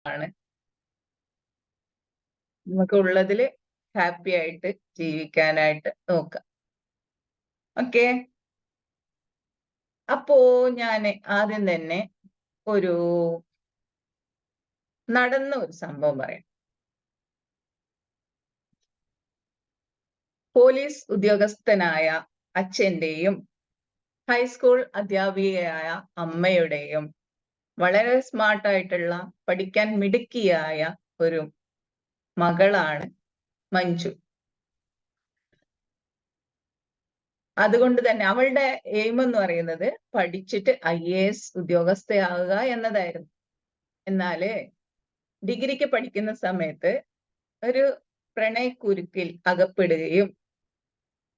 ആണ്. നമുക്ക് ഉള്ളതില് ഹാപ്പി ആയിട്ട് ജീവിക്കാനായിട്ട് നോക്കാം. ഓക്കെ. അപ്പോ ഞാന് ആദ്യം തന്നെ ഒരു നടന്ന ഒരു സംഭവം പറയാം. പോലീസ് ഉദ്യോഗസ്ഥനായ അച്ഛന്റെയും ഹൈസ്കൂൾ അധ്യാപികയായ അമ്മയുടെയും വളരെ സ്മാർട്ടായിട്ടുള്ള പഠിക്കാൻ മിടുക്കിയായ ഒരു മകളാണ് മഞ്ജു. അതുകൊണ്ട് തന്നെ അവളുടെ എയിം എന്ന് പറയുന്നത് പഠിച്ചിട്ട് IAS ഉദ്യോഗസ്ഥയാവുക എന്നതായിരുന്നു. എന്നാല് ഡിഗ്രിക്ക് പഠിക്കുന്ന സമയത്ത് ഒരു പ്രണയക്കുരുക്കിൽ അകപ്പെടുകയും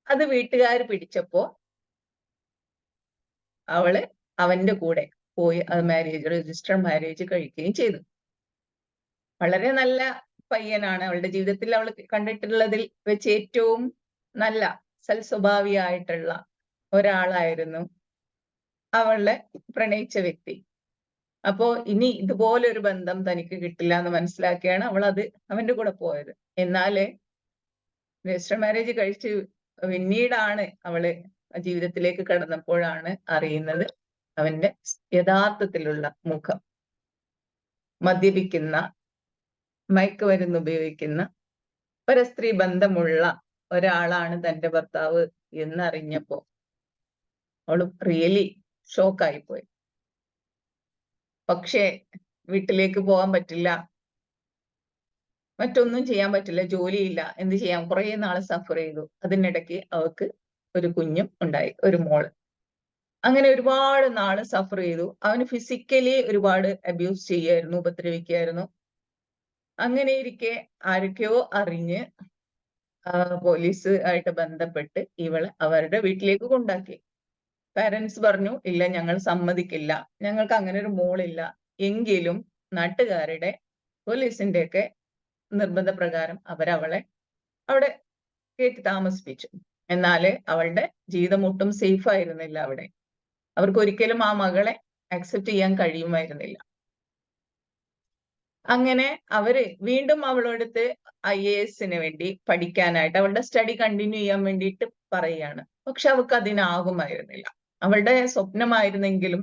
അത് വീട്ടുകാർ പിടിച്ചപ്പോ അവള് അവന്റെ കൂടെ പോയി അത് രജിസ്റ്റർ മാരേജ് കഴിക്കുകയും ചെയ്തു. വളരെ നല്ല പയ്യനാണ്. അവളുടെ ജീവിതത്തിൽ അവൾ കണ്ടിട്ടുള്ളതിൽ വെച്ച് ഏറ്റവും നല്ല സൽസ്വഭാവിയായിട്ടുള്ള ഒരാളായിരുന്നു അവളെ പ്രണയിച്ച വ്യക്തി. അപ്പോ ഇനി ഇതുപോലെ ഒരു ബന്ധം തനിക്ക് കിട്ടില്ല എന്ന് മനസ്സിലാക്കിയാണ് അവൾ അത് അവന്റെ കൂടെ പോയത്. എന്നാല് രജിസ്റ്റർ മാരേജ് കഴിച്ച് പിന്നീടാണ് അവള് ജീവിതത്തിലേക്ക് കടന്നപ്പോഴാണ് അറിയുന്നത് അവന്റെ യഥാർത്ഥത്തിലുള്ള മുഖം. മദ്യപിക്കുന്ന, മയക്കുമരുന്ന് ഉപയോഗിക്കുന്ന, പരസ്ത്രീ ബന്ധമുള്ള ഒരാളാണ് തന്റെ ഭർത്താവ് എന്നറിഞ്ഞപ്പോ അവള് റിയലി ഷോക്കായി പോയി. പക്ഷേ വീട്ടിലേക്ക് പോകാൻ പറ്റില്ല, മറ്റൊന്നും ചെയ്യാൻ പറ്റില്ല, ജോലിയില്ല, എന്ത് ചെയ്യാം? കുറെ നാള് സഫർ ചെയ്തു. അതിനിടയ്ക്ക് അവൾക്ക് ഒരു കുഞ്ഞും ഉണ്ടായി, ഒരു മോള്. അങ്ങനെ ഒരുപാട് നാള് സഫർ ചെയ്തു. അവന് ഫിസിക്കലി ഒരുപാട് അബ്യൂസ് ചെയ്യായിരുന്നു, ഉപദ്രവിക്കായിരുന്നു. അങ്ങനെ ഇരിക്കെ ആരൊക്കെയോ അറിഞ്ഞ് പോലീസ് ആയിട്ട് ബന്ധപ്പെട്ട് ഇവളെ അവരുടെ വീട്ടിലേക്ക് കൊണ്ടാക്കി. പാരന്റ്സ് പറഞ്ഞു, ഇല്ല, ഞങ്ങൾ സമ്മതിക്കില്ല, ഞങ്ങൾക്ക് അങ്ങനെ ഒരു മോളില്ല. എങ്കിലും നാട്ടുകാരുടെ, പോലീസിന്റെ ഒക്കെ നിർബന്ധപ്രകാരം അവരവളെ അവിടെ കയറ്റി താമസിപ്പിച്ചു. എന്നാല് അവളുടെ ജീവിതം ഒട്ടും സേഫ് ആയിരുന്നില്ല അവിടെ. അവർക്ക് ഒരിക്കലും ആ മകളെ അക്സെപ്റ്റ് ചെയ്യാൻ കഴിയുമായിരുന്നില്ല. അങ്ങനെ അവര് വീണ്ടും അവളോടത്ത് IAS വേണ്ടി പഠിക്കാനായിട്ട് അവളുടെ സ്റ്റഡി കണ്ടിന്യൂ ചെയ്യാൻ വേണ്ടിയിട്ട് പറയുകയാണ്. പക്ഷെ അവൾക്ക് അതിനാകുമായിരുന്നില്ല. അവളുടെ സ്വപ്നമായിരുന്നെങ്കിലും,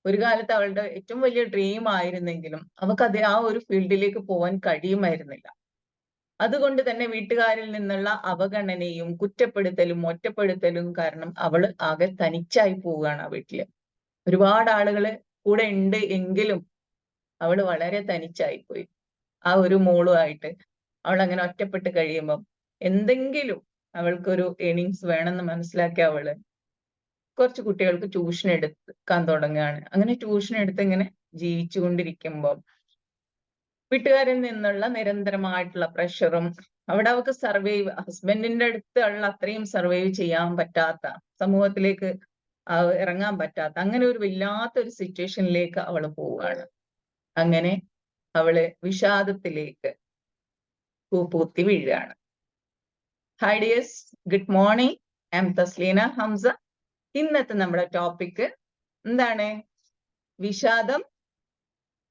ഒരു കാലത്ത് അവളുടെ ഏറ്റവും വലിയ ഡ്രീം ആയിരുന്നെങ്കിലും അവൾക്ക് ആ ഒരു ഫീൽഡിലേക്ക് പോകാൻ കഴിയുമായിരുന്നില്ല. അതുകൊണ്ട് തന്നെ വീട്ടുകാരിൽ നിന്നുള്ള അവഗണനയും കുറ്റപ്പെടുത്തലും ഒറ്റപ്പെടുത്തലും കാരണം അവള് ആകെ തനിച്ചായി പോവുകയാണ് ആ വീട്ടില്. ഒരുപാട് ആളുകള് കൂടെ ഉണ്ട് എങ്കിലും അവള് വളരെ തനിച്ചായിപ്പോയി. ആ ഒരു മോളുമായിട്ട് അവൾ അങ്ങനെ ഒറ്റപ്പെട്ട് കഴിയുമ്പം എന്തെങ്കിലും അവൾക്കൊരു ഏണിങ്സ് വേണമെന്ന് മനസ്സിലാക്കിയ അവള് കുറച്ച് കുട്ടികൾക്ക് ട്യൂഷൻ എടുക്കാൻ തുടങ്ങുകയാണ്. അങ്ങനെ ട്യൂഷൻ എടുത്ത് ഇങ്ങനെ ജീവിച്ചുകൊണ്ടിരിക്കുമ്പോൾ വീട്ടുകാരിൽ നിന്നുള്ള നിരന്തരമായിട്ടുള്ള പ്രഷറും, അവിടെ അവൾക്ക് സർവൈവ്, ഹസ്ബൻഡിന്റെ അടുത്തുള്ള അത്രയും സർവൈവ് ചെയ്യാൻ പറ്റാത്ത, സമൂഹത്തിലേക്ക് ഇറങ്ങാൻ പറ്റാത്ത അങ്ങനെ ഒരു വല്ലാത്തൊരു സിറ്റുവേഷനിലേക്ക് അവള് പോവുകയാണ്. അങ്ങനെ അവള് വിഷാദത്തിലേക്ക് പൂത്തി വീഴുകയാണ്. Hi dears, good morning. I am Thasleena Hamsa. ഇന്നത്തെ നമ്മുടെ ടോപ്പിക് എന്താണ്? വിഷാദം,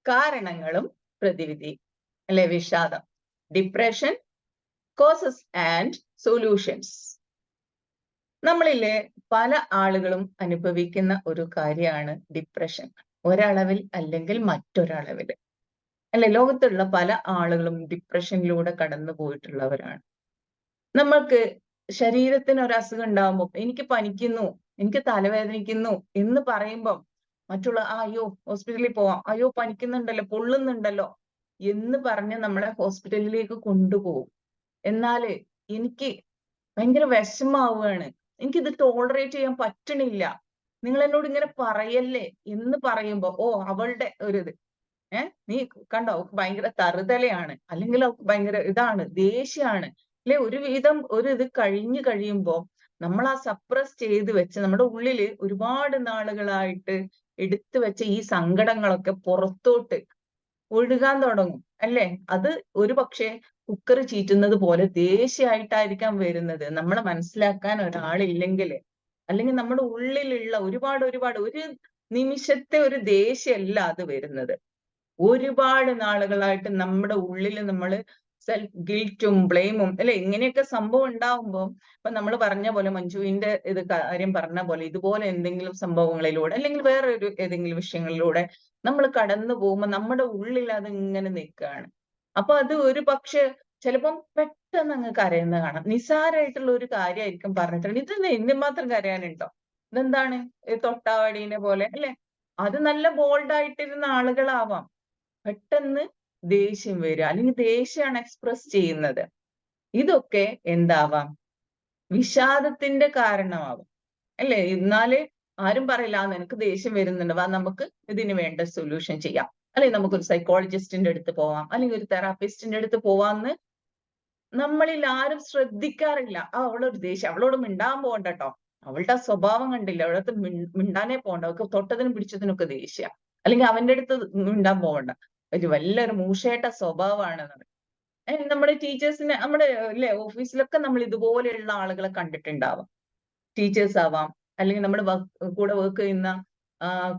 കാരണങ്ങളും പ്രതിവിധി, അല്ലെ? വിഷാദം, ഡിപ്രഷൻ, കോസസ് ആൻഡ് സൊല്യൂഷൻസ്. നമ്മളിലെ പല ആളുകളും അനുഭവിക്കുന്ന ഒരു കാര്യമാണ് ഡിപ്രഷൻ. ഒരളവിൽ അല്ലെങ്കിൽ മറ്റൊരളവിൽ, അല്ലെ? ലോകത്തുള്ള പല ആളുകളും ഡിപ്രഷനിലൂടെ കടന്നു പോയിട്ടുള്ളവരാണ്. നമ്മൾക്ക് ശരീരത്തിന് ഒരു അസുഖം ഉണ്ടാകുമ്പോൾ, എനിക്ക് പനിക്കുന്നു, എനിക്ക് തലവേദനിക്കുന്നു എന്ന് പറയുമ്പം മറ്റുള്ള അയ്യോ ഹോസ്പിറ്റലിൽ പോവാം, അയ്യോ പനിക്കുന്നുണ്ടല്ലോ, പൊള്ളുന്നുണ്ടല്ലോ എന്ന് പറഞ്ഞ് നമ്മളെ ഹോസ്പിറ്റലിലേക്ക് കൊണ്ടുപോകും. എന്നാല് എനിക്ക് ഭയങ്കര വിഷമാവുകയാണ്, എനിക്കിത് ടോളറേറ്റ് ചെയ്യാൻ പറ്റണില്ല, നിങ്ങൾ എന്നോട് ഇങ്ങനെ പറയല്ലേ എന്ന് പറയുമ്പോ, ഓ അവളുടെ ഒരു ഇത്, നീ കണ്ടോ, അവൾക്ക് ഭയങ്കര തറുതലയാണ്, അല്ലെങ്കിൽ അവൾക്ക് ഭയങ്കര ഇതാണ്, ദേഷ്യമാണ്, അല്ലെ? ഒരു വിധം ഒരു ഇത് കഴിഞ്ഞു കഴിയുമ്പോ നമ്മൾ ആ സപ്രസ് ചെയ്ത് വെച്ച് നമ്മുടെ ഉള്ളില് ഒരുപാട് നാളുകളായിട്ട് എടുത്തു വെച്ച ഈ സങ്കടങ്ങളൊക്കെ പുറത്തോട്ട് ഒഴുകാൻ തുടങ്ങും, അല്ലെ? അത് ഒരു പക്ഷേ കുക്കർ ചീറ്റുന്നത് പോലെ ദേഷ്യമായിട്ടായിരിക്കാം വരുന്നത്. നമ്മളെ മനസ്സിലാക്കാൻ ഒരാളില്ലെങ്കിൽ, അല്ലെങ്കിൽ നമ്മുടെ ഉള്ളിലുള്ള ഒരുപാട് ഒരു നിമിഷത്തെ ഒരു ദേഷ്യമല്ല അത് വരുന്നത്. ഒരുപാട് നാളുകളായിട്ട് നമ്മുടെ ഉള്ളിൽ നമ്മള് സെൽഫ് ഗിൽറ്റും ബ്ലെയിമും അല്ലെ ഇങ്ങനെയൊക്കെ സംഭവം ഉണ്ടാവുമ്പോൾ ഇപ്പൊ നമ്മൾ പറഞ്ഞ പോലെ മഞ്ജുവിന്റെ ഇത് കാര്യം പറഞ്ഞ പോലെ ഇതുപോലെ എന്തെങ്കിലും സംഭവങ്ങളിലൂടെ അല്ലെങ്കിൽ വേറെ ഒരു ഏതെങ്കിലും വിഷയങ്ങളിലൂടെ നമ്മൾ കടന്നു പോകുമ്പോൾ നമ്മുടെ ഉള്ളിൽ അത് ഇങ്ങനെ നിൽക്കുകയാണ്. അപ്പൊ അത് ഒരു പക്ഷെ ചിലപ്പം പെട്ടെന്ന് അങ്ങ് കരയുന്ന കാണാം. നിസ്സാരമായിട്ടുള്ള ഒരു കാര്യമായിരിക്കും പറഞ്ഞിട്ടുണ്ട്. ഇത് എന്തുമാത്രം കരയാനുണ്ടോ? ഇതെന്താണ് തൊട്ടാവാടീനെ പോലെ അല്ലെ? അത് നല്ല ബോൾഡ് ആയിട്ടിരുന്ന ആളുകളാവാം. പെട്ടെന്ന് ദേഷ്യം വരിക അല്ലെങ്കിൽ ദേഷ്യമാണ് എക്സ്പ്രസ് ചെയ്യുന്നത്. ഇതൊക്കെ എന്താവാം? വിഷാദത്തിന്റെ കാരണമാവാം. അല്ലേ? എന്നാല് ആരും പറയില്ല നിനക്ക് ദേഷ്യം വരുന്നുണ്ട് വാ നമുക്ക് ഇതിന് വേണ്ട സൊല്യൂഷൻ ചെയ്യാം. അല്ലെങ്കിൽ നമുക്കൊരു സൈക്കോളജിസ്റ്റിന്റെ അടുത്ത് പോവാം അല്ലെങ്കിൽ ഒരു തെറാപ്പിസ്റ്റിന്റെ അടുത്ത് പോവാന്ന് നമ്മളിൽ ആരും ശ്രദ്ധിക്കാറില്ല. അവളൊരു ദേഷ്യം അവളോട് മിണ്ടാൻ പോകണ്ടട്ടോ. അവളുടെ ആ സ്വഭാവം കണ്ടില്ല. അവളടുത്ത് മിണ്ടാനേ പോകണ്ട. അവൾക്ക് തൊട്ടതിനും പിടിച്ചതിനൊക്കെ ദേഷ്യ. അല്ലെങ്കിൽ അവന്റെ അടുത്ത് മിണ്ടാൻ പോകണ്ട. ഒരു വല്ലൊരു മൂഷേട്ട സ്വഭാവമാണെന്ന് പറയും. നമ്മുടെ ടീച്ചേഴ്സിനെ നമ്മുടെ ഇല്ലേ ഓഫീസിലൊക്കെ നമ്മൾ ഇതുപോലെയുള്ള ആളുകളെ കണ്ടിട്ടുണ്ടാവാം. ടീച്ചേഴ്സ് ആവാം, അല്ലെങ്കിൽ നമ്മുടെ കൂടെ വർക്ക് ചെയ്യുന്ന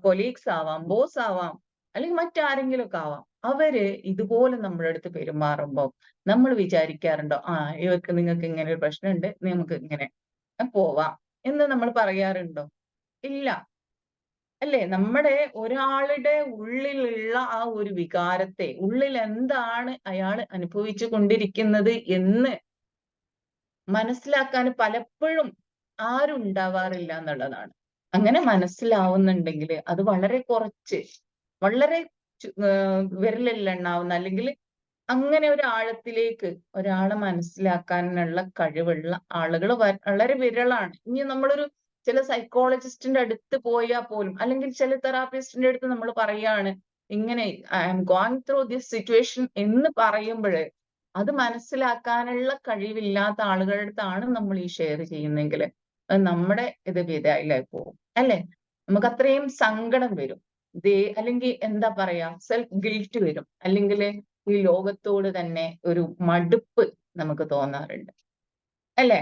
കൊലീഗ്സ് ആവാം, ബോസ് ആവാം, അല്ലെങ്കിൽ മറ്റാരെങ്കിലും ഒക്കെ ആവാം. അവര് ഇതുപോലെ നമ്മുടെ അടുത്ത് പെരുമാറുമ്പോ നമ്മൾ വിചാരിക്കാറുണ്ടോ ഇവർക്ക് നിങ്ങൾക്ക് ഇങ്ങനെ ഒരു പ്രശ്നമുണ്ട് നമുക്ക് ഇങ്ങനെ പോവാം എന്ന് നമ്മൾ പറയാറുണ്ടോ? ഇല്ല. അല്ലേ? നമ്മുടെ ഒരാളുടെ ഉള്ളിലുള്ള ആ ഒരു വികാരത്തെ ഉള്ളിൽ എന്താണ് അയാൾ അനുഭവിച്ചു കൊണ്ടിരിക്കുന്നത് എന്ന് മനസ്സിലാക്കാൻ പലപ്പോഴും ആരും ഉണ്ടാവാറില്ല എന്നുള്ളതാണ്. അങ്ങനെ മനസ്സിലാവുന്നുണ്ടെങ്കിൽ അത് വളരെ കുറച്ച് വളരെ വിരലിലെണ്ണാവുന്ന അല്ലെങ്കിൽ അങ്ങനെ ഒരു ആഴത്തിലേക്ക് ഒരാളെ മനസ്സിലാക്കാനുള്ള കഴിവുള്ള ആളുകൾ വളരെ വിരളാണ്. ഇനി നമ്മളൊരു ചില സൈക്കോളജിസ്റ്റിന്റെ അടുത്ത് പോയാൽ പോലും അല്ലെങ്കിൽ ചില തെറാപ്പിസ്റ്റിന്റെ അടുത്ത് നമ്മൾ പറയാണ് ഇങ്ങനെ I am going through this situation എന്ന് പറയുമ്പോഴേ അത് മനസ്സിലാക്കാനുള്ള കഴിവില്ലാത്ത ആളുകളുടെ അടുത്താണ് നമ്മൾ ഈ ഷെയർ ചെയ്യുന്നെങ്കിൽ നമ്മുടെ ഇത് വിതയിലായി പോകും അല്ലെ? നമുക്ക് അത്രയും സങ്കടം വരും. അല്ലെങ്കിൽ എന്താ പറയാ സെൽഫ് ഗിൽറ്റ് വരും. അല്ലെങ്കിൽ ഈ ലോകത്തോട് തന്നെ ഒരു മടുപ്പ് നമുക്ക് തോന്നാറുണ്ട് അല്ലെ?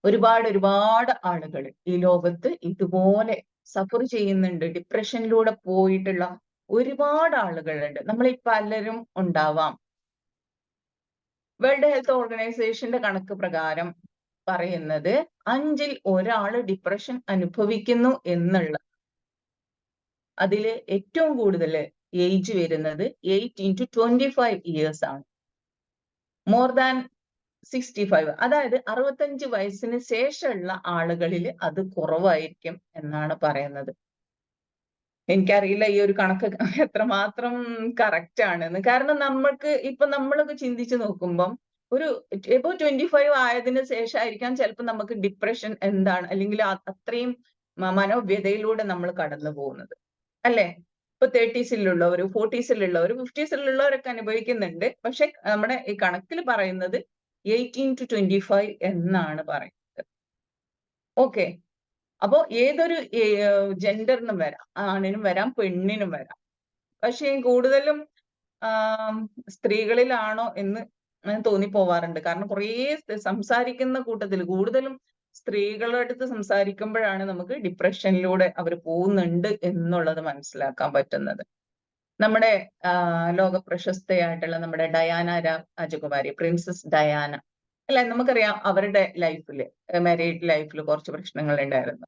ഒരുപാട് ആളുകൾ ഈ ലോകത്ത് ഇതുപോലെ സഫർ ചെയ്യുന്നുണ്ട്. ഡിപ്രഷനിലൂടെ പോയിട്ടുള്ള ഒരുപാട് ആളുകളുണ്ട്. നമ്മളിൽ പലരും ഉണ്ടാവാം. വേൾഡ് ഹെൽത്ത് ഓർഗനൈസേഷന്റെ കണക്ക് പ്രകാരം പറയുന്നത് 5ൽ ഒരാള് ഡിപ്രഷൻ അനുഭവിക്കുന്നു എന്നുള്ള അതില് ഏറ്റവും കൂടുതൽ ഏജ് വരുന്നത് 18 to 25 ഇയേഴ്സ് ആണ്. മോർ ദാൻ 65 അതായത് 65 വയസ്സിന് ശേഷമുള്ള ആളുകളിൽ അത് കുറവായിരിക്കും എന്നാണ് പറയുന്നത്. എനിക്കറിയില്ല ഈ ഒരു കണക്ക് എത്രമാത്രം കറക്റ്റ് ആണെന്ന്. കാരണം ഇപ്പൊ നമ്മളൊക്കെ ചിന്തിച്ചു നോക്കുമ്പം ഒരു എബോവ് 25 ആയതിനു ശേഷമായിരിക്കാം ചിലപ്പോൾ നമുക്ക് ഡിപ്രഷൻ എന്താണ് അല്ലെങ്കിൽ അത്രയും മനോവ്യതയിലൂടെ നമ്മൾ കടന്നു പോകുന്നത് അല്ലേ? ഇപ്പൊ 30സിലുള്ളവര് 40സിലുള്ളവര് 50സിലുള്ളവരൊക്കെ അനുഭവിക്കുന്നുണ്ട്. പക്ഷെ നമ്മുടെ ഈ കണക്കിൽ പറയുന്നത് 18 to 25 എന്നാണ് പറയുന്നത്. ഓക്കെ. അപ്പോ ഏതൊരു ജെൻഡറിനും വരാം. ആണിനും വരാം, പെണ്ണിനും വരാം. പക്ഷേ കൂടുതലും സ്ത്രീകളിലാണോ എന്ന് തോന്നിപ്പോവാറുണ്ട്. കാരണം കുറേ സംസാരിക്കുന്ന കൂട്ടത്തിൽ കൂടുതലും സ്ത്രീകളുടെ അടുത്ത് സംസാരിക്കുമ്പോഴാണ് നമുക്ക് ഡിപ്രഷനിലൂടെ അവർ പോകുന്നുണ്ട് എന്നുള്ളത് മനസ്സിലാക്കാൻ പറ്റുന്നത്. നമ്മുടെ ലോക പ്രശസ്തയായിട്ടുള്ള നമ്മുടെ ഡയാന രാജകുമാരി പ്രിൻസസ് ഡയാന അല്ലെ? നമുക്കറിയാം അവരുടെ ലൈഫില് മാരീഡ് ലൈഫിൽ കുറച്ച് പ്രശ്നങ്ങൾ ഉണ്ടായിരുന്നു.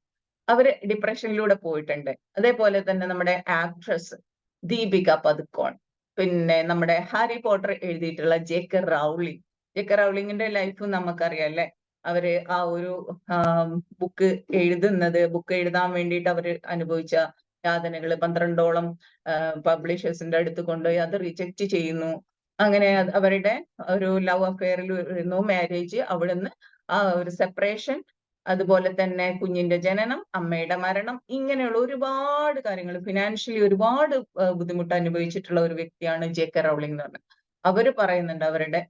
അവര് ഡിപ്രഷനിലൂടെ പോയിട്ടുണ്ട്. അതേപോലെ തന്നെ നമ്മുടെ ആക്ട്രസ് ദീപിക പദുക്കോൺ, പിന്നെ നമ്മുടെ ഹാരി പോട്ടർ എഴുതിയിട്ടുള്ള ജെ കെ റൗളിങ്ങിന്റെ ലൈഫ് നമുക്കറിയാം അല്ലെ? അവര് ആ ഒരു ബുക്ക് ബുക്ക് എഴുതാൻ വേണ്ടിയിട്ട് അവര് അനുഭവിച്ച യാതനകൾ 12ഓളം പബ്ലിഷേഴ്സിന്റെ അടുത്ത് കൊണ്ടുപോയി അത് റിജക്റ്റ് ചെയ്യുന്നു. അങ്ങനെ അവരുടെ ഒരു ലവ് അഫെയറിൽ വരുന്നു, മാരേജ്, അവിടുന്ന് ആ ഒരു സെപ്പറേഷൻ, അതുപോലെ തന്നെ കുഞ്ഞിന്റെ ജനനം, അമ്മയുടെ മരണം, ഇങ്ങനെയുള്ള ഒരുപാട് കാര്യങ്ങൾ ഫിനാൻഷ്യലി ഒരുപാട് ബുദ്ധിമുട്ട് അനുഭവിച്ചിട്ടുള്ള ഒരു വ്യക്തിയാണ് ജെ.കെ. റൗളിംഗ് എന്ന് പറഞ്ഞത്. അവര് പറയുന്നുണ്ട് അവരുടെ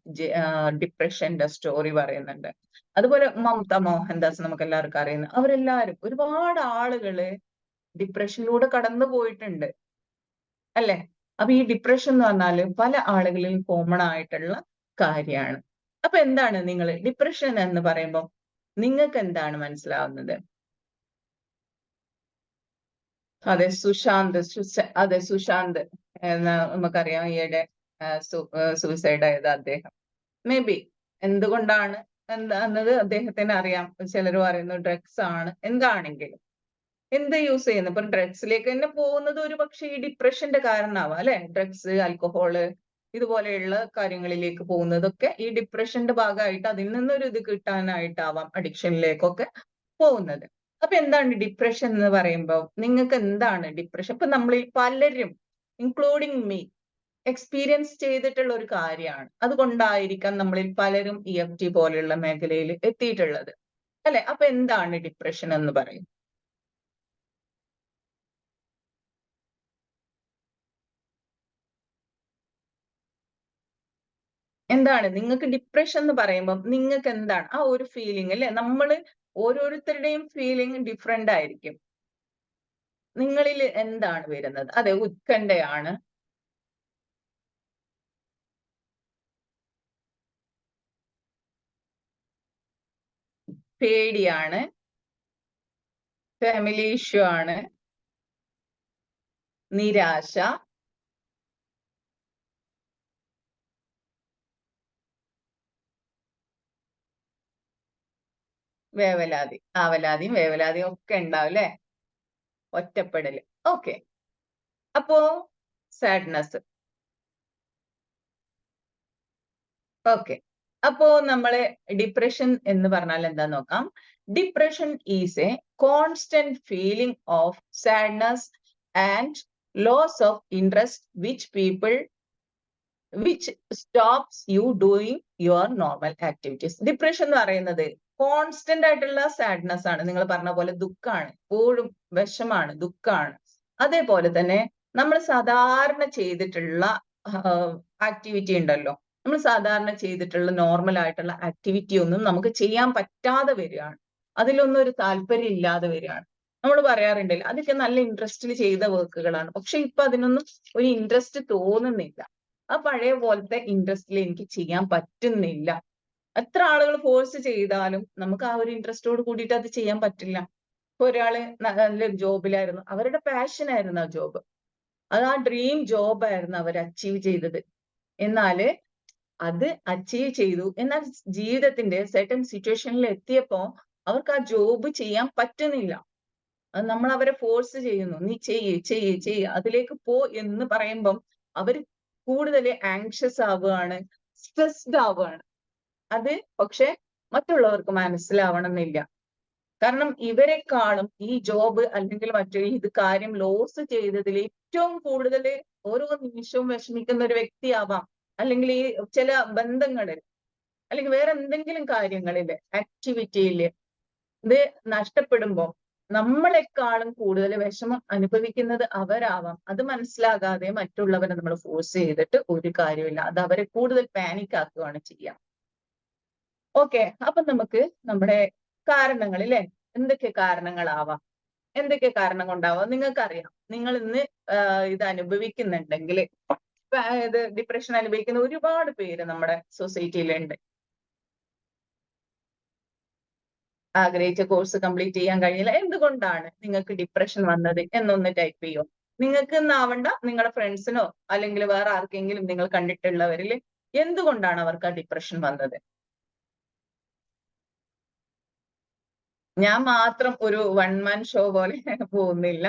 ഡിപ്രഷന്റെ സ്റ്റോറി പറയുന്നുണ്ട്. അതുപോലെ മമത മോഹൻദാസ് നമുക്ക് എല്ലാവർക്കും അറിയുന്ന അവരെല്ലാരും ഒരുപാട് ആളുകള് ഡിപ്രഷനിലൂടെ കടന്നു പോയിട്ടുണ്ട് അല്ലെ? അപ്പൊ ഈ ഡിപ്രഷൻ എന്ന് പറഞ്ഞാല് പല ആളുകളിലും കോമൺ ആയിട്ടുള്ള കാര്യമാണ്. അപ്പൊ എന്താണ് നിങ്ങൾ ഡിപ്രഷൻ എന്ന് പറയുമ്പോൾ നിങ്ങൾക്ക് എന്താണ് മനസ്സിലാവുന്നത്? അതെ, സുശാന്ത്. അതെ, സുശാന്ത് എന്ന നമുക്കറിയാം ഈയിടെ സൂസൈഡ് ആയത് അദ്ദേഹം. മേ ബി എന്തുകൊണ്ടാണ് എന്നത് അദ്ദേഹത്തിന് അറിയാം. ചിലർ പറയുന്നു ഡ്രഗ്സ് ആണ്. എന്താണെങ്കിലും എന്ത് യൂസ് ചെയ്യുന്നു, ഇപ്പൊ ഡ്രഗ്സിലേക്ക് തന്നെ പോകുന്നത് ഒരു പക്ഷേ ഈ ഡിപ്രഷന്റെ കാരണമാവാം അല്ലെ? ഡ്രഗ്സ്, ആൽക്കഹോള് ഇതുപോലെയുള്ള കാര്യങ്ങളിലേക്ക് പോകുന്നതൊക്കെ ഈ ഡിപ്രഷന്റെ ഭാഗമായിട്ട് അതിൽ നിന്നൊരു ഇത് കിട്ടാനായിട്ടാവാം അഡിക്ഷനിലേക്കൊക്കെ പോകുന്നത്. അപ്പൊ എന്താണ് ഡിപ്രഷൻ എന്ന് പറയുമ്പോൾ നിങ്ങൾക്ക് എന്താണ് ഡിപ്രഷൻ? ഇപ്പൊ നമ്മളിൽ പലരും ഇൻക്ലൂഡിങ് മീ എക്സ്പീരിയൻസ് ചെയ്തിട്ടുള്ള ഒരു കാര്യമാണ്. അതുകൊണ്ടായിരിക്കാം നമ്മളിൽ പലരും EFT പോലെയുള്ള മേഖലയിൽ എത്തിയിട്ടുള്ളത് അല്ലെ? അപ്പൊ എന്താണ് ഡിപ്രഷൻ എന്ന് പറയും? എന്താണ് നിങ്ങൾക്ക് ഡിപ്രഷൻ എന്ന് പറയുമ്പോൾ നിങ്ങൾക്ക് എന്താണ് ആ ഒരു ഫീലിംഗ് അല്ലെ? നമ്മള് ഓരോരുത്തരുടെയും ഫീലിംഗ് ഡിഫറെന്റ് ആയിരിക്കും. നിങ്ങളിൽ എന്താണ് വരുന്നത്? അതെ, ഉത്കണ്ഠയാണ്. പേടിയാണ്. ഫാമിലി ഇഷ്യൂ ആണ്. നിരാശ. വേവലാതി. ആവലാതിയും വേവലാതിയും ഒക്കെ ഉണ്ടാവും അല്ലെ? ഒറ്റപ്പെടല്. ഓക്കെ. അപ്പോ സാഡ്നെസ്. ഓക്കെ. അപ്പോ നമ്മള് ഡിപ്രഷൻ എന്ന് പറഞ്ഞാൽ എന്താ നോക്കാം. Depression is a constant feeling of sadness and loss of interest which stops you doing your normal activities. Depression എന്ന് പറയുന്നത് കോൺസ്റ്റന്റ് ആയിട്ടുള്ള സാഡ്നെസ് ആണ്. നിങ്ങൾ പറഞ്ഞ പോലെ ദുഃഖാണ്. എപ്പോഴും വിഷമാണ്, ദുഃഖാണ്. അതേപോലെ തന്നെ നമ്മൾ സാധാരണ ചെയ്തിട്ടുള്ള ആക്ടിവിറ്റി ഉണ്ടല്ലോ. നമ്മൾ സാധാരണ ചെയ്തിട്ടുള്ള നോർമൽ ആയിട്ടുള്ള ആക്ടിവിറ്റി ഒന്നും നമുക്ക് ചെയ്യാൻ പറ്റാതെ വരികയാണ്. അതിലൊന്നും ഒരു താല്പര്യം ഇല്ലാതെ വരികയാണ്. നമ്മൾ പറയാറുണ്ടല്ലോ, അതൊക്കെ നല്ല ഇൻട്രസ്റ്റിൽ ചെയ്ത വർക്കുകളാണ്. പക്ഷെ ഇപ്പൊ അതിനൊന്നും ഒരു ഇൻട്രസ്റ്റ് തോന്നുന്നില്ല. ആ പഴയ പോലത്തെ ഇൻട്രസ്റ്റിൽ എനിക്ക് ചെയ്യാൻ പറ്റുന്നില്ല. എത്ര ആളുകൾ ഫോഴ്സ് ചെയ്താലും നമുക്ക് ആ ഒരു ഇൻട്രസ്റ്റോട് കൂടിയിട്ട് അത് ചെയ്യാൻ പറ്റില്ല. ഇപ്പൊ ഒരാള് നല്ലൊരു ജോബിലായിരുന്നു, അവരുടെ പാഷൻ ആയിരുന്നു ആ ജോബ്. അത് ആ ഡ്രീം ജോബ് ആയിരുന്നു അവർ അച്ചീവ് ചെയ്തത്. എന്നാല് അത് അച്ചീവ് ചെയ്തു. എന്നാൽ ജീവിതത്തിന്റെ സെർട്ടൻ സിറ്റുവേഷനിൽ എത്തിയപ്പോ അവർക്ക് ആ ജോബ് ചെയ്യാൻ പറ്റുന്നില്ല. അത് നമ്മൾ അവരെ ഫോഴ്സ് ചെയ്യുന്നു. നീ ചെയ്യ് അതിലേക്ക് പോ എന്ന് പറയുമ്പം അവർ കൂടുതൽ ആങ്ഷ്യസ് ആവുകയാണ്, സ്ട്രെസ്ഡ് ആവുകയാണ്. അത് പക്ഷെ മറ്റുള്ളവർക്ക് മനസ്സിലാവണമെന്നില്ല. കാരണം ഇവരെക്കാളും ഈ ജോബ് അല്ലെങ്കിൽ മറ്റൊരു ഇത് കാര്യം ലോസ് ചെയ്തതിൽ ഏറ്റവും കൂടുതൽ ഓരോ നിമിഷവും വിഷമിക്കുന്ന ഒരു വ്യക്തിയാവാം. അല്ലെങ്കിൽ ഈ ചില ബന്ധങ്ങളിൽ അല്ലെങ്കിൽ വേറെ എന്തെങ്കിലും കാര്യങ്ങളില് ആക്ടിവിറ്റിയില് ഇത് നഷ്ടപ്പെടുമ്പോൾ നമ്മളെക്കാളും കൂടുതൽ വിഷമം അനുഭവിക്കുന്നത് അവരാവാം. അത് മനസ്സിലാകാതെ മറ്റുള്ളവരെ നമ്മൾ ഫോഴ്സ് ചെയ്തിട്ട് ഒരു കാര്യമില്ല. അത് അവരെ കൂടുതൽ പാനിക് ആക്കുകയാണ് ചെയ്യുക. ഓക്കെ. അപ്പൊ നമുക്ക് നമ്മുടെ കാരണങ്ങൾ ഇല്ലേ? എന്തൊക്കെ കാരണങ്ങളാവാം? എന്തൊക്കെ കാരണം കൊണ്ടാവാം? നിങ്ങൾക്കറിയാം. നിങ്ങൾ ഇന്ന് ഇത് അനുഭവിക്കുന്നുണ്ടെങ്കിൽ ഇത് ഡിപ്രഷൻ അനുഭവിക്കുന്ന ഒരുപാട് പേര് നമ്മുടെ സൊസൈറ്റിയിലുണ്ട്. ആഗ്രഹിച്ച കോഴ്സ് കംപ്ലീറ്റ് ചെയ്യാൻ കഴിഞ്ഞില്ല. എന്തുകൊണ്ടാണ് നിങ്ങൾക്ക് ഡിപ്രഷൻ വന്നത് എന്നൊന്ന് ടൈപ്പ് ചെയ്യോ. നിങ്ങൾക്ക് എന്നാവണ്ട, നിങ്ങളുടെ ഫ്രണ്ട്സിനോ അല്ലെങ്കിൽ വേറെ ആർക്കെങ്കിലും നിങ്ങൾ കണ്ടിട്ടുള്ളവരിൽ എന്തുകൊണ്ടാണ് അവർക്ക് ആ ഡിപ്രഷൻ വന്നത്? ഞാൻ മാത്രം ഒരു വൺ മാൻ ഷോ പോലെ പോകുന്നില്ല.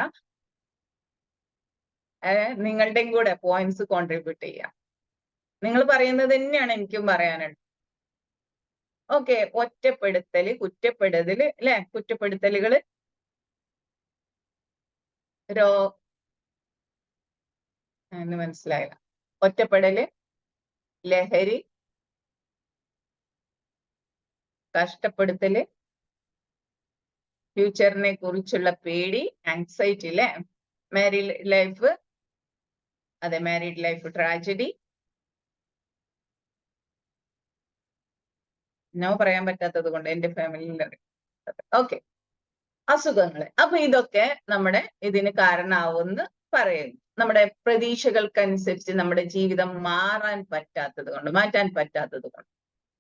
നിങ്ങളുടെയും കൂടെ പോയിന്റ്സ് കോൺട്രിബ്യൂട്ട് ചെയ്യാം. നിങ്ങൾ പറയുന്നത് തന്നെയാണ് എനിക്കും പറയാനുള്ളത്. ഓക്കെ. ഒറ്റപ്പെടുത്തല്, കുറ്റപ്പെടുത്തല് അല്ലെ? കുറ്റപ്പെടുത്തലുകള്, രോ എന്ന് മനസ്സിലായില്ല. ഒറ്റപ്പെടല്, ലഹരി, കഷ്ടപ്പെടുത്തല്, ഫ്യൂച്ചറിനെ കുറിച്ചുള്ള പേടി, ആങ്സൈറ്റി അല്ലെ? മാരീഡ് ലൈഫ്, അതെ, മാരീഡ് ലൈഫ് ട്രാജഡി, നോ പറയാൻ പറ്റാത്തത് കൊണ്ട് എന്റെ ഫാമിലിയിൽ. ഓക്കെ. അസുഖങ്ങള്. അപ്പൊ ഇതൊക്കെ നമ്മുടെ ഇതിന് കാരണമാവുമെന്ന് പറയുന്നു. നമ്മുടെ പ്രതീക്ഷകൾക്കനുസരിച്ച് നമ്മുടെ ജീവിതം മാറ്റാൻ പറ്റാത്തത് കൊണ്ട്,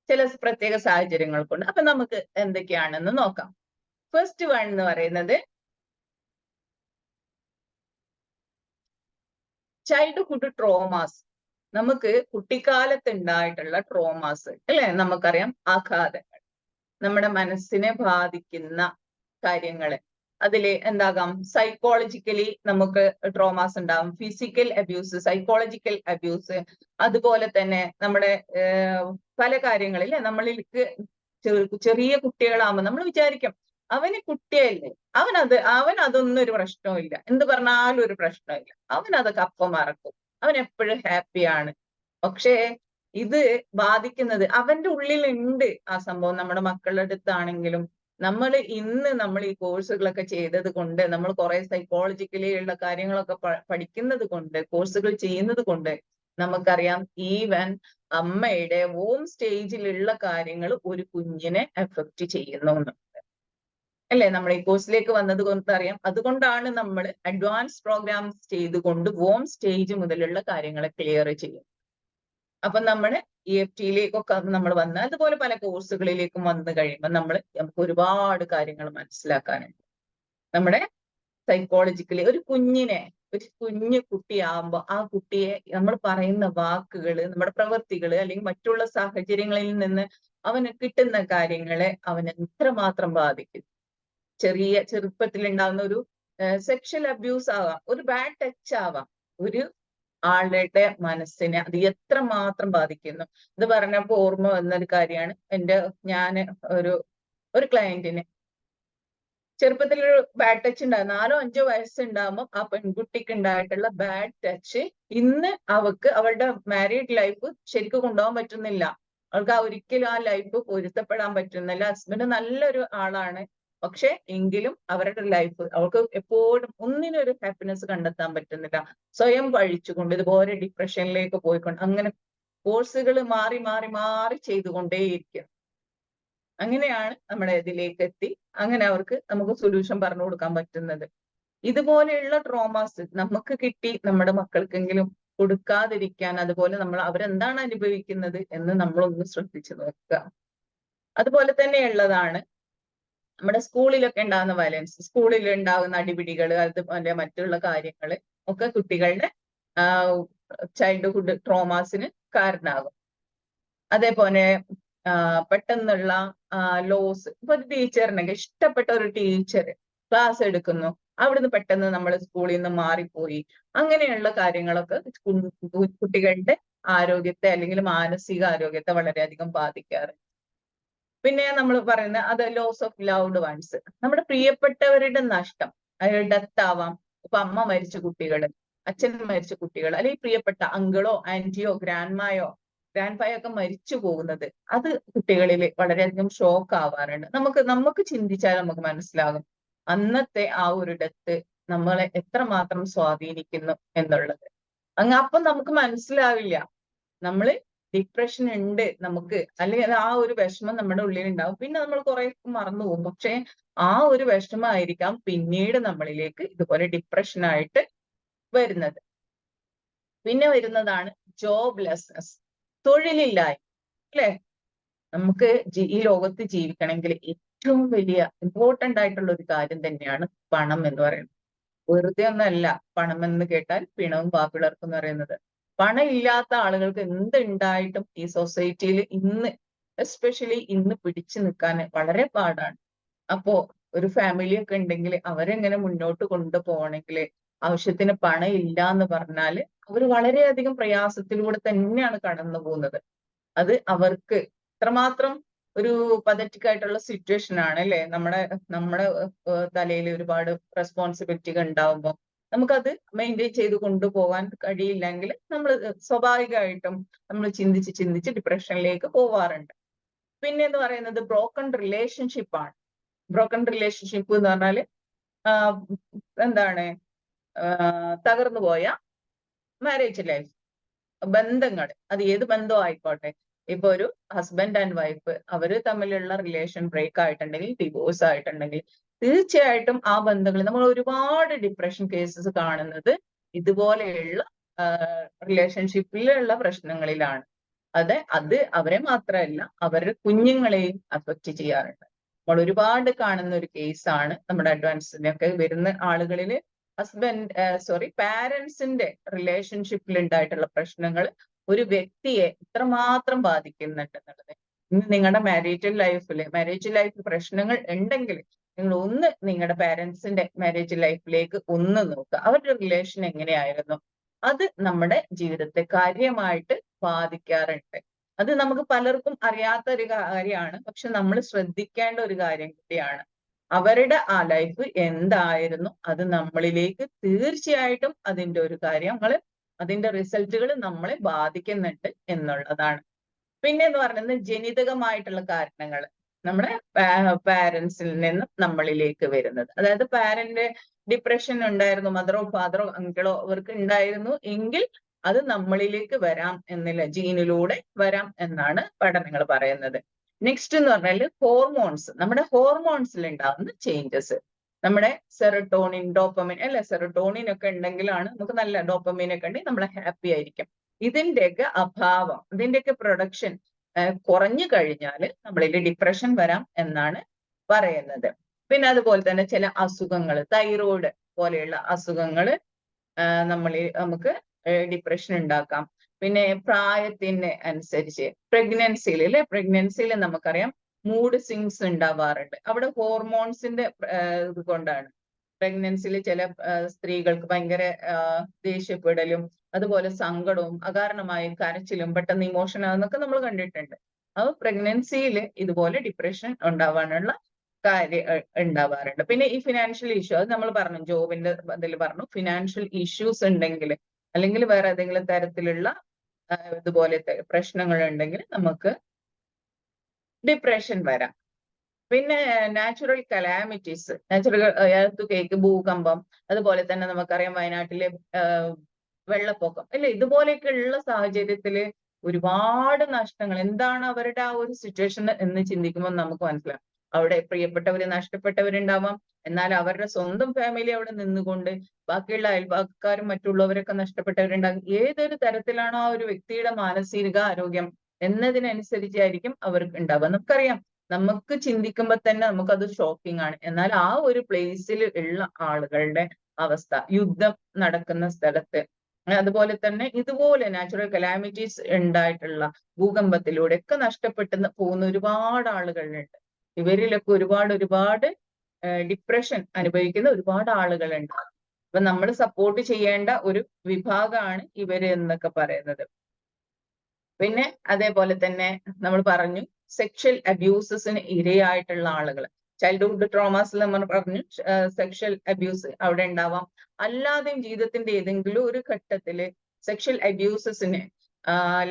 ചില പ്രത്യേക സാഹചര്യങ്ങൾ കൊണ്ട്. അപ്പൊ നമുക്ക് എന്തൊക്കെയാണെന്ന് നോക്കാം. ഫസ്റ്റ് വൺ എന്ന് പറയുന്നത് ചൈൽഡ്ഹുഡ് ട്രോമാസ്, നമുക്ക് കുട്ടിക്കാലത്ത് ഉണ്ടായിട്ടുള്ള ട്രോമാസ് അല്ലെ, നമുക്കറിയാം ആഘാതങ്ങൾ, നമ്മുടെ മനസ്സിനെ ബാധിക്കുന്ന കാര്യങ്ങള്. അതില് എന്താകാം, സൈക്കോളജിക്കലി നമുക്ക് ട്രോമാസ് ഉണ്ടാവും, ഫിസിക്കൽ അബ്യൂസ്, സൈക്കോളജിക്കൽ അബ്യൂസ്, അതുപോലെ തന്നെ നമ്മുടെ പല കാര്യങ്ങളില്ലേ, നമ്മളിലേക്ക് ചെറിയ കുട്ടികളാകുമ്പോൾ നമ്മൾ വിചാരിക്കും അവന് കുട്ടിയല്ലേ, അവൻ അതൊന്നും ഒരു പ്രശ്നവും, എന്ത് പറഞ്ഞാലും ഒരു പ്രശ്നമില്ല, അവൻ അതൊക്കെ അപ്പം മറക്കും, അവൻ എപ്പോഴും ഹാപ്പിയാണ്. പക്ഷേ ഇത് ബാധിക്കുന്നത് അവന്റെ ഉള്ളിലുണ്ട് ആ സംഭവം. നമ്മുടെ മക്കളുടെ അടുത്താണെങ്കിലും നമ്മൾ ഈ കോഴ്സുകളൊക്കെ ചെയ്തത് കൊണ്ട്, നമ്മൾ കുറെ സൈക്കോളജിക്കലി ഉള്ള കാര്യങ്ങളൊക്കെ പഠിക്കുന്നത് കൊണ്ട്, കോഴ്സുകൾ ചെയ്യുന്നത് കൊണ്ട് നമുക്കറിയാം ഈവൻ അമ്മയുടെ വോം സ്റ്റേജിലുള്ള കാര്യങ്ങൾ ഒരു കുഞ്ഞിനെ എഫക്റ്റ് ചെയ്യുന്നു അല്ലെ. നമ്മൾ ഈ കോഴ്സിലേക്ക് വന്നത് കൊണ്ട് അറിയാം. അതുകൊണ്ടാണ് നമ്മൾ അഡ്വാൻസ് പ്രോഗ്രാംസ് ചെയ്തുകൊണ്ട് വോം സ്റ്റേജ് മുതലുള്ള കാര്യങ്ങളെ ക്ലിയർ ചെയ്യും. അപ്പൊ നമ്മുടെ EFTയിലേക്കൊക്കെ നമ്മൾ വന്ന്, അതുപോലെ പല കോഴ്സുകളിലേക്കും വന്നു കഴിയുമ്പോൾ നമുക്ക് ഒരുപാട് കാര്യങ്ങൾ മനസ്സിലാക്കാനുണ്ട്. നമ്മുടെ സൈക്കോളജിക്കലി ഒരു കുഞ്ഞു കുട്ടിയാകുമ്പോൾ ആ കുട്ടിയെ നമ്മൾ പറയുന്ന വാക്കുകള്, നമ്മുടെ പ്രവൃത്തികള്, അല്ലെങ്കിൽ മറ്റുള്ള സാഹചര്യങ്ങളിൽ നിന്ന് അവന് കിട്ടുന്ന കാര്യങ്ങളെ അവൻ എത്രമാത്രം ബാധിക്കും. ചെറുപ്പത്തിൽ ഉണ്ടാകുന്ന ഒരു സെക്ഷൽ അബ്യൂസ് ആവാം, ഒരു ബാഡ് ടച്ച് ആവാം, ഒരു ആളുടെ മനസ്സിനെ അത് എത്രമാത്രം ബാധിക്കുന്നു. ഇത് പറഞ്ഞപ്പോ ഓർമ്മ വന്നൊരു കാര്യമാണ്. ഞാൻ ഒരു ക്ലയന്റിന് ചെറുപ്പത്തിൽ ഒരു ബാഡ് ടച്ച് ഉണ്ടാകും. 4 5 വയസ്സുണ്ടാകുമ്പോൾ ആ പെൺകുട്ടിക്ക് ഉണ്ടായിട്ടുള്ള ബാഡ് ടച്ച് ഇന്ന് അവളുടെ മാരീഡ് ലൈഫ് ശരിക്കും കൊണ്ടുപോകാൻ പറ്റുന്നില്ല. അവൾക്ക് ഒരിക്കലും ആ ലൈഫ് പൊരുത്തപ്പെടാൻ പറ്റുന്നില്ല. ഹസ്ബൻഡ് നല്ലൊരു ആളാണ്, പക്ഷെ എങ്കിലും അവരുടെ ലൈഫ് അവൾക്ക് എപ്പോഴും ഒന്നിനും ഒരു ഹാപ്പിനെസ് കണ്ടെത്താൻ പറ്റുന്നില്ല. സ്വയം പഴിച്ചുകൊണ്ട് ഇതുപോലെ ഡിപ്രഷനിലേക്ക് പോയിക്കൊണ്ട് അങ്ങനെ കോഴ്സുകൾ മാറി മാറി മാറി ചെയ്തുകൊണ്ടേയിരിക്കും. അങ്ങനെയാണ് നമ്മുടെ ഇതിലേക്ക് എത്തി അങ്ങനെ നമുക്ക് സൊല്യൂഷൻ പറഞ്ഞു കൊടുക്കാൻ പറ്റുന്നത്. ഇതുപോലെയുള്ള ട്രോമാസ് നമുക്ക് കിട്ടി നമ്മുടെ മക്കൾക്കെങ്കിലും കൊടുക്കാതിരിക്കാൻ, അതുപോലെ അവരെന്താണ് അനുഭവിക്കുന്നത് എന്ന് നമ്മളൊന്ന് ശ്രദ്ധിച്ചു നോക്കുക. അതുപോലെ തന്നെയുള്ളതാണ് നമ്മുടെ സ്കൂളിലൊക്കെ ഉണ്ടാകുന്ന വയലൻസ്, സ്കൂളിൽ ഉണ്ടാകുന്ന അടിപിടികൾ, അതുപോലെ മറ്റുള്ള കാര്യങ്ങൾ ഒക്കെ കുട്ടികളുടെ ചൈൽഡ്ഹുഡ് ട്രോമാസിന് കാരണമാകും. അതേപോലെ പെട്ടെന്നുള്ള ലോസ്. ഇപ്പൊ ഒരു ടീച്ചറിനെങ്കിൽ ഇഷ്ടപ്പെട്ട ഒരു ടീച്ചർ ക്ലാസ് എടുക്കുന്നു, അവിടുന്ന് പെട്ടെന്ന് നമ്മൾ സ്കൂളിൽ നിന്ന് മാറിപ്പോയി, അങ്ങനെയുള്ള കാര്യങ്ങളൊക്കെ കുട്ടികളുടെ ആരോഗ്യത്തെ അല്ലെങ്കിൽ മാനസിക ആരോഗ്യത്തെ വളരെയധികം ബാധിക്കാറുണ്ട്. പിന്നെ നമ്മൾ പറയുന്ന അത് ലോസ് ഓഫ് ലവ്ഡ് വൺസ്, നമ്മുടെ പ്രിയപ്പെട്ടവരുടെ നഷ്ടം, ഡെത്ത് ആവാം. ഇപ്പൊ അമ്മ മരിച്ച കുട്ടികൾ, അച്ഛൻ മരിച്ച കുട്ടികൾ, അല്ലെങ്കിൽ പ്രിയപ്പെട്ട അങ്കിളോ ആന്റിയോ ഗ്രാൻഡ്മായോ ഗ്രാൻഡ് ഒക്കെ മരിച്ചു പോകുന്നത്, അത് കുട്ടികളിൽ വളരെയധികം ഷോക്ക് ആവാറുണ്ട്. നമുക്ക് ചിന്തിച്ചാൽ നമുക്ക് മനസ്സിലാകും അന്നത്തെ ആ ഒരു ഡെത്ത് നമ്മളെ എത്രമാത്രം സ്വാധീനിക്കുന്നു എന്നുള്ളത്. അപ്പം നമുക്ക് മനസ്സിലാവില്ല നമ്മള് ഡിപ്രഷൻ ഉണ്ട് നമുക്ക്, അല്ലെങ്കിൽ ആ ഒരു വിഷമം നമ്മുടെ ഉള്ളിൽ ഉണ്ടാവും. പിന്നെ നമ്മൾ കുറെ മറന്നു പോകും. പക്ഷെ ആ ഒരു വിഷമമായിരിക്കാം പിന്നീട് നമ്മളിലേക്ക് ഇതുപോലെ ഡിപ്രഷനായിട്ട് വരുന്നത്. പിന്നെ വരുന്നതാണ് ജോബ്ലെസ്നെസ്, തൊഴിലില്ലായ്മ അല്ലെ. നമുക്ക് ഈ ലോകത്ത് ജീവിക്കണമെങ്കിൽ ഏറ്റവും വലിയ ഇമ്പോർട്ടന്റ് ആയിട്ടുള്ള ഒരു കാര്യം തന്നെയാണ് പണം എന്ന് പറയുന്നത്. വെറുതെ ഒന്നല്ല പണം എന്ന് കേട്ടാൽ പിണവും പാപ്പിളർക്കും എന്ന് പറയുന്നത്. പണം ഇല്ലാത്ത ആളുകൾക്ക് എന്തുണ്ടായിട്ടും ഈ സൊസൈറ്റിയിൽ എസ്പെഷ്യലി ഇന്ന് പിടിച്ചു നിൽക്കാൻ വളരെ പാടാണ്. അപ്പോ ഒരു ഫാമിലി ഒക്കെ ഉണ്ടെങ്കിൽ അവരെങ്ങനെ മുന്നോട്ട് കൊണ്ടുപോകണമെങ്കിൽ ആവശ്യത്തിന് പണം ഇല്ല എന്ന് പറഞ്ഞാൽ അവർ വളരെയധികം പ്രയാസത്തിലൂടെ തന്നെയാണ് കടന്നു പോകുന്നത്. അത് അവർക്ക് ഇത്രമാത്രം ഒരു പതറ്റിക് ആയിട്ടുള്ള സിറ്റുവേഷൻ ആണ് അല്ലെ. നമ്മുടെ തലയിൽ ഒരുപാട് റെസ്പോൺസിബിലിറ്റികൾ ഉണ്ടാവുമ്പോൾ നമുക്കത് മെയിൻറ്റെയിൻ ചെയ്ത് കൊണ്ടുപോകാൻ കഴിയില്ലെങ്കിൽ നമ്മൾ സ്വാഭാവികമായിട്ടും നമ്മൾ ചിന്തിച്ച് ഡിപ്രഷനിലേക്ക് പോവാറുണ്ട്. പിന്നെ എന്ന് പറയുന്നത് ബ്രോക്കൺ റിലേഷൻഷിപ്പ് ആണ്. ബ്രോക്കൺ റിലേഷൻഷിപ്പ് എന്ന് പറഞ്ഞാൽ എന്താണ്, തകർന്നു പോയ മാരേജ് ലൈഫ്, ബന്ധങ്ങൾ, അത് ഏത് ബന്ധം ആയിക്കോട്ടെ. ഇപ്പൊ ഒരു ഹസ്ബൻഡ് ആൻഡ് വൈഫ് അവര് തമ്മിലുള്ള റിലേഷൻ ബ്രേക്ക് ആയിട്ടുണ്ടെങ്കിൽ, ഡിവോഴ്സ് ആയിട്ടുണ്ടെങ്കിൽ, തീർച്ചയായിട്ടും ആ ബന്ധങ്ങളിൽ നമ്മൾ ഒരുപാട് ഡിപ്രഷൻ കേസസ് കാണുന്നത് ഇതുപോലെയുള്ള റിലേഷൻഷിപ്പിലുള്ള പ്രശ്നങ്ങളിലാണ്. അത് അവരെ മാത്രമല്ല അവരുടെ കുഞ്ഞുങ്ങളെയും അഫക്റ്റ് ചെയ്യാറുണ്ട്. നമ്മൾ ഒരുപാട് കാണുന്ന ഒരു കേസാണ്. നമ്മുടെ അഡ്വാൻസിനൊക്കെ വരുന്ന ആളുകളിൽ പാരന്റ്സിന്റെ റിലേഷൻഷിപ്പിൽ ഉണ്ടായിട്ടുള്ള പ്രശ്നങ്ങൾ ഒരു വ്യക്തിയെ ഇത്രമാത്രം ബാധിക്കുന്നുണ്ട് എന്നുള്ളത്. ഇന്ന് നിങ്ങളുടെ മാരേജ് ലൈഫ് പ്രശ്നങ്ങൾ ഉണ്ടെങ്കിൽ നിങ്ങൾ ഒന്ന് നിങ്ങളുടെ പാരന്റ്സിന്റെ മാരേജ് ലൈഫിലേക്ക് ഒന്ന് നോക്കുക. അവരുടെ റിലേഷൻ എങ്ങനെയായിരുന്നു? അത് നമ്മുടെ ജീവിതത്തെ കാര്യമായിട്ട് ബാധിക്കാറുണ്ട്. അത് നമുക്ക് പലർക്കും അറിയാത്ത ഒരു കാര്യമാണ്, പക്ഷെ നമ്മൾ ശ്രദ്ധിക്കേണ്ട ഒരു കാര്യം കൂടിയാണ്. അവരുടെ ആ ലൈഫ് എന്തായിരുന്നു, അത് നമ്മളിലേക്ക് തീർച്ചയായിട്ടും അതിന്റെ ഒരു കാര്യങ്ങൾ, അതിന്റെ റിസൾട്ടുകൾ നമ്മളെ ബാധിക്കുന്നുണ്ട് എന്നുള്ളതാണ്. പിന്നെ എന്ന് പറയുന്നത് ജനിതകമായിട്ടുള്ള കാരണങ്ങൾ നമ്മുടെ പാരന്റ്സിൽ നിന്നും നമ്മളിലേക്ക് വരുന്നത്. അതായത് പാരന്റ് ഡിപ്രഷൻ ഉണ്ടായിരുന്നു, മദറോ ഫാദറോ അങ്കിളോ അവർക്ക് ഉണ്ടായിരുന്നു എങ്കിൽ അത് നമ്മളിലേക്ക് വരാം എന്നില്ല, ജീനിലൂടെ വരാം എന്നാണ് പഠനങ്ങൾ പറയുന്നത്. നെക്സ്റ്റ് എന്ന് പറഞ്ഞാൽ ഹോർമോൺസ്, നമ്മുടെ ഹോർമോൺസിൽ ഉണ്ടാകുന്ന ചേഞ്ചസ്. നമ്മുടെ സെറട്ടോണിൻ, ഡോപ്പമിൻ അല്ലെ, സെറട്ടോണിൻ ഒക്കെ ഉണ്ടെങ്കിലാണ് നമുക്ക് നല്ല, ഡോപ്പമിൻ ഒക്കെ ഉണ്ടെങ്കിൽ നമ്മൾ ഹാപ്പി ആയിരിക്കും. ഇതിന്റെയൊക്കെ അഭാവം, ഇതിന്റെയൊക്കെ പ്രൊഡക്ഷൻ കുറഞ്ഞു കഴിഞ്ഞാൽ നമ്മളിൽ ഡിപ്രഷൻ വരാം എന്നാണ് പറയുന്നത്. പിന്നെ അതുപോലെ തന്നെ ചില അസുഖങ്ങൾ, തൈറോയ്ഡ് പോലെയുള്ള അസുഖങ്ങൾ നമുക്ക് ഡിപ്രഷൻ ഉണ്ടാക്കാം. പിന്നെ പ്രായത്തിന് അനുസരിച്ച് പ്രഗ്നൻസിയിൽ നമുക്കറിയാം മൂഡ് സ്വിങ്സ് ഉണ്ടാവാറുണ്ട്. അവിടെ ഹോർമോൺസിന്റെ ഇത് കൊണ്ടാണ്. പ്രഗ്നൻസിയിൽ ചില സ്ത്രീകൾക്ക് ഭയങ്കര ദേഷ്യപ്പെടലും അതുപോലെ സങ്കടവും അകാരണമായും കരച്ചിലും പെട്ടെന്ന് ഇമോഷൻ ആകുന്നൊക്കെ നമ്മൾ കണ്ടിട്ടുണ്ട്. അപ്പൊ പ്രഗ്നൻസിയിൽ ഇതുപോലെ ഡിപ്രഷൻ ഉണ്ടാവാനുള്ള കാര്യം ഉണ്ടാവാറുണ്ട്. പിന്നെ ഈ ഫിനാൻഷ്യൽ ഇഷ്യൂ, അത് നമ്മൾ പറഞ്ഞു, ജോബിന്റെ ഇതിൽ പറഞ്ഞു, ഫിനാൻഷ്യൽ ഇഷ്യൂസ് ഉണ്ടെങ്കിൽ അല്ലെങ്കിൽ വേറെ ഏതെങ്കിലും തരത്തിലുള്ള ഇതുപോലത്തെ പ്രശ്നങ്ങൾ ഉണ്ടെങ്കിൽ നമുക്ക് ഡിപ്രഷൻ വരാം. പിന്നെ നാച്ചുറൽ കലാമിറ്റീസ്, എർത്ത് കേക്ക്, ഭൂകമ്പം, അതുപോലെ തന്നെ നമുക്കറിയാം വയനാട്ടിലെ വെള്ളപ്പൊക്കം അല്ലെ, ഇതുപോലെയൊക്കെ ഉള്ള സാഹചര്യത്തില് ഒരുപാട് നഷ്ടങ്ങൾ. എന്താണ് അവരുടെ ആ ഒരു സിറ്റുവേഷൻ എന്ന് ചിന്തിക്കുമ്പോൾ നമുക്ക് മനസ്സിലാവും. അവിടെ പ്രിയപ്പെട്ടവര് നഷ്ടപ്പെട്ടവരുണ്ടാവാം, എന്നാൽ അവരുടെ സ്വന്തം ഫാമിലി അവിടെ നിന്നുകൊണ്ട് ബാക്കിയുള്ള അയൽപക്കക്കാരും മറ്റുള്ളവരൊക്കെ നഷ്ടപ്പെട്ടവരുണ്ടാകും. ഏതൊരു തരത്തിലാണോ ആ ഒരു വ്യക്തിയുടെ മാനസിക ആരോഗ്യം എന്നതിനനുസരിച്ചായിരിക്കും അവർക്ക് ഉണ്ടാവുക. നമുക്കറിയാം, നമുക്ക് ചിന്തിക്കുമ്പോൾ തന്നെ നമുക്കത് ഷോക്കിംഗ് ആണ്. എന്നാൽ ആ ഒരു പ്ലേസിൽ ഉള്ള ആളുകളുടെ അവസ്ഥ, യുദ്ധം നടക്കുന്ന സ്ഥലത്ത്, അതുപോലെ തന്നെ ഇതുപോലെ നാച്ചുറൽ കലാമിറ്റീസ് ഉണ്ടായിട്ടുള്ള ഭൂകമ്പത്തിലൂടെ ഒക്കെ നഷ്ടപ്പെട്ടു പോകുന്ന ഒരുപാട് ആളുകളുണ്ട്. ഇവരിലൊക്കെ ഒരുപാട് ഡിപ്രഷൻ അനുഭവിക്കുന്ന ഒരുപാട് ആളുകളുണ്ട്. അപ്പൊ നമ്മൾ സപ്പോർട്ട് ചെയ്യേണ്ട ഒരു വിഭാഗമാണ് ഇവര് എന്നൊക്കെ പറയുന്നത്. പിന്നെ അതേപോലെ തന്നെ നമ്മൾ പറഞ്ഞു, സെക്ഷൽ അബ്യൂസസിന് ഇരയായിട്ടുള്ള ആളുകൾ, ചൈൽഡ്ഹുഡ് ട്രോമാസിൽ നമ്മൾ പറഞ്ഞു സെക്ഷൽ അബ്യൂസ് അവിടെ ഉണ്ടാവാം. അല്ലാതെയും ജീവിതത്തിന്റെ ഏതെങ്കിലും ഒരു ഘട്ടത്തില് സെക്ഷൽ അബ്യൂസസിന്,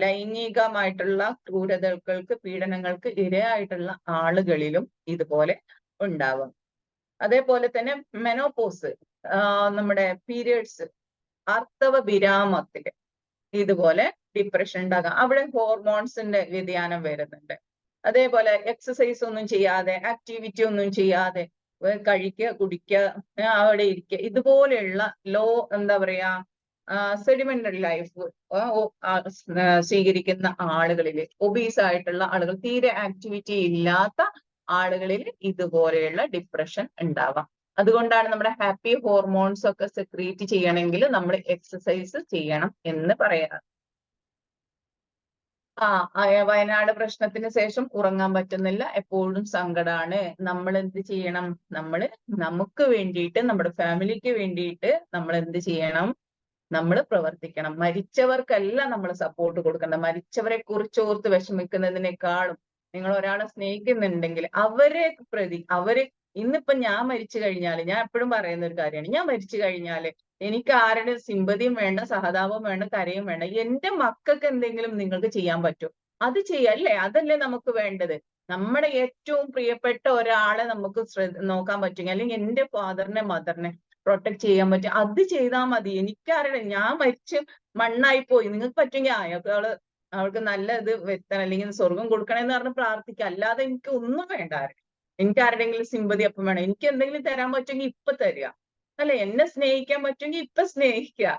ലൈംഗികമായിട്ടുള്ള ക്രൂരതകൾക്ക്, പീഡനങ്ങൾക്ക് ഇരയായിട്ടുള്ള ആളുകളിലും ഇതുപോലെ ഉണ്ടാവും. അതേപോലെ തന്നെ മെനോപോസ്, നമ്മുടെ പീരിയഡ്സ്, ആർത്തവ വിരാമത്തില് ഇതുപോലെ ഡിപ്രഷൻ ഉണ്ടാകാം. അവിടെ ഹോർമോൺസിന്റെ വ്യതിയാനം വരുന്നുണ്ട്. അതേപോലെ എക്സസൈസ് ഒന്നും ചെയ്യാതെ, ആക്ടിവിറ്റി ഒന്നും ചെയ്യാതെ കഴിക്കുക, കുടിക്കുക, അവിടെ ഇരിക്കുക, ഇതുപോലെയുള്ള എന്താ പറയാ, സെഡിമെന്ററി ലൈഫ് സ്വീകരിക്കുന്ന ആളുകളില്, ഒബീസ് ആയിട്ടുള്ള ആളുകൾ, തീരെ ആക്ടിവിറ്റി ഇല്ലാത്ത ആളുകളിൽ ഇതുപോലെയുള്ള ഡിപ്രഷൻ ഉണ്ടാവാം. അതുകൊണ്ടാണ് നമ്മുടെ ഹാപ്പി ഹോർമോൺസ് ഒക്കെ സെക്രീറ്റ് ചെയ്യണമെങ്കിൽ നമ്മൾ എക്സസൈസ് ചെയ്യണം എന്ന് പറയാറ്. വയനാട് പ്രശ്നത്തിന് ശേഷം ഉറങ്ങാൻ പറ്റുന്നില്ല, എപ്പോഴും സങ്കടാണ്. നമ്മൾ എന്ത് ചെയ്യണം? നമുക്ക് വേണ്ടിയിട്ട്, നമ്മുടെ ഫാമിലിക്ക് വേണ്ടിയിട്ട് നമ്മൾ എന്ത് ചെയ്യണം? നമ്മൾ പ്രവർത്തിക്കണം. മരിച്ചവർക്കല്ല നമ്മൾ സപ്പോർട്ട് കൊടുക്കേണ്ടത്. മരിച്ചവരെ കുറിച്ച് ഓർത്ത് വിഷമിക്കുന്നതിനേക്കാളും നിങ്ങൾ ഒരാളെ സ്നേഹിക്കുന്നുണ്ടെങ്കിൽ ഇന്നിപ്പം ഞാൻ മരിച്ചു കഴിഞ്ഞാൽ, ഞാൻ എപ്പോഴും പറയുന്ന ഒരു കാര്യമാണ്, ഞാൻ മരിച്ചു കഴിഞ്ഞാൽ എനിക്ക് ആരുടെ സിമ്പതിയും വേണ്ട, സഹതാപം വേണ്ട, കരയും വേണ്ട. എന്റെ മക്കൾക്ക് എന്തെങ്കിലും നിങ്ങൾക്ക് ചെയ്യാൻ പറ്റും, അത് ചെയ്യല്ലേ? അതല്ലേ നമുക്ക് വേണ്ടത്. നമ്മുടെ ഏറ്റവും പ്രിയപ്പെട്ട ഒരാളെ നമുക്ക് നോക്കാൻ പറ്റുമെങ്കിൽ, അല്ലെങ്കിൽ എന്റെ ഫാദറിനെ, മദറിനെ പ്രൊട്ടക്ട് ചെയ്യാൻ പറ്റും, അത് ചെയ്താൽ മതി. എനിക്കാരുടെ, ഞാൻ മരിച്ച് മണ്ണായി പോയി, നിങ്ങൾക്ക് പറ്റുമെങ്കിൽ അവൾക്ക് നല്ല ഇത് വരുത്തണം, അല്ലെങ്കിൽ സ്വർഗം കൊടുക്കണമെന്ന് പറഞ്ഞ് പ്രാർത്ഥിക്കുക. അല്ലാതെ എനിക്ക് ഒന്നും വേണ്ട. എനിക്ക് ആരുടെങ്കിലും സിമ്പതി അപ്പം വേണം. എനിക്ക് എന്തെങ്കിലും തരാൻ പറ്റുമെങ്കിൽ ഇപ്പൊ തരിക, അല്ലെ? എന്നെ സ്നേഹിക്കാൻ പറ്റുമെങ്കിൽ ഇപ്പൊ സ്നേഹിക്കുക,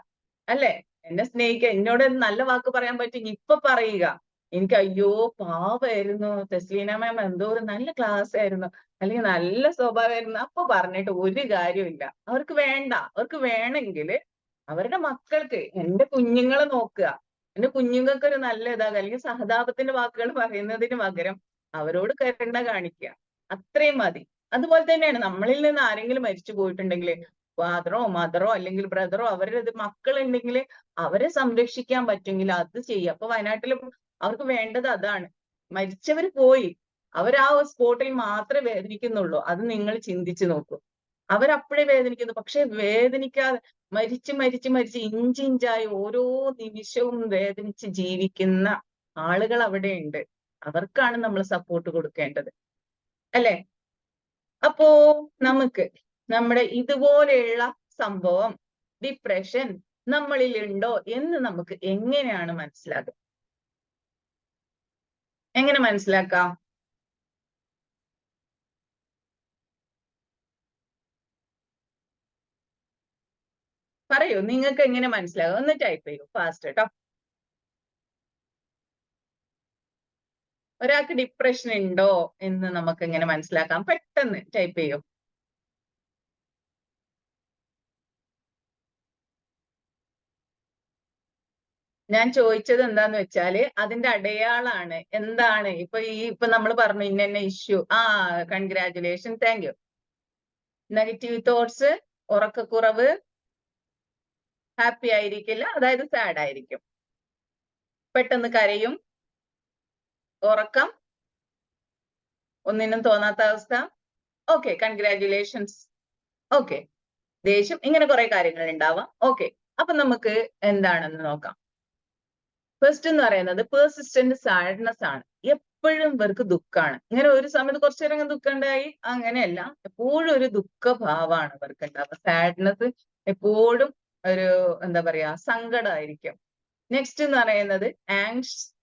അല്ലെ? എന്നെ സ്നേഹിക്കുക, എന്നോട് നല്ല വാക്ക് പറയാൻ പറ്റുമെങ്കിൽ ഇപ്പൊ പറയുക. എനിക്ക് അയ്യോ പാവായിരുന്നു, തെസ്ലീന മാം എന്തോ ഒരു നല്ല ക്ലാസ് ആയിരുന്നു, അല്ലെങ്കിൽ നല്ല സ്വഭാവമായിരുന്നു. അപ്പൊ പറഞ്ഞിട്ട് ഒരു കാര്യമില്ല. അവർക്ക് വേണ്ട. അവർക്ക് വേണമെങ്കിൽ അവരുടെ മക്കൾക്ക്, എന്റെ കുഞ്ഞുങ്ങളെ നോക്കുക, എന്റെ കുഞ്ഞുങ്ങൾക്ക് ഒരു നല്ല ഇതാകുക, അല്ലെങ്കിൽ സഹതാപത്തിന്റെ വാക്കുകൾ പറയുന്നതിന് പകരം അവരോട് കരുണ കാണിക്കുക. അത്രയും മതി. അതുപോലെ തന്നെയാണ് നമ്മളിൽ നിന്ന് ആരെങ്കിലും മരിച്ചു പോയിട്ടുണ്ടെങ്കിൽ ഫാദറോ മദറോ അല്ലെങ്കിൽ ബ്രദറോ അവരുടെ മക്കളുണ്ടെങ്കിൽ അവരെ സംരക്ഷിക്കാൻ പറ്റുമെങ്കിൽ അത് ചെയ്യുക. അപ്പൊ വയനാട്ടിൽ അവർക്ക് വേണ്ടത് അതാണ്. മരിച്ചവർ പോയി, അവർ ആ സ്പോട്ടിൽ മാത്രമേ വേദനിക്കുന്നുള്ളൂ. അത് നിങ്ങൾ ചിന്തിച്ചു നോക്കൂ. അവരപ്പോഴേ വേദനിക്കുന്നു. പക്ഷെ വേദനിക്കാതെ മരിച്ച് മരിച്ച് മരിച്ച് ഇഞ്ചിഞ്ചായി ഓരോ നിമിഷവും വേദനിച്ച് ജീവിക്കുന്ന ആളുകൾ അവിടെ ഉണ്ട്. അവർക്കാണ് നമ്മൾ സപ്പോർട്ട് കൊടുക്കേണ്ടത്, അല്ലെ? അപ്പോ നമുക്ക് നമ്മുടെ ഇതുപോലെയുള്ള സംഭവം, ഡിപ്രഷൻ നമ്മളിൽ ഉണ്ടോ എന്ന് നമുക്ക് എങ്ങനെയാണ് മനസ്സിലാക്കുക? എങ്ങനെ മനസ്സിലാക്കാം? പറയൂ, നിങ്ങൾക്ക് എങ്ങനെ മനസ്സിലാകും? ഒന്ന് ടൈപ്പ് ചെയ്യൂ ഫാസ്റ്റ് കേട്ടോ. ഒരാൾക്ക് ഡിപ്രഷൻ ഉണ്ടോ എന്ന് നമുക്ക് എങ്ങനെ മനസ്സിലാക്കാം? പെട്ടെന്ന് ടൈപ്പ് ചെയ്യൂ. ഞാൻ ചോദിച്ചത് എന്താന്ന് വെച്ചാല് അതിന്റെ അടയാളാണ് എന്താണ്. ഇപ്പൊ നമ്മൾ പറഞ്ഞു ഇന്ന issue. Congratulation, thank you. Negative thoughts, ഉറക്കക്കുറവ്, ഹാപ്പി ആയിരിക്കില്ല, അതായത് സാഡ് ആയിരിക്കും, പെട്ടെന്ന് കരയും, ഉറക്കം, ഒന്നിനും തോന്നാത്ത അവസ്ഥ. Okay, congratulations. ഓക്കെ, ദേഷ്യം, ഇങ്ങനെ കുറെ കാര്യങ്ങൾ ഉണ്ടാവാം. ഓക്കെ, അപ്പൊ നമുക്ക് എന്താണെന്ന് നോക്കാം. ഫസ്റ്റ് എന്ന് പറയുന്നത് പേഴ്സിസ്റ്റന്റ് സാഡ്നെസ് ആണ്. എപ്പോഴും ഇവർക്ക് ദുഃഖാണ്. ഇങ്ങനെ ഒരു സമയത്ത് കുറച്ചു നേരം ദുഃഖം ഉണ്ടായി അങ്ങനെയല്ല, എപ്പോഴും ഒരു ദുഃഖഭാവമാണ് ഇവർക്ക് ഉണ്ടാവുക. സാഡ്നെസ് എപ്പോഴും ഒരു എന്താ പറയാ സങ്കടമായിരിക്കും. നെക്സ്റ്റ് എന്ന് പറയുന്നത്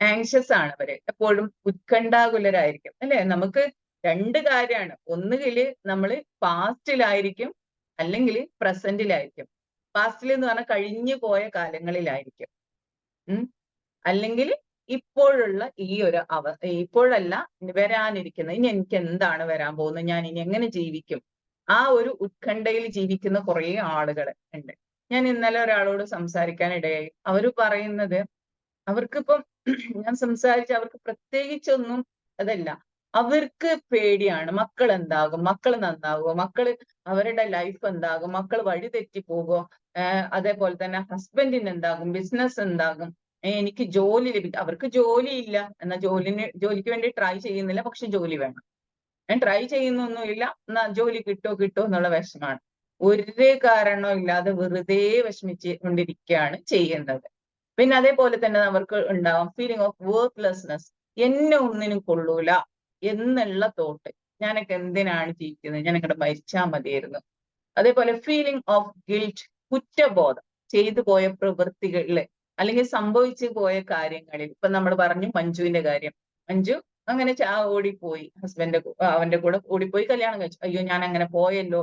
ആങ്ഷ്യസ് ആണ് അവര്. എപ്പോഴും ഉത്കണ്ഠാകുലരായിരിക്കും, അല്ലെ? നമുക്ക് രണ്ട് കാര്യമാണ്. ഒന്നുകില് നമ്മള് പാസ്റ്റിലായിരിക്കും, അല്ലെങ്കിൽ പ്രസന്റിലായിരിക്കും. പാസ്റ്റിൽ എന്ന് പറഞ്ഞാൽ കഴിഞ്ഞു പോയ കാലങ്ങളിലായിരിക്കും. അല്ലെങ്കിൽ ഇപ്പോഴുള്ള ഈ ഒരു ഇപ്പോഴല്ല, വരാനിരിക്കുന്ന, ഇനി എനിക്ക് എന്താണ് വരാൻ പോകുന്നത്, ഞാൻ ഇനി എങ്ങനെ ജീവിക്കും, ആ ഒരു ഉത്കണ്ഠയിൽ ജീവിക്കുന്ന കുറെ ആളുകൾ ഉണ്ട്. ഞാൻ ഇന്നലെ ഒരാളോട് സംസാരിക്കാൻ ഇടയായി. അവര് പറയുന്നത് അവർക്കിപ്പം ഞാൻ സംസാരിച്ച അവർക്ക് പ്രത്യേകിച്ചൊന്നും അതല്ല, അവർക്ക് പേടിയാണ്. മക്കൾ എന്താകും, മക്കൾ നന്നാകുമോ, മക്കള് അവരുടെ ലൈഫ് എന്താകും, മക്കൾ വഴി തെറ്റിപ്പോകുമോ, അതേപോലെ തന്നെ ഹസ്ബൻഡിന് എന്താകും, ബിസിനസ് എന്താകും, എനിക്ക് ജോലി ലഭിക്കും. അവർക്ക് ജോലിയില്ല, എന്നാൽ ജോലിക്ക് വേണ്ടി ട്രൈ ചെയ്യുന്നില്ല, പക്ഷെ ജോലി വേണം. ഞാൻ ട്രൈ ചെയ്യുന്നൊന്നുമില്ല, എന്നാ ജോലി കിട്ടോ എന്നുള്ള വിഷമാണ്. ഒരു കാരണവും ഇല്ലാതെ വെറുതെ വിഷമിച്ച് കൊണ്ടിരിക്കുകയാണ് ചെയ്യുന്നത്. പിന്നെ അതേപോലെ തന്നെ അവർക്ക് ഉണ്ടാവാം ഫീലിംഗ് ഓഫ് വർത്ത്ലെസ്നെസ്. എന്നെ ഒന്നിനും കൊള്ളൂല എന്നുള്ള തോട്ട്. ഞാനൊക്കെ എന്തിനാണ് ജീവിക്കുന്നത്, ഞാനൊക്കെ മരിച്ചാൽ മതിയായിരുന്നു. അതേപോലെ ഫീലിംഗ് ഓഫ് ഗിൽറ്റ്, കുറ്റബോധം. ചെയ്തു പോയ പ്രവൃത്തികളില് അല്ലെങ്കിൽ സംഭവിച്ചു പോയ കാര്യങ്ങളിൽ. ഇപ്പൊ നമ്മൾ പറഞ്ഞു മഞ്ജുവിന്റെ കാര്യം. മഞ്ജു അങ്ങനെ ഓടിപ്പോയി, അവന്റെ കൂടെ ഓടിപ്പോയി കല്യാണം കഴിച്ചു. അയ്യോ, ഞാൻ അങ്ങനെ പോയല്ലോ,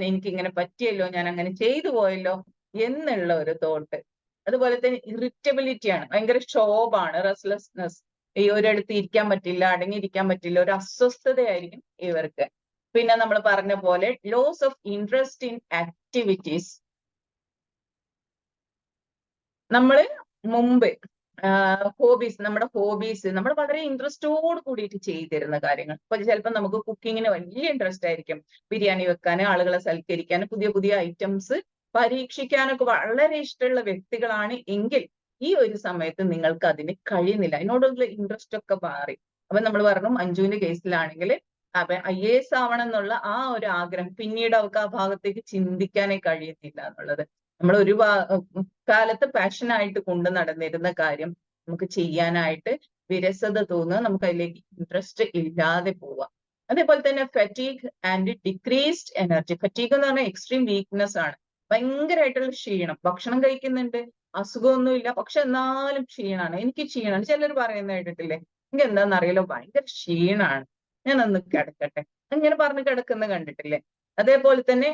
എനിക്ക് ഇങ്ങനെ പറ്റിയല്ലോ, ഞാൻ അങ്ങനെ ചെയ്തു പോയല്ലോ എന്നുള്ള ഒരു തോട്ട്. അതുപോലെ തന്നെ ഇറിറ്റബിലിറ്റി ആണ്, ഭയങ്കര ക്ഷോഭാണ്, റെസ്റ്റ്ലെസ്നെസ്. ഈ ഒരിടത്ത് ഇരിക്കാൻ പറ്റില്ല, അടങ്ങിയിരിക്കാൻ പറ്റില്ല, ഒരു അസ്വസ്ഥതയായിരിക്കും ഇവർക്ക്. പിന്നെ നമ്മൾ പറഞ്ഞ പോലെ loss of interest in activities. നമ്മള് മുമ്പ് നമ്മുടെ ഹോബീസ് നമ്മൾ വളരെ ഇൻട്രസ്റ്റോട് കൂടിയിട്ട് ചെയ്തിരുന്ന കാര്യങ്ങൾ. ഇപ്പൊ ചിലപ്പോൾ നമുക്ക് കുക്കിങ്ങിന് വലിയ ഇൻട്രസ്റ്റ് ആയിരിക്കും. ബിരിയാണി വെക്കാന്, ആളുകളെ സൽക്കരിക്കാന്, പുതിയ പുതിയ ഐറ്റംസ് പരീക്ഷിക്കാനൊക്കെ വളരെ ഇഷ്ടമുള്ള വ്യക്തികളാണ് എങ്കിൽ ഈ ഒരു സമയത്ത് നിങ്ങൾക്ക് അതിന് കഴിയുന്നില്ല. അതിനോടുള്ള ഇൻട്രസ്റ്റ് ഒക്കെ മാറി. അപ്പൊ നമ്മൾ പറഞ്ഞു മഞ്ജുവിന്റെ കേസിലാണെങ്കിൽ അപ്പൊ IAS ആവണം എന്നുള്ള ആ ഒരു ആഗ്രഹം പിന്നീട് അവർക്ക് ആ ഭാഗത്തേക്ക് ചിന്തിക്കാനേ കഴിയുന്നില്ല എന്നുള്ളത്. നമ്മൾ ഒരു കാലത്ത് പാഷനായിട്ട് കൊണ്ട് നടന്നിരുന്ന കാര്യം നമുക്ക് ചെയ്യാനായിട്ട് വിരസത തോന്നുക, നമുക്ക് അതിലേക്ക് ഇൻട്രസ്റ്റ് ഇല്ലാതെ പോവുക. അതേപോലെ തന്നെ fatigue and decreased energy. Fatigue എന്ന് പറഞ്ഞാൽ എക്സ്ട്രീം വീക്ക്നെസ് ആണ്. ഭയങ്കരമായിട്ടുള്ള ക്ഷീണം. ഭക്ഷണം കഴിക്കുന്നുണ്ട്, അസുഖമൊന്നുമില്ല, പക്ഷെ എന്നാലും ക്ഷീണാണ്. എനിക്ക് ക്ഷീണാണ്. ചിലർ പറയുന്നത് കേട്ടിട്ടില്ലേ, എനിക്ക് എന്താണെന്നറിയില്ല, ഭയങ്കര ക്ഷീണാണ്, ഞാനൊന്ന് കിടക്കട്ടെ, അങ്ങനെ പറഞ്ഞ് കിടക്കുന്ന കണ്ടിട്ടില്ലേ? അതേപോലെ തന്നെ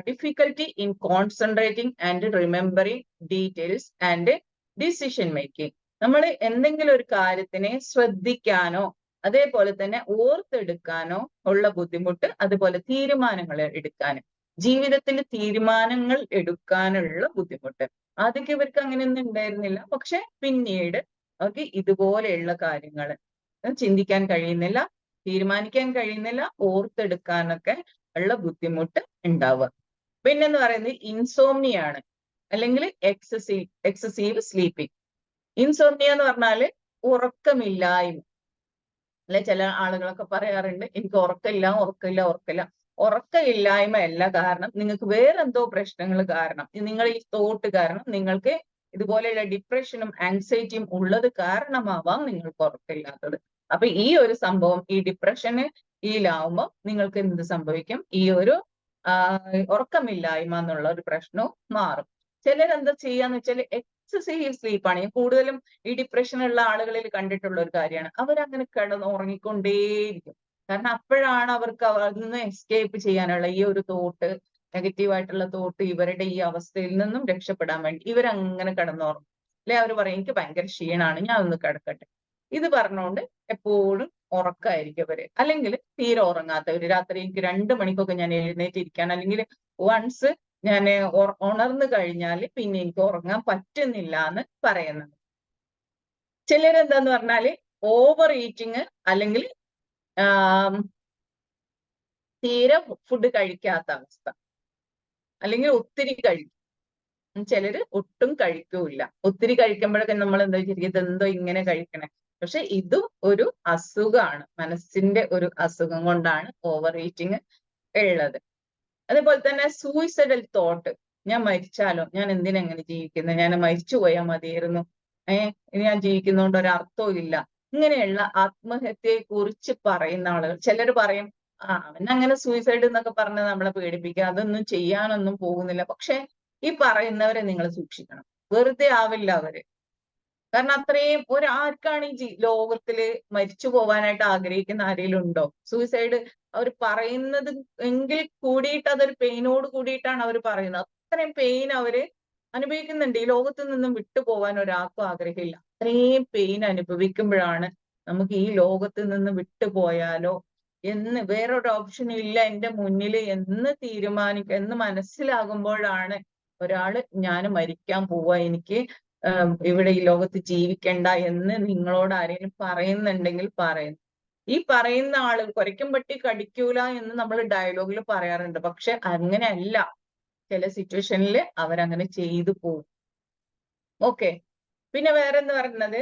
difficulty in concentrating and remembering details and decision making. നമ്മൾ എന്തെങ്കിലും ഒരു കാര്യത്തിനെ ശ്രദ്ധിക്കാനോ അതേപോലെ തന്നെ ഓർത്തെടുക്കാനോ ഉള്ള ബുദ്ധിമുട്ട്, അതുപോലെ തീരുമാനങ്ങൾ എടുക്കാനും ജീവിതത്തിൽ തീരുമാനങ്ങൾ എടുക്കാനുള്ള ബുദ്ധിമുട്ട്. ആദ്യമൊക്കെ ഇവർക്ക് അങ്ങനെയൊന്നും ഉണ്ടായിരുന്നില്ല. പക്ഷെ പിന്നീട് അവർക്ക് ഇതുപോലെയുള്ള കാര്യങ്ങൾ ചിന്തിക്കാൻ കഴിയുന്നില്ല, തീരുമാനിക്കാൻ കഴിയുന്നില്ല, ഓർത്തെടുക്കാനൊക്കെ ഉള്ള ബുദ്ധിമുട്ട് ഉണ്ടാവുക. പിന്നെന്ന് പറയുന്നത് ഇൻസോംനിയാണ്, അല്ലെങ്കിൽ എക്സസീവ് സ്ലീപ്പിംഗ്. ഇൻസോംനിയ എന്ന് പറഞ്ഞാല് ഉറക്കമില്ലായ്മ. അല്ലെ, ചില ആളുകളൊക്കെ പറയാറുണ്ട് എനിക്ക് ഉറക്കമില്ലായ്മ അല്ല കാരണം, നിങ്ങൾക്ക് വേറെന്തോ പ്രശ്നങ്ങൾ കാരണം, നിങ്ങൾ ഈ തോട്ട് കാരണം, നിങ്ങൾക്ക് ഇതുപോലെയുള്ള ഡിപ്രഷനും ആൻസൈറ്റിയും ഉള്ളത് കാരണമാവാം നിങ്ങൾക്ക് ഉറക്കമില്ലാത്തത്. അപ്പൊ ഈ ഒരു സംഭവം, ഈ ഡിപ്രഷന് ഈലാവുമ്പോൾ നിങ്ങൾക്ക് എന്ത് സംഭവിക്കും, ഈ ഒരു ഉറക്കമില്ലായ്മ എന്നുള്ള ഒരു പ്രശ്നവും മാറും. ചിലരെന്താ ചെയ്യാന്ന് വെച്ചാൽ എക്സസീവ് സ്ലീപ്പാണ്. ഞാൻ കൂടുതലും ഈ ഡിപ്രഷനുള്ള ആളുകളിൽ കണ്ടിട്ടുള്ള ഒരു കാര്യമാണ്. അവരങ്ങനെ കിടന്ന് ഉറങ്ങിക്കൊണ്ടേയിരിക്കും. കാരണം അപ്പോഴാണ് അവർക്ക് അതിന്ന് എസ്കേപ്പ് ചെയ്യാനുള്ള ഈ ഒരു തോട്ട്, നെഗറ്റീവായിട്ടുള്ള തോട്ട്, ഇവരുടെ ഈ അവസ്ഥയിൽ നിന്നും രക്ഷപ്പെടാൻ വേണ്ടി ഇവരങ്ങനെ കിടന്നുറങ്ങും. അല്ലെ, അവർ പറയും എനിക്ക് ഭയങ്കര ക്ഷീണാണ്, ഞാൻ ഒന്ന് കിടക്കട്ടെ. ഇത് പറഞ്ഞുകൊണ്ട് എപ്പോഴും ഉറക്കമായിരിക്കും അവര്. അല്ലെങ്കിൽ തീരെ ഉറങ്ങാത്തവര്, രാത്രി എനിക്ക് 2 മണിക്കൊക്കെ ഞാൻ എഴുന്നേറ്റിരിക്കാൻ, അല്ലെങ്കിൽ വൺസ് ഞാൻ ഉണർന്നു കഴിഞ്ഞാൽ പിന്നെ എനിക്ക് ഉറങ്ങാൻ പറ്റുന്നില്ല എന്ന് പറയുന്നത്. ചിലരെന്താന്ന് പറഞ്ഞാല് ഓവർ ഈറ്റിങ്, അല്ലെങ്കിൽ തീരെ ഫുഡ് കഴിക്കാത്ത അവസ്ഥ, അല്ലെങ്കിൽ ഒത്തിരി കഴിക്കും. ചിലര് ഒട്ടും കഴിക്കൂല. ഒത്തിരി കഴിക്കുമ്പോഴൊക്കെ നമ്മൾ എന്താ വിചാരിക്കുക, ഇതെന്തോ ഇങ്ങനെ കഴിക്കണേ. പക്ഷെ ഇതും ഒരു അസുഖമാണ്, മനസ്സിന്റെ ഒരു അസുഖം കൊണ്ടാണ് ഓവർ ഈറ്റിംഗ് ഉള്ളത്. അതേപോലെ തന്നെ സൂയിസൈഡൽ തോട്ട്, ഞാൻ മരിച്ചാലോ, ഞാൻ എന്തിനെങ്ങനെ ജീവിക്കുന്നത്, ഞാൻ മരിച്ചു പോയാൽ മതിയായിരുന്നു, ഇനി ഞാൻ ജീവിക്കുന്നതുകൊണ്ട് ഒരർത്ഥവും ഇല്ല. ഇങ്ങനെയുള്ള ആത്മഹത്യയെ കുറിച്ച് പറയുന്ന ആളുകൾ, ചിലർ പറയും അവനങ്ങനെ സൂയിസൈഡ് എന്നൊക്കെ പറഞ്ഞ് നമ്മളെ പേടിപ്പിക്കുക, അതൊന്നും ചെയ്യാനൊന്നും പോകുന്നില്ല. പക്ഷെ ഈ പറയുന്നവരെ നിങ്ങൾ സൂക്ഷിക്കണം, വെറുതെ ആവില്ല അവര്. കാരണം അത്രയും ആർക്കാണ് ഈ ലോകത്തില് മരിച്ചു പോവാനായിട്ട് ആഗ്രഹിക്കുന്ന ആരെങ്കിലും ഉണ്ടോ? സൂയിസൈഡ് അവർ പറയുന്നത് എങ്കിൽ കൂടിയിട്ട് അതൊരു പെയിനോട് കൂടിയിട്ടാണ് അവർ പറയുന്നത്. അത്രയും പെയിൻ അവര് അനുഭവിക്കുന്നുണ്ട്. ഈ ലോകത്ത് നിന്നും വിട്ടുപോകാൻ ഒരാൾക്കും ആഗ്രഹമില്ല. അത്രയും പെയിൻ അനുഭവിക്കുമ്പോഴാണ് നമുക്ക് ഈ ലോകത്ത് നിന്ന് വിട്ടുപോയാലോ എന്ന്, വേറൊരു ഓപ്ഷൻ ഇല്ല എന്റെ മുന്നിൽ എന്ന് മനസ്സിലാകുമ്പോഴാണ് ഒരാള് ഞാൻ മരിക്കാൻ പോവാ, എനിക്ക് ഇവിടെ ഈ ലോകത്ത് ജീവിക്കണ്ട എന്ന് നിങ്ങളോട് ആരെങ്കിലും പറയുന്നുണ്ടെങ്കിൽ പറയുന്നു. ഈ പറയുന്ന ആള് കുരയ്ക്കും പട്ടി കടിക്കൂല എന്ന് നമ്മൾ ഡയലോഗിൽ പറയാറുണ്ട്. പക്ഷെ അങ്ങനെയല്ല, ചില സിറ്റുവേഷനിൽ അവരങ്ങനെ ചെയ്തു പോകും. ഓക്കെ. പിന്നെ വേറെ എന്ന് പറയുന്നത്,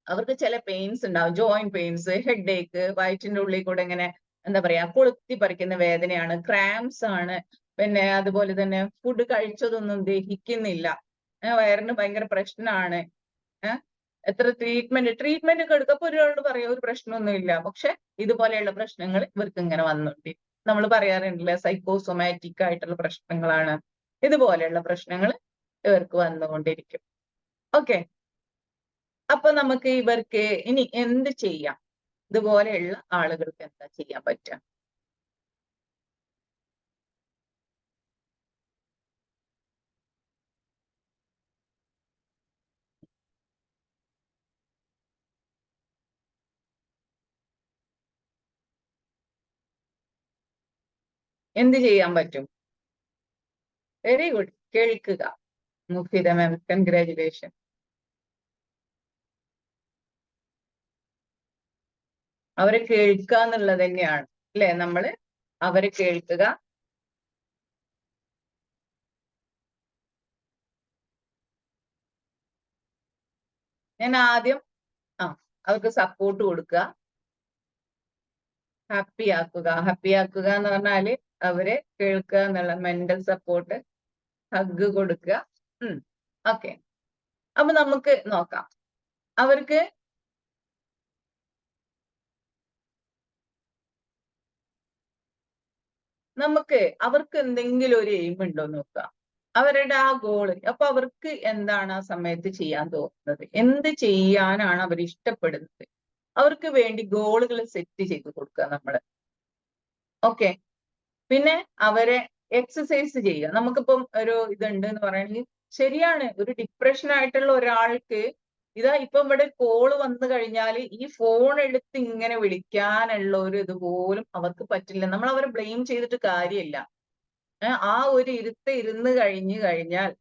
അവർക്ക് ചില പെയിൻസ് ഉണ്ടാവും, ജോയിന്റ് പെയിൻസ്, ഹെഡ് ഏക്ക്, വയറ്റിന്റെ ഉള്ളിൽ കൂടെ ഇങ്ങനെ എന്താ പറയാ കൊളുത്തി പറിക്കുന്ന വേദനയാണ്, ക്രാംസ് ആണ്. പിന്നെ അതുപോലെ തന്നെ ഫുഡ് കഴിച്ചതൊന്നും ദഹിക്കുന്നില്ല, വയറിന് ഭയങ്കര പ്രശ്നമാണ്. എത്ര ട്രീറ്റ്മെന്റ് ഒക്കെ എടുക്കപ്പോ ഒരാളോട് പറയാം ഒരു പ്രശ്നമൊന്നുമില്ല. പക്ഷെ ഇതുപോലെയുള്ള പ്രശ്നങ്ങൾ ഇവർക്ക് ഇങ്ങനെ വന്നോണ്ടിരിക്കും. നമ്മൾ പറയാറുണ്ടല്ലേ, സൈക്കോസൊമാറ്റിക് ആയിട്ടുള്ള പ്രശ്നങ്ങളാണ്, ഇതുപോലെയുള്ള പ്രശ്നങ്ങൾ ഇവർക്ക് വന്നുകൊണ്ടിരിക്കും. ഓക്കെ. അപ്പൊ നമുക്ക് ഇവർക്ക് ഇനി എന്ത് ചെയ്യാം, ഇതുപോലെയുള്ള ആളുകൾക്ക് എന്താ ചെയ്യാൻ പറ്റുക? എന്ത് ചെയ്യാൻ പറ്റും? വെരി ഗുഡ്, കേൾക്കുക. മുഫിദ മാം, കൺഗ്രാജുലേഷൻ. അവരെ കേൾക്കുക എന്നുള്ളത് തന്നെയാണ് അല്ലെ, നമ്മള് അവരെ കേൾക്കുക. ഞാൻ ആദ്യം അവർക്ക് സപ്പോർട്ട് കൊടുക്കുക, ഹാപ്പി ആക്കുക എന്ന് പറഞ്ഞാല് അവരെ കേൾക്കുക എന്നുള്ള മെന്റൽ സപ്പോർട്ട്, ഹഗ് കൊടുക്കുക. ഓക്കെ. അപ്പൊ നമുക്ക് നോക്കാം അവർക്ക് എന്തെങ്കിലും ഒരു എയിം ഉണ്ടോ നോക്കുക, അവരുടെ ആ ഗോള്. അപ്പൊ അവർക്ക് എന്താണ് ആ സമയത്ത് ചെയ്യാൻ തോന്നുന്നത്, എന്ത് ചെയ്യാനാണ് അവർ ഇഷ്ടപ്പെടുന്നത്, അവർക്ക് വേണ്ടി ഗോളുകൾ സെറ്റ് ചെയ്ത് കൊടുക്കുക നമ്മള്. ഓക്കെ. പിന്നെ അവരെ എക്സസൈസ് ചെയ്യുക. നമുക്കിപ്പം ഒരു ഇതുണ്ട് എന്ന് പറയുകയാണെങ്കിൽ ശരിയാണ്, ഒരു ഡിപ്രഷൻ ആയിട്ടുള്ള ഒരാൾക്ക് ഇതാ ഇപ്പൊ ഇവിടെ കോള് വന്നു കഴിഞ്ഞാല് ഈ ഫോൺ എടുത്ത് ഇങ്ങനെ വിളിക്കാനുള്ള ഒരു ഇതുപോലും അവർക്ക് പറ്റില്ല. നമ്മൾ അവരെ ബ്ലെയിം ചെയ്തിട്ട് കാര്യമില്ല. ആ ഒരു ഇരുന്ന് കഴിഞ്ഞാൽ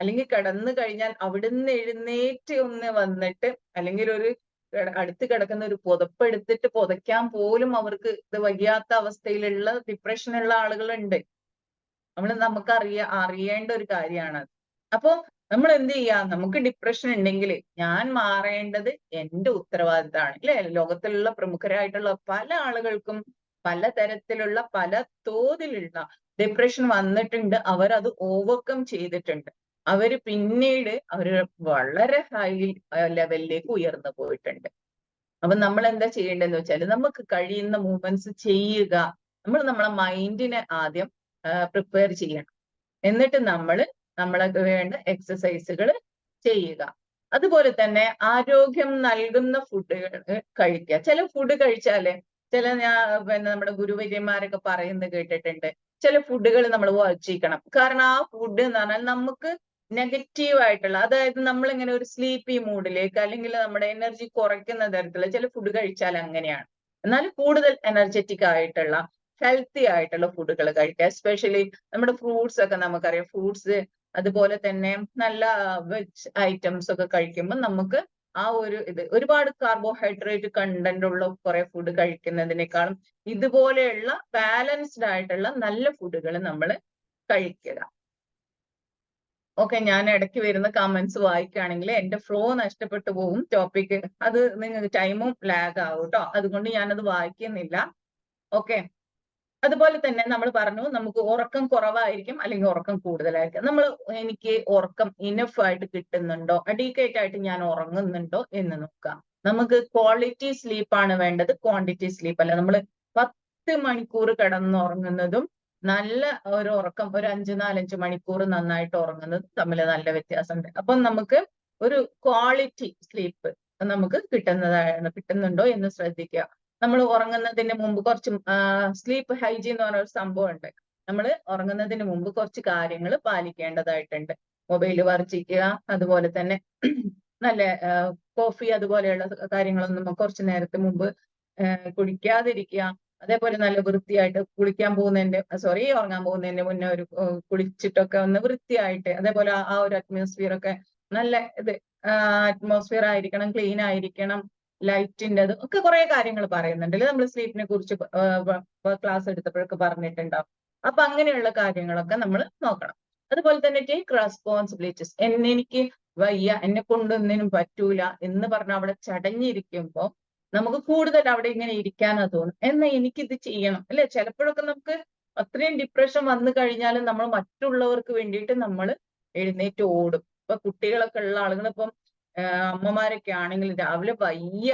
അല്ലെങ്കിൽ കിടന്നു കഴിഞ്ഞാൽ അവിടുന്ന് എഴുന്നേറ്റ് ഒന്ന് വന്നിട്ട് അല്ലെങ്കിൽ ഒരു അടുത്ത് കിടക്കുന്ന ഒരു പുതപ്പെടുത്തിട്ട് പുതയ്ക്കാൻ പോലും അവർക്ക് ഇത് വയ്യാത്ത അവസ്ഥയിലുള്ള ഡിപ്രഷനുള്ള ആളുകളുണ്ട്. നമുക്ക് അറിയേണ്ട ഒരു കാര്യമാണ്. അപ്പൊ നമ്മൾ എന്ത് ചെയ്യാ? നമുക്ക് ഡിപ്രഷൻ ഉണ്ടെങ്കിൽ ഞാൻ മാറേണ്ടത് എന്റെ ഉത്തരവാദിത്തമാണ് അല്ലെ? ലോകത്തിലുള്ള പ്രമുഖരായിട്ടുള്ള പല ആളുകൾക്കും പലതരത്തിലുള്ള പല തോതിലുള്ള ഡിപ്രഷൻ വന്നിട്ടുണ്ട്. അവരത് ഓവർകം ചെയ്തിട്ടുണ്ട്. അവര് പിന്നീട് അവര് വളരെ ഹൈ ലെവലിലേക്ക് ഉയർന്നു പോയിട്ടുണ്ട്. അപ്പൊ നമ്മൾ എന്താ ചെയ്യേണ്ടതെന്ന് വെച്ചാൽ നമുക്ക് കഴിയുന്ന മൂവ്മെന്റ്സ് ചെയ്യുക. നമ്മൾ നമ്മളെ മൈൻഡിനെ ആദ്യം പ്രിപ്പയർ ചെയ്യണം. എന്നിട്ട് നമ്മൾക്ക് വേണ്ട എക്സസൈസുകൾ ചെയ്യുക. അതുപോലെ തന്നെ ആരോഗ്യം നൽകുന്ന ഫുഡുകൾ കഴിക്കുക. ചില ഫുഡ് കഴിച്ചാല് പിന്നെ നമ്മുടെ ഗുരുവര്യന്മാരൊക്കെ പറയുന്നത് കേട്ടിട്ടുണ്ട്. ചില ഫുഡുകൾ നമ്മൾ വർജിക്കണം. കാരണം ആ ഫുഡ് എന്ന് പറഞ്ഞാൽ നമുക്ക് നെഗറ്റീവ് ആയിട്ടുള്ള, അതായത് നമ്മളിങ്ങനെ ഒരു സ്ലീപ്പി മൂഡിലേക്ക് അല്ലെങ്കിൽ നമ്മുടെ എനർജി കുറയ്ക്കുന്ന തരത്തിലുള്ള ചില ഫുഡ് കഴിച്ചാൽ അങ്ങനെയാണ്. എന്നാൽ കൂടുതൽ എനർജറ്റിക് ആയിട്ടുള്ള ഹെൽത്തി ആയിട്ടുള്ള ഫുഡുകൾ കഴിക്കുക. എസ്പെഷ്യലി നമ്മുടെ ഫ്രൂട്ട്സ് ഒക്കെ നമുക്കറിയാം. ഫ്രൂട്ട്സ് അതുപോലെ തന്നെ നല്ല വെജ് ഐറ്റംസ് ഒക്കെ കഴിക്കുമ്പോൾ നമുക്ക് ആ ഒരു ഒരുപാട് കാർബോഹൈഡ്രേറ്റ് കണ്ടന്റ് ഉള്ള കുറെ ഫുഡ് കഴിക്കുന്നതിനേക്കാളും ഇതുപോലെയുള്ള ബാലൻസ്ഡ് ആയിട്ടുള്ള നല്ല ഫുഡുകൾ നമ്മൾ കഴിക്കുക. ഓക്കെ, ഞാൻ ഇടയ്ക്ക് വരുന്ന കമന്റ്സ് വായിക്കുകയാണെങ്കിൽ എന്റെ ഫ്ലോ നഷ്ടപ്പെട്ടു പോകും. ടോപ്പിക് അത് നിങ്ങൾക്ക് ടൈമും ലാഗ് ആവും കേട്ടോ. അതുകൊണ്ട് ഞാനത് വായിക്കുന്നില്ല. ഓക്കെ, അതുപോലെ തന്നെ നമ്മൾ പറഞ്ഞു നമുക്ക് ഉറക്കം കുറവായിരിക്കും അല്ലെങ്കിൽ ഉറക്കം കൂടുതലായിരിക്കും. എനിക്ക് ഉറക്കം ഇനഫ് ആയിട്ട് കിട്ടുന്നുണ്ടോ, അഡീക്വേറ്റ് ആയിട്ട് ഞാൻ ഉറങ്ങുന്നുണ്ടോ എന്ന് നോക്കാം. നമുക്ക് ക്വാളിറ്റി സ്ലീപ്പാണ് വേണ്ടത്, ക്വാണ്ടിറ്റി സ്ലീപ്പ് അല്ല. നമ്മൾ 10 മണിക്കൂർ കിടന്നുറങ്ങുന്നതും നല്ല ഒരു ഉറക്കം ഒരു 4-5 മണിക്കൂർ നന്നായിട്ട് ഉറങ്ങുന്നത് തമ്മിൽ നല്ല വ്യത്യാസമുണ്ട്. അപ്പം നമുക്ക് ഒരു ക്വാളിറ്റി സ്ലീപ്പ് നമുക്ക് കിട്ടുന്നുണ്ടോ എന്ന് ശ്രദ്ധിക്കുക. നമ്മൾ ഉറങ്ങുന്നതിന് മുമ്പ് കുറച്ച് സ്ലീപ്പ് ഹൈജീൻ എന്ന് പറഞ്ഞ ഒരു സംഭവം ഉണ്ട്. നമ്മൾ ഉറങ്ങുന്നതിന് മുമ്പ് കുറച്ച് കാര്യങ്ങൾ പാലിക്കേണ്ടതായിട്ടുണ്ട്. മൊബൈൽ വർജിക്കുക, അതുപോലെ തന്നെ നല്ല കോഫി അതുപോലെയുള്ള കാര്യങ്ങളൊന്നും കുറച്ച് നേരത്തെ മുമ്പ് കുടിക്കാതിരിക്കുക. അതേപോലെ നല്ല വൃത്തിയായിട്ട് ഉറങ്ങാൻ പോകുന്നതിന്റെ മുന്നേ ഒരു കുളിച്ചിട്ടൊക്കെ ഒന്ന് വൃത്തിയായിട്ട്, അതേപോലെ ആ ഒരു അറ്റ്മോസ്ഫിയർ ഒക്കെ നല്ല അറ്റ്മോസ്ഫിയർ ആയിരിക്കണം, ക്ലീൻ ആയിരിക്കണം. ലൈറ്റിന്റെ ഒക്കെ കുറെ കാര്യങ്ങൾ പറയുന്നുണ്ട്. നമ്മൾ സ്ലീപ്പിനെ കുറിച്ച് ക്ലാസ് എടുത്തപ്പോഴൊക്കെ പറഞ്ഞിട്ടുണ്ടാവും. അപ്പൊ അങ്ങനെയുള്ള കാര്യങ്ങളൊക്കെ നമ്മൾ നോക്കണം. അതുപോലെ തന്നെ ടേക്ക് റെസ്പോൺസിബിലിറ്റീസ്. എനിക്ക് വയ്യ, എന്നെ കൊണ്ടൊന്നിനും പറ്റൂല എന്ന് പറഞ്ഞ് അവിടെ ചടഞ്ഞിരിക്കുമ്പോ നമുക്ക് കൂടുതൽ അവിടെ ഇങ്ങനെ ഇരിക്കാനാ തോന്നും. എന്നാ എനിക്കിത് ചെയ്യണം അല്ലെ? ചിലപ്പോഴൊക്കെ നമുക്ക് അത്രയും ഡിപ്രഷൻ വന്നു കഴിഞ്ഞാലും നമ്മൾ മറ്റുള്ളവർക്ക് വേണ്ടിയിട്ട് നമ്മൾ എഴുന്നേറ്റ് ഓടും. ഇപ്പൊ കുട്ടികളൊക്കെ ഉള്ള ആളുകൾ, ഇപ്പം അമ്മമാരൊക്കെ ആണെങ്കിൽ രാവിലെ വയ്യ,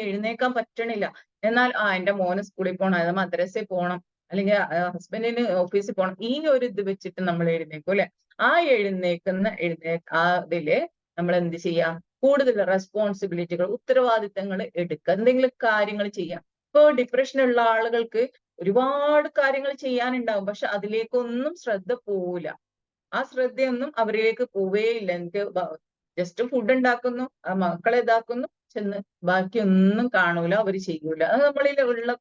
എഴുന്നേക്കാൻ പറ്റണില്ല. എന്നാൽ എന്റെ മോന് സ്കൂളിൽ പോകണം, അത് മദ്രസയിൽ പോകണം, അല്ലെങ്കിൽ ഹസ്ബൻഡിന് ഓഫീസിൽ പോകണം, ഈ ഒരു ഇത് വെച്ചിട്ട് നമ്മൾ എഴുന്നേക്കും അല്ലെ? ആ അതില് നമ്മൾ എന്ത് ചെയ്യാം? കൂടുതൽ റെസ്പോൺസിബിലിറ്റികൾ, ഉത്തരവാദിത്തങ്ങൾ എടുക്കുക, എന്തെങ്കിലും കാര്യങ്ങൾ ചെയ്യാം. ഇപ്പൊ ഡിപ്രഷനുള്ള ആളുകൾക്ക് ഒരുപാട് കാര്യങ്ങൾ ചെയ്യാനുണ്ടാവും, പക്ഷെ അതിലേക്കൊന്നും ശ്രദ്ധ പോവില്ല. ആ ശ്രദ്ധയൊന്നും അവരിലേക്ക് പോവേയില്ല. എനിക്ക് ജസ്റ്റ് ഫുഡ് ഉണ്ടാക്കുന്നു, മക്കളെ ഇതാക്കുന്നു, ചെന്ന് ബാക്കിയൊന്നും കാണൂല, അവര് ചെയ്യൂല. അത് നമ്മളിൽ ഉള്ള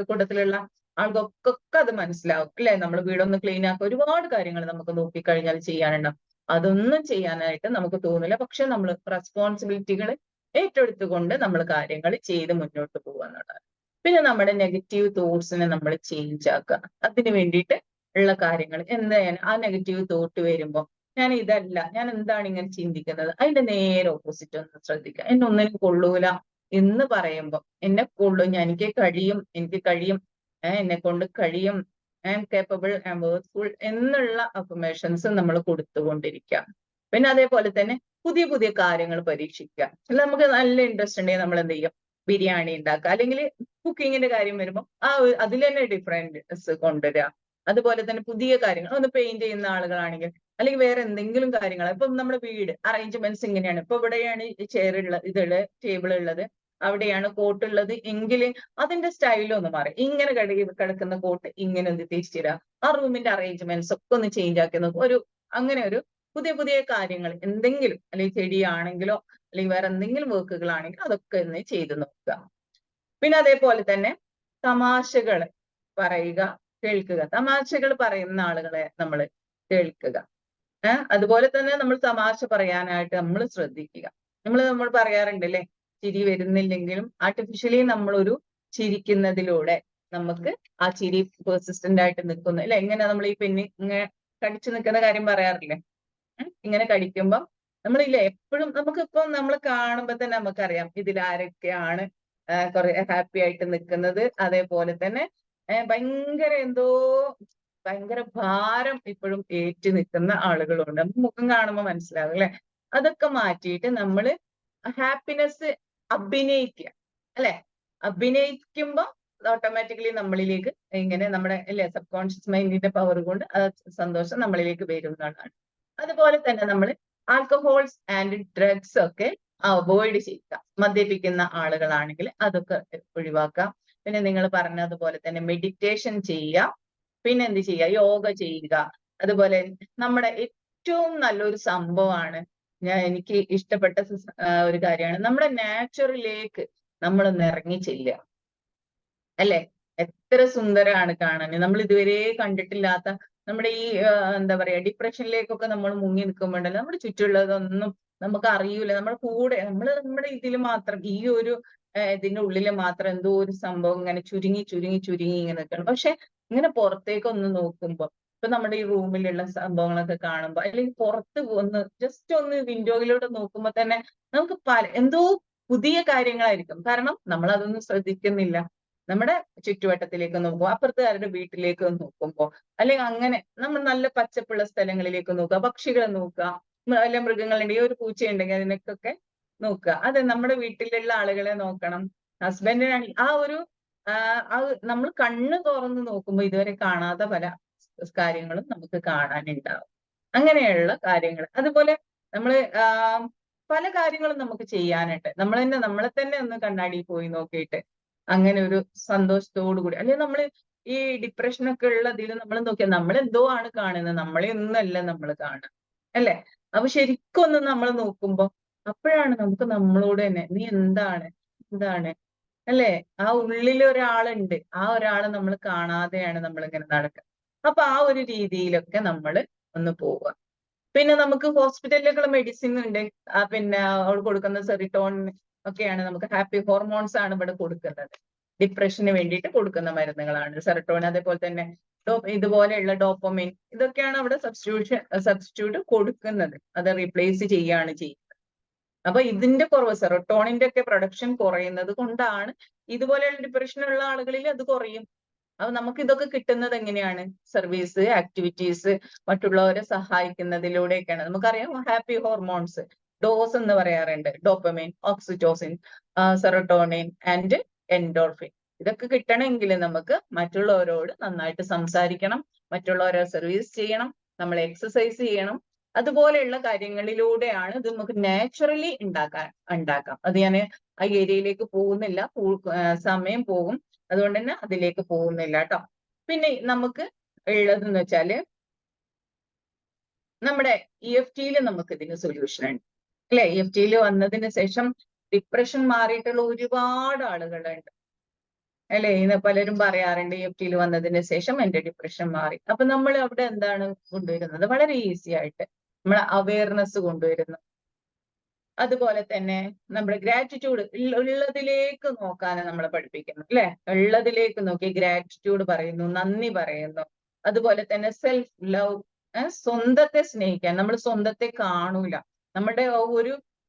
കൂട്ടത്തിലുള്ള ആൾക്കൊക്കെ അത് മനസ്സിലാവും അല്ലെ? നമ്മൾ വീടൊന്ന് ക്ലീൻ ആക്കുക, ഒരുപാട് കാര്യങ്ങൾ നമുക്ക് നോക്കിക്കഴിഞ്ഞാൽ ചെയ്യാനുണ്ടാവും. അതൊന്നും ചെയ്യാനായിട്ട് നമുക്ക് തോന്നില്ല. പക്ഷെ നമ്മൾ റെസ്പോൺസിബിലിറ്റികൾ ഏറ്റെടുത്തുകൊണ്ട് നമ്മൾ കാര്യങ്ങൾ ചെയ്ത് മുന്നോട്ട് പോകുക എന്നുള്ളതാണ്. പിന്നെ നമ്മുടെ നെഗറ്റീവ് തോട്ട്സിനെ നമ്മൾ ചേഞ്ച് ആക്കുക. അതിന് വേണ്ടിയിട്ട് ഉള്ള കാര്യങ്ങൾ എന്തായാലും ആ നെഗറ്റീവ് തോട്ട് വരുമ്പോൾ ഞാൻ എന്താണ് ഇങ്ങനെ ചിന്തിക്കുന്നത്, അതിന്റെ നേരെ ഓപ്പോസിറ്റ് ഒന്ന് ശ്രദ്ധിക്കുക. എന്നെ ഒന്നിനും കൊള്ളൂല എന്ന് പറയുമ്പോൾ എന്നെ കൊള്ളും, എനിക്ക് കഴിയും, എന്നെ കൊണ്ട് കഴിയും, I am capable, I am worthful എന്നുള്ള അഫർമേഷൻസ് നമ്മൾ കൊടുത്തുകൊണ്ടിരിക്കുക. പിന്നെ അതേപോലെ തന്നെ പുതിയ പുതിയ കാര്യങ്ങൾ പരീക്ഷിക്കുക. നമുക്ക് നല്ല ഇൻട്രസ്റ്റ് ഉണ്ടെങ്കിൽ നമ്മൾ എന്ത് ചെയ്യും? ബിരിയാണി ഉണ്ടാക്കുക, അല്ലെങ്കിൽ കുക്കിങ്ങിന്റെ കാര്യം വരുമ്പോൾ അതിൽ തന്നെ ഡിഫറൻസ് കൊണ്ടുവരിക. അതുപോലെ തന്നെ പുതിയ കാര്യങ്ങൾ, ഒന്ന് പെയിന്റ് ചെയ്യുന്ന ആളുകളാണെങ്കിൽ അല്ലെങ്കിൽ വേറെ എന്തെങ്കിലും കാര്യങ്ങൾ, ഇപ്പം നമ്മുടെ വീട് അറേഞ്ച്മെന്റ്സ് ഇങ്ങനെയാണ്. ഇപ്പൊ ഇവിടെയാണ് ചെയർ ടേബിൾ ഉള്ളത്, അവിടെയാണ് കോട്ട് ഉള്ളത് എങ്കിൽ അതിന്റെ സ്റ്റൈലൊന്ന് മാറി, ഇങ്ങനെ കിടക്കുന്ന കോട്ട് ഇങ്ങനെ ഒന്ന് തിരിച്ചിടുക, ആ റൂമിന്റെ അറേഞ്ച്മെന്റ്സ് ഒക്കെ ഒന്ന് ചേഞ്ച് ആക്കി നോക്കും. അങ്ങനെ ഒരു പുതിയ പുതിയ കാര്യങ്ങൾ എന്തെങ്കിലും, അല്ലെങ്കിൽ ചെടിയാണെങ്കിലോ അല്ലെങ്കിൽ വേറെ എന്തെങ്കിലും വർക്കുകളാണെങ്കിൽ അതൊക്കെ ഒന്ന് ചെയ്ത് നോക്കുക. പിന്നെ അതേപോലെ തന്നെ തമാശകൾ പറയുക, കേൾക്കുക. തമാശകൾ പറയുന്ന ആളുകളെ നമ്മൾ കേൾക്കുക. അതുപോലെ തന്നെ നമ്മൾ തമാശ പറയാനായിട്ട് നമ്മൾ ശ്രദ്ധിക്കുക. നമ്മൾ പറയാറുണ്ട് അല്ലേ, ചിരി വരുന്നില്ലെങ്കിലും ആർട്ടിഫിഷ്യലി നമ്മളൊരു ചിരിക്കുന്നതിലൂടെ നമുക്ക് ആ ചിരി പെർസിസ്റ്റന്റ് ആയിട്ട് നിൽക്കുന്നു അല്ലെ. എങ്ങനെ നമ്മൾ ഈ പെന്നി ഇങ്ങനെ കടിച്ചു നിൽക്കുന്ന കാര്യം പറയാറില്ലേ. ഇങ്ങനെ കടിക്കുമ്പം നമ്മളില്ലേ എപ്പോഴും നമുക്കിപ്പം നമ്മൾ കാണുമ്പോ തന്നെ നമുക്കറിയാം ഇതിൽ ആരൊക്കെയാണ് കുറെ ഹാപ്പി ആയിട്ട് നിൽക്കുന്നത്. അതേപോലെ തന്നെ ഭയങ്കര എന്തോ ഭയങ്കര ഭാരം ഇപ്പോഴും ഏറ്റു നിൽക്കുന്ന ആളുകളുണ്ട്. നമുക്ക് മുഖം കാണുമ്പോൾ മനസ്സിലാവും അല്ലെ. അതൊക്കെ മാറ്റിയിട്ട് നമ്മള് ഹാപ്പിനെസ് അഭിനയിക്കുക അല്ലെ. അഭിനയിക്കുമ്പോ ഓട്ടോമാറ്റിക്കലി നമ്മളിലേക്ക് ഇങ്ങനെ നമ്മുടെ അല്ലെ സബ് കോൺഷ്യസ് മൈൻഡിന്റെ പവർ കൊണ്ട് ആ സന്തോഷം നമ്മളിലേക്ക് വരുന്നതാണ്. അതുപോലെ തന്നെ നമ്മൾ ആൽക്കഹോൾസ് ആൻഡ് ഡ്രഗ്സ് ഒക്കെ അവോയ്ഡ് ചെയ്യുക. മദ്യപിക്കുന്ന ആളുകളാണെങ്കിൽ അതൊക്കെ ഒഴിവാക്കാം. പിന്നെ നിങ്ങൾ പറഞ്ഞതുപോലെ തന്നെ മെഡിറ്റേഷൻ ചെയ്യുക. പിന്നെ എന്ത് ചെയ്യുക, യോഗ ചെയ്യുക. അതുപോലെ നമ്മുടെ ഏറ്റവും നല്ലൊരു സംഭവമാണ്, എനിക്ക് ഇഷ്ടപ്പെട്ട ഒരു കാര്യമാണ്, നമ്മുടെ നാച്ചുറലിലേക്ക് നമ്മളൊന്ന് ഇറങ്ങി ചെല്ലുക അല്ലെ. എത്ര സുന്ദരമാണ് കാണാൻ. നമ്മൾ ഇതുവരെ കണ്ടിട്ടില്ലാത്ത നമ്മുടെ ഈ എന്താ പറയാ ഡിപ്രഷനിലേക്കൊക്കെ നമ്മൾ മുങ്ങി നിൽക്കുമ്പോണ്ടല്ലോ നമ്മുടെ ചുറ്റുമുള്ളതൊന്നും നമുക്ക് അറിയൂല. നമ്മുടെ കൂടെ നമ്മുടെ ഇതിൽ മാത്രം ഈ ഒരു ഇതിന്റെ ഉള്ളിൽ മാത്രം എന്തോ ഒരു സംഭവം ഇങ്ങനെ ചുരുങ്ങി ചുരുങ്ങി ചുരുങ്ങി ഇങ്ങനെ നിൽക്കണം. പക്ഷെ ഇങ്ങനെ പുറത്തേക്ക് ഒന്ന് നോക്കുമ്പോ ഇപ്പൊ നമ്മുടെ ഈ റൂമിലുള്ള സംഭവങ്ങളൊക്കെ കാണുമ്പോ അല്ലെങ്കിൽ പുറത്ത് ഒന്ന് ജസ്റ്റ് ഒന്ന് വിൻഡോയിലൂടെ നോക്കുമ്പോ തന്നെ നമുക്ക് എന്തോ പുതിയ കാര്യങ്ങളായിരിക്കും. കാരണം നമ്മൾ അതൊന്നും ശ്രദ്ധിക്കുന്നില്ല. നമ്മുടെ ചുറ്റുവട്ടത്തിലേക്ക് നോക്കുക, അപ്പുറത്തുകാരുടെ വീട്ടിലേക്ക് നോക്കുമ്പോ അല്ലെങ്കിൽ അങ്ങനെ നമ്മൾ നല്ല പച്ചപ്പുള്ള സ്ഥലങ്ങളിലേക്ക് നോക്കുക, പക്ഷികളെ നോക്കുക, അല്ല മൃഗങ്ങളുണ്ടെങ്കിൽ ഒരു പൂച്ചയുണ്ടെങ്കിൽ അതിനൊക്കെ നോക്കുക. അതെ, നമ്മുടെ വീട്ടിലുള്ള ആളുകളെ നോക്കണം. ഹസ്ബൻഡിനാണെങ്കിൽ ആ ഒരു നമ്മൾ കണ്ണ് തുറന്ന് നോക്കുമ്പോൾ ഇതുവരെ കാണാത്ത പല കാര്യങ്ങളും നമുക്ക് കാണാനുണ്ടാവും. അങ്ങനെയുള്ള കാര്യങ്ങൾ. അതുപോലെ നമ്മള് പല കാര്യങ്ങളും നമുക്ക് ചെയ്യാനുണ്ട്. നമ്മളെ തന്നെ ഒന്ന് കണ്ണാടിയിൽ പോയി നോക്കിയിട്ട് അങ്ങനെ ഒരു സന്തോഷത്തോടു കൂടി, അല്ലെങ്കിൽ നമ്മൾ ഈ ഡിപ്രഷനൊക്കെ ഉള്ളതിൽ നമ്മൾ നോക്കിയാൽ നമ്മൾ എന്തോ ആണ് കാണുന്നത്, നമ്മളെ ഒന്നല്ല നമ്മൾ കാണുക അല്ലെ. അപ്പൊ ശരിക്കും ഒന്ന് നമ്മൾ നോക്കുമ്പോ അപ്പോഴാണ് നമുക്ക് നമ്മളോട് തന്നെ നീ എന്താണ് എന്താണ് അല്ലെ. ആ ഉള്ളിൽ ഒരാളുണ്ട്, ആ ഒരാളെ നമ്മൾ കാണാതെയാണ് നമ്മൾ ഇങ്ങനെ നടക്കുക. അപ്പൊ ആ ഒരു രീതിയിലൊക്കെ നമ്മൾ ഒന്ന് പോവുക. പിന്നെ നമുക്ക് ഹോസ്പിറ്റലുകൾ മെഡിസിൻ ഉണ്ട്. പിന്നെ അവൾ കൊടുക്കുന്ന സെറിട്ടോണിൻ ഒക്കെയാണ്, നമുക്ക് ഹാപ്പി ഹോർമോൺസ് ആണ് ഇവിടെ കൊടുക്കുന്നത്. ഡിപ്രഷന് വേണ്ടിയിട്ട് കൊടുക്കുന്ന മരുന്നുകളാണ് സെറട്ടോണിൻ. അതേപോലെ തന്നെ ഇതുപോലെയുള്ള ഡോപ്പമിൻ, ഇതൊക്കെയാണ് അവിടെ സബ്സ്റ്റിറ്റ്യൂട്ട് കൊടുക്കുന്നത്. അത് റീപ്ലേസ് ചെയ്യാണ് ചെയ്യുന്നത്. അപ്പൊ ഇതിന്റെ കുറവ്, സെറട്ടോണിന്റെ ഒക്കെ പ്രൊഡക്ഷൻ കുറയുന്നത് കൊണ്ടാണ് ഇതുപോലെയുള്ള ഡിപ്രഷനുള്ള ആളുകളിൽ അത് കുറയും. അപ്പൊ നമുക്ക് ഇതൊക്കെ കിട്ടുന്നത് എങ്ങനെയാണ്? സർവീസ്, ആക്ടിവിറ്റീസ്, മറ്റുള്ളവരെ സഹായിക്കുന്നതിലൂടെയൊക്കെയാണ്. നമുക്കറിയാം ഹാപ്പി ഹോർമോൺസ് ഡോസ് എന്ന് പറയാറുണ്ട്. Dopamine, oxytocin, serotonin and endorphin. ഇതൊക്കെ കിട്ടണമെങ്കിൽ നമുക്ക് മറ്റുള്ളവരോട് നന്നായിട്ട് സംസാരിക്കണം, മറ്റുള്ളവരെ സർവീസ് ചെയ്യണം, നമ്മൾ എക്സസൈസ് ചെയ്യണം. അതുപോലെയുള്ള കാര്യങ്ങളിലൂടെയാണ് ഇത് നമുക്ക് നാച്ചുറലി ഉണ്ടാക്കാം. അത് ഞാൻ ആ ഏരിയയിലേക്ക് പോകുന്നില്ല, സമയം പോകും, അതുകൊണ്ട് തന്നെ അതിലേക്ക് പോകുന്നില്ല കേട്ടോ. പിന്നെ നമുക്ക് ഉള്ളതെന്ന് വെച്ചാല് നമ്മുടെ EFT നമുക്ക് ഇതിന് സൊല്യൂഷൻ ഉണ്ട് അല്ലെ. EFT വന്നതിന് ശേഷം ഡിപ്രഷൻ മാറിയിട്ടുള്ള ഒരുപാട് ആളുകളുണ്ട് അല്ലെ. ഇന്ന് പലരും പറയാറുണ്ട് EFT വന്നതിന് ശേഷം എന്റെ ഡിപ്രഷൻ മാറി. അപ്പൊ നമ്മൾ അവിടെ എന്താണ് കൊണ്ടുവരുന്നത്? വളരെ ഈസി ആയിട്ട് നമ്മൾ അവയർനെസ് കൊണ്ടുവരുന്നു. അതുപോലെ തന്നെ നമ്മുടെ ഗ്രാറ്റിറ്റ്യൂഡ് ഉള്ളതിലേക്ക് നോക്കാൻ നമ്മളെ പഠിപ്പിക്കുന്നു അല്ലെ. ഉള്ളതിലേക്ക് നോക്കി ഗ്രാറ്റിറ്റ്യൂഡ് പറയുന്നു, നന്ദി പറയുന്നു. അതുപോലെ തന്നെ സെൽഫ് ലവ്, സ്വന്തത്തെ സ്നേഹിക്കാൻ. നമ്മൾ സ്വന്തത്തെ കാണൂല. നമ്മുടെ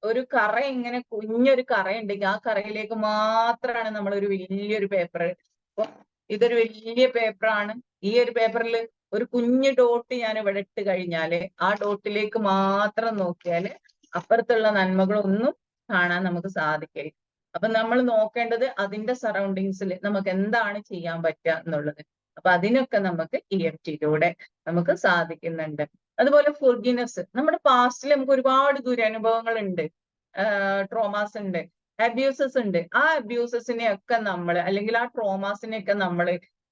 ഒരു കറ, ഇങ്ങനെ കുഞ്ഞൊരു കറ ഉണ്ടെങ്കിൽ ആ കറയിലേക്ക് മാത്രമാണ് നമ്മൾ ഒരു വലിയൊരു പേപ്പർ, ഇപ്പൊ ഇതൊരു വലിയ പേപ്പറാണ്, ഈ ഒരു പേപ്പറിൽ ഒരു കുഞ്ഞു ഡോട്ട് ഞാൻ ഇവിടെ ഇട്ട് കഴിഞ്ഞാല് ആ ഡോട്ടിലേക്ക് മാത്രം നോക്കിയാല് അപ്പുറത്തുള്ള നന്മകളൊന്നും കാണാൻ നമുക്ക് സാധിക്കില്ല. അപ്പൊ നമ്മൾ നോക്കേണ്ടത് അതിന്റെ സറൗണ്ടിങ്സിൽ നമുക്ക് എന്താണ് ചെയ്യാൻ പറ്റുക എന്നുള്ളത്. അപ്പൊ അതിനൊക്കെ നമുക്ക് EFT നമുക്ക് സാധിക്കുന്നുണ്ട്. അതുപോലെ ഫൊർഗിവ്നെസ്. നമ്മുടെ പാസ്റ്റിൽ നമുക്ക് ഒരുപാട് ദുരനുഭവങ്ങൾ ഉണ്ട്, ട്രോമാസ് ഉണ്ട്, അബ്യൂസസ് ഉണ്ട്. ആ അബ്യൂസസിനെ ഒക്കെ നമ്മൾ, അല്ലെങ്കിൽ ആ ട്രോമാസിനെയൊക്കെ നമ്മൾ